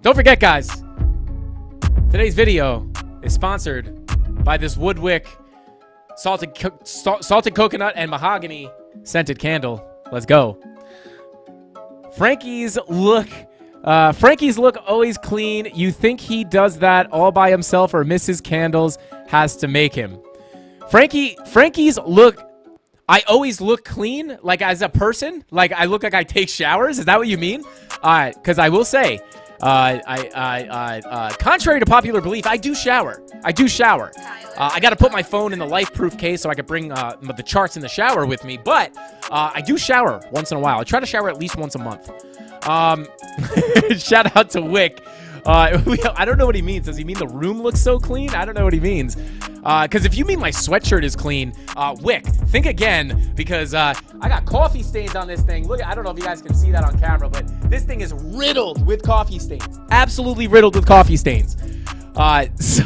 Don't forget, guys. Today's video is sponsored by this Woodwick salted coconut and mahogany scented candle. Let's go. Frankie's look always clean. You think he does that all by himself, or Mrs. Candles has to make him? Frankie's look. I always look clean, like as a person. Like I look like I take showers. Is that what you mean? Because I will say. Contrary to popular belief, I do shower. I got to put my phone in the life-proof case so I can bring the charts in the shower with me. But I do shower once in a while. I try to shower at least once a month. Shout out to Wick. I don't know what he means. Does he mean the room looks so clean? I don't know what he means. Because if you mean my sweatshirt is clean, Wick, think again, because I got coffee stains on this thing. Look, I don't know if you guys can see that on camera, but this thing is riddled with coffee stains. Absolutely riddled with coffee stains. Let's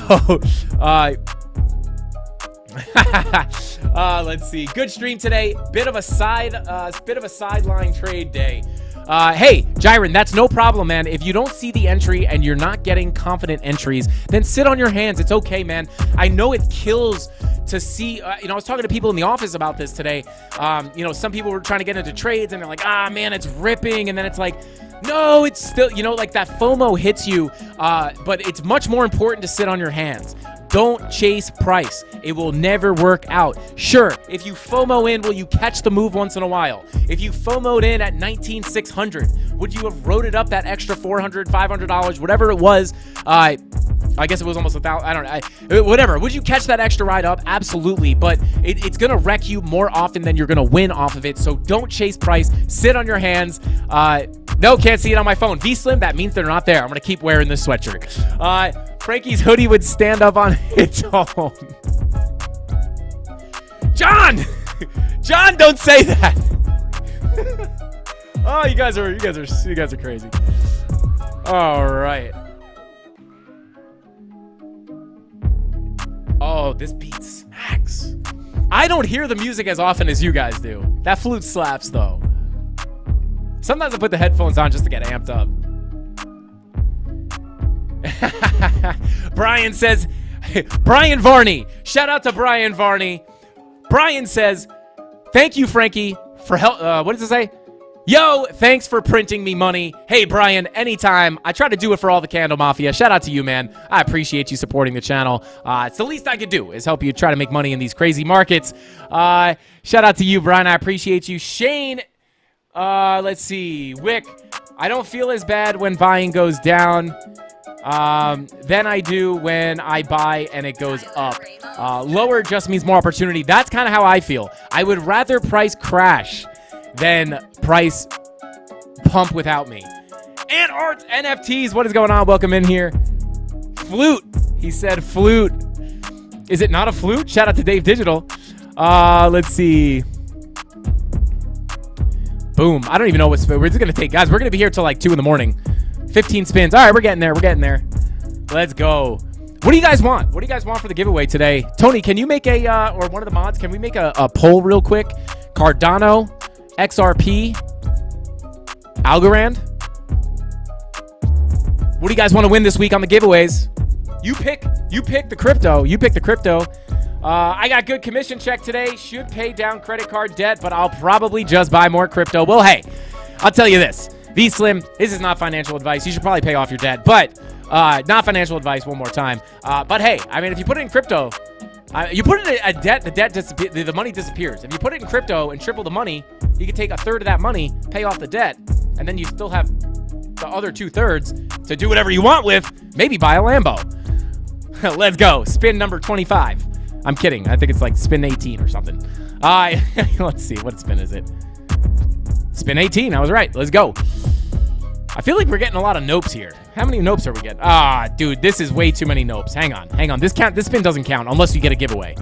see. Good stream today. Bit of a sideline trade day. Hey, Jiren, that's no problem, man. If you don't see the entry and you're not getting confident entries, then sit on your hands. It's okay, man. I know it kills to see, I was talking to people in the office about this today. Some people were trying to get into trades and they're like, man, it's ripping. And then it's like, no, it's still, like that FOMO hits you. But it's much more important to sit on your hands. Don't chase price. It will never work out. Sure, if you FOMO in, will you catch the move once in a while? If you FOMO'd in at 19,600, would you have wrote it up that extra $400, $500, whatever it was? I guess it was almost $1,000. I don't know. Whatever. Would you catch that extra ride up? Absolutely. But it's going to wreck you more often than you're going to win off of it. So don't chase price. Sit on your hands. No, can't see it on my phone. V-Slim, that means they're not there. I'm going to keep wearing this sweatshirt. Frankie's hoodie would stand up on its own. John, don't say that. Oh, you guys are crazy. All right. Oh, this beat smacks. I don't hear the music as often as you guys do. That flute slaps though. Sometimes I put the headphones on just to get amped up. Brian says, Brian Varney. Shout out to Brian Varney. Brian says, thank you, Frankie, for help. What does it say? Yo, thanks for printing me money. Hey, Brian, anytime. I try to do it for all the Candle Mafia. Shout out to you, man. I appreciate you supporting the channel. It's the least I could do is help you try to make money in these crazy markets. Shout out to you, Brian. I appreciate you. Shane, let's see. Wick, I don't feel as bad when buying goes down than I do when I buy and it goes up. Lower just means more opportunity. That's kind of how I feel. I would rather price crash than price pump without me. And Art NFTs, what is going on? Welcome in here. Flute. He said flute. Is it not a flute? Shout out to Dave Digital. Let's see. Boom. I don't even know what spin we're just going to take. Guys, we're going to be here till like 2 in the morning. 15 spins. All right, we're getting there. Let's go. What do you guys want? What do you guys want for the giveaway today? Tony, can you make or one of the mods, can we make a poll real quick? Cardano, XRP, Algorand. What do you guys want to win this week on the giveaways? You pick the crypto. You pick the crypto. I got good commission check today. Should pay down credit card debt, but I'll probably just buy more crypto. Well, hey, I'll tell you this. V-Slim, this is not financial advice. You should probably pay off your debt, but not financial advice one more time. But hey, I mean, if you put it in crypto, you put it in a debt, the money disappears. If you put it in crypto and triple the money, you can take a third of that money, pay off the debt, and then you still have the other 2/3 to do whatever you want with. Maybe buy a Lambo. Let's go. Spin number 25. I'm kidding. I think it's like spin 18 or something. Let's see. What spin is it? Spin 18. I was right. Let's go. I feel like we're getting a lot of nopes here. How many nopes are we getting? Dude, this is way too many nopes. Hang on. This spin doesn't count unless you get a giveaway.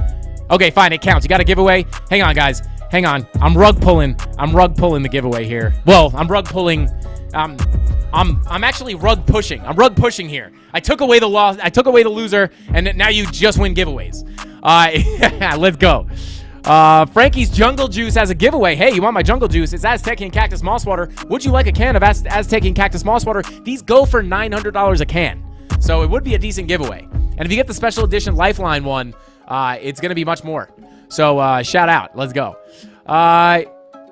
Okay, fine. It counts. You got a giveaway? Hang on, guys. Hang on. I'm rug pulling the giveaway here. Well, I'm rug pulling. I'm actually rug pushing. I'm rug pushing here. I took away the loss. I took away the loser, and now you just win giveaways. Let's go. Frankie's Jungle Juice has a giveaway. Hey, you want my Jungle Juice? It's Aztec and Cactus Moss Water. Would you like a can of Aztec and Cactus Moss Water? These go for $900 a can. So it would be a decent giveaway. And if you get the special edition Lifeline one, it's going to be much more. So shout out. Let's go. A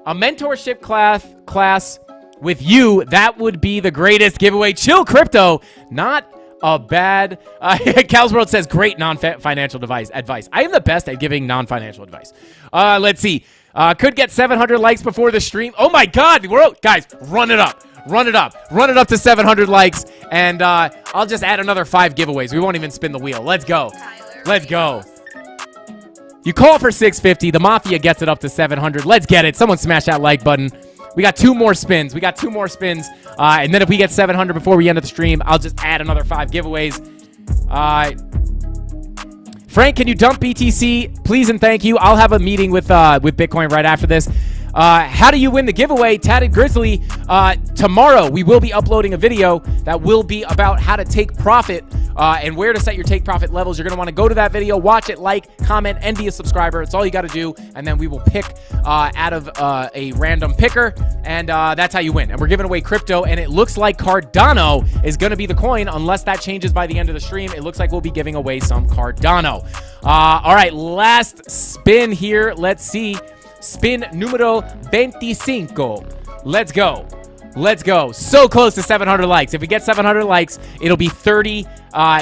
mentorship class with you, that would be the greatest giveaway. Chill Crypto, not a bad. Cal's World says great non-financial advice. I am the best at giving non-financial advice. Let's see. Could get 700 likes before the stream. Oh my God, guys, run it up. Run it up to 700 likes, and I'll just add another 5 giveaways. We won't even spin the wheel. Let's go. Let's go. You call for 650. The Mafia gets it up to 700. Let's get it. Someone smash that like button. We got 2 more spins. And then if we get 700 before we end the stream, I'll just add another 5 giveaways. Frank, can you dump BTC? Please and thank you. I'll have a meeting with Bitcoin right after this. How do you win the giveaway? Tatted Grizzly, tomorrow we will be uploading a video that will be about how to take profit and where to set your take profit levels. You're going to want to go to that video, watch it, like, comment, and be a subscriber. It's all you got to do, and then we will pick out of a random picker, and that's how you win. And we're giving away crypto, and it looks like Cardano is going to be the coin unless that changes by the end of the stream. It looks like we'll be giving away some Cardano. All right, last spin here. Let's see. Spin numero 25. Let's go. Let's go. So close to 700 likes. If we get 700 likes, it'll be 30.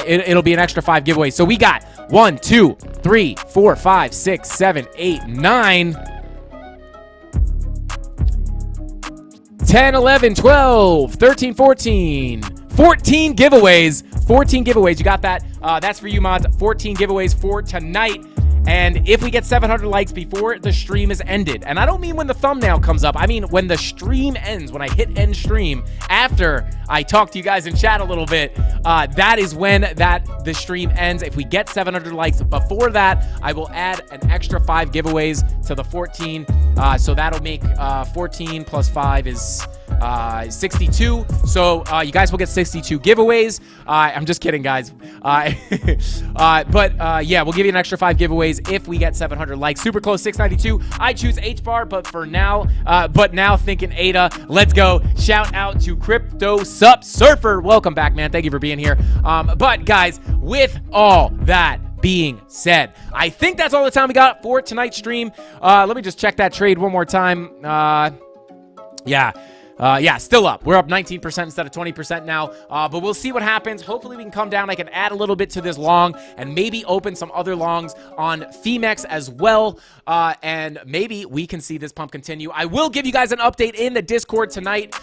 It'll be an extra 5 giveaways. So we got 1, 2, 3, 4, 5, 6, 7, 8, 9, 10, 11, 12, 13, 14. 14 giveaways. 14 giveaways. You got that? That's for you, mods. 14 giveaways for tonight. And if we get 700 likes before the stream is ended, and I don't mean when the thumbnail comes up, I mean when the stream ends, when I hit end stream, after I talk to you guys in chat a little bit, that is when the stream ends. If we get 700 likes before that, I will add an extra 5 giveaways to the 14. So that'll make 14 plus 5 is 62. So you guys will get 62 giveaways. I'm just kidding, guys. But yeah, we'll give you an extra 5 giveaways if we get 700 likes. Super close, 692. I choose H-bar, but for now, thinking ADA. Let's go. Shout out to Crypto Sup Surfer. Welcome back, man. Thank you for being here. But guys, with all that being said, I think that's all the time we got for tonight's stream. Let me just check that trade one more time. Yeah, still up. We're up 19% instead of 20% now, but we'll see what happens. Hopefully we can come down. I can add a little bit to this long and maybe open some other longs on Femex as well, and maybe we can see this pump continue. I will give you guys an update in the Discord tonight,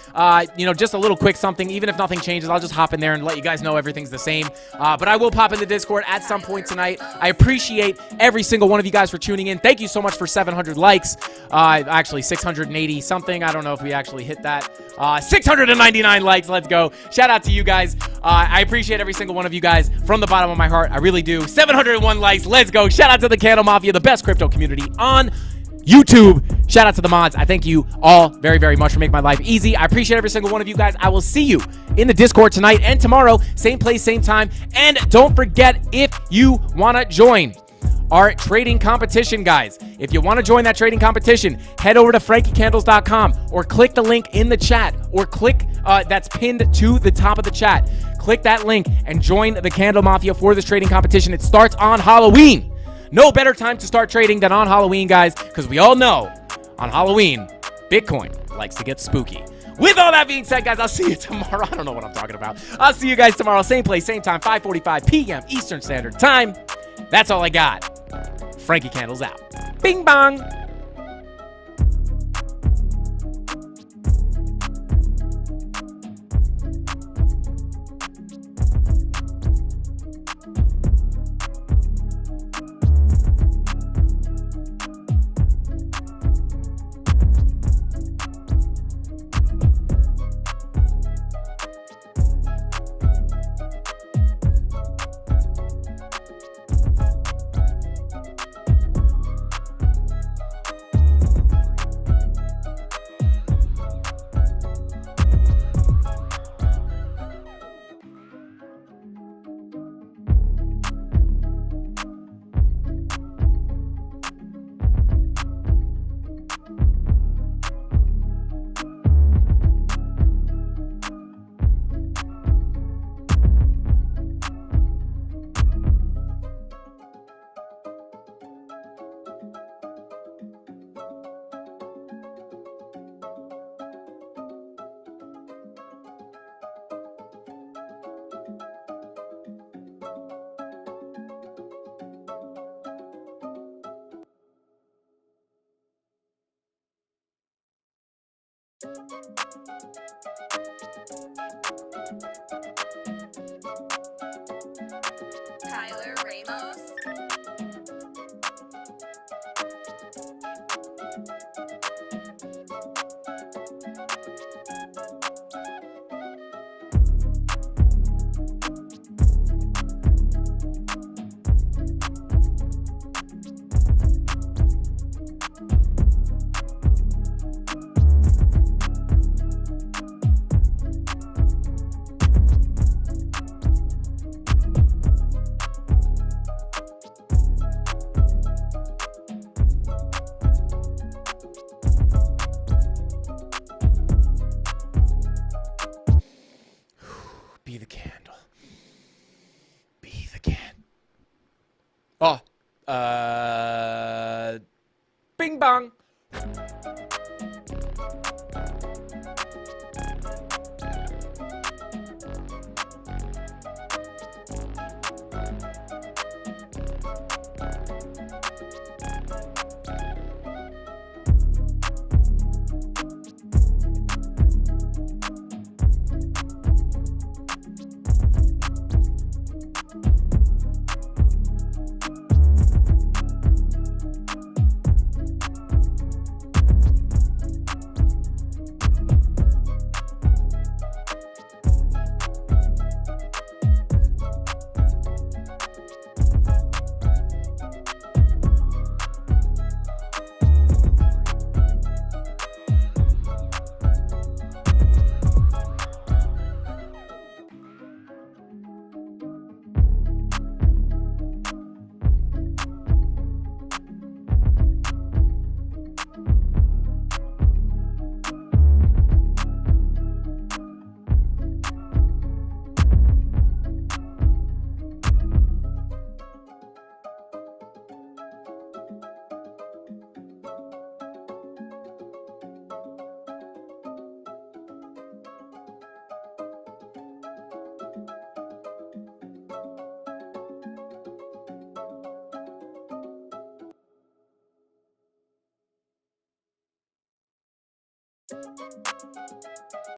just a little quick something. Even if nothing changes, I'll just hop in there and let you guys know everything's the same, but I will pop in the Discord at some point tonight. I appreciate every single one of you guys for tuning in. Thank you so much for 700 likes, actually 680 something. I don't know if we actually hit that. 699 likes. Let's go. Shout out to you guys. I appreciate every single one of you guys from the bottom of my heart. I really do. 701 likes. Let's go. Shout out to the CandleMafia, the best crypto community on YouTube. Shout out to the mods. I thank you all very, very much for making my life easy. I appreciate every single one of you guys. I will see you in the Discord tonight and tomorrow. Same place, same time. And don't forget, if you want to join our trading competition, guys, if you want to join that trading competition, head over to frankiecandles.com or click the link in the chat or click that's pinned to the top of the chat. Click that link and join the Candle Mafia for this trading competition. It starts on Halloween. No better time to start trading than on Halloween, guys, because we all know on Halloween, Bitcoin likes to get spooky. With all that being said, guys, I'll see you tomorrow. I don't know what I'm talking about. I'll see you guys tomorrow. Same place, same time, 5:45 p.m. Eastern Standard Time. That's all I got. Frankie Candles out. Bing bong. Tyler Ramos. Be the candle. Be the candle. Oh, bing bong.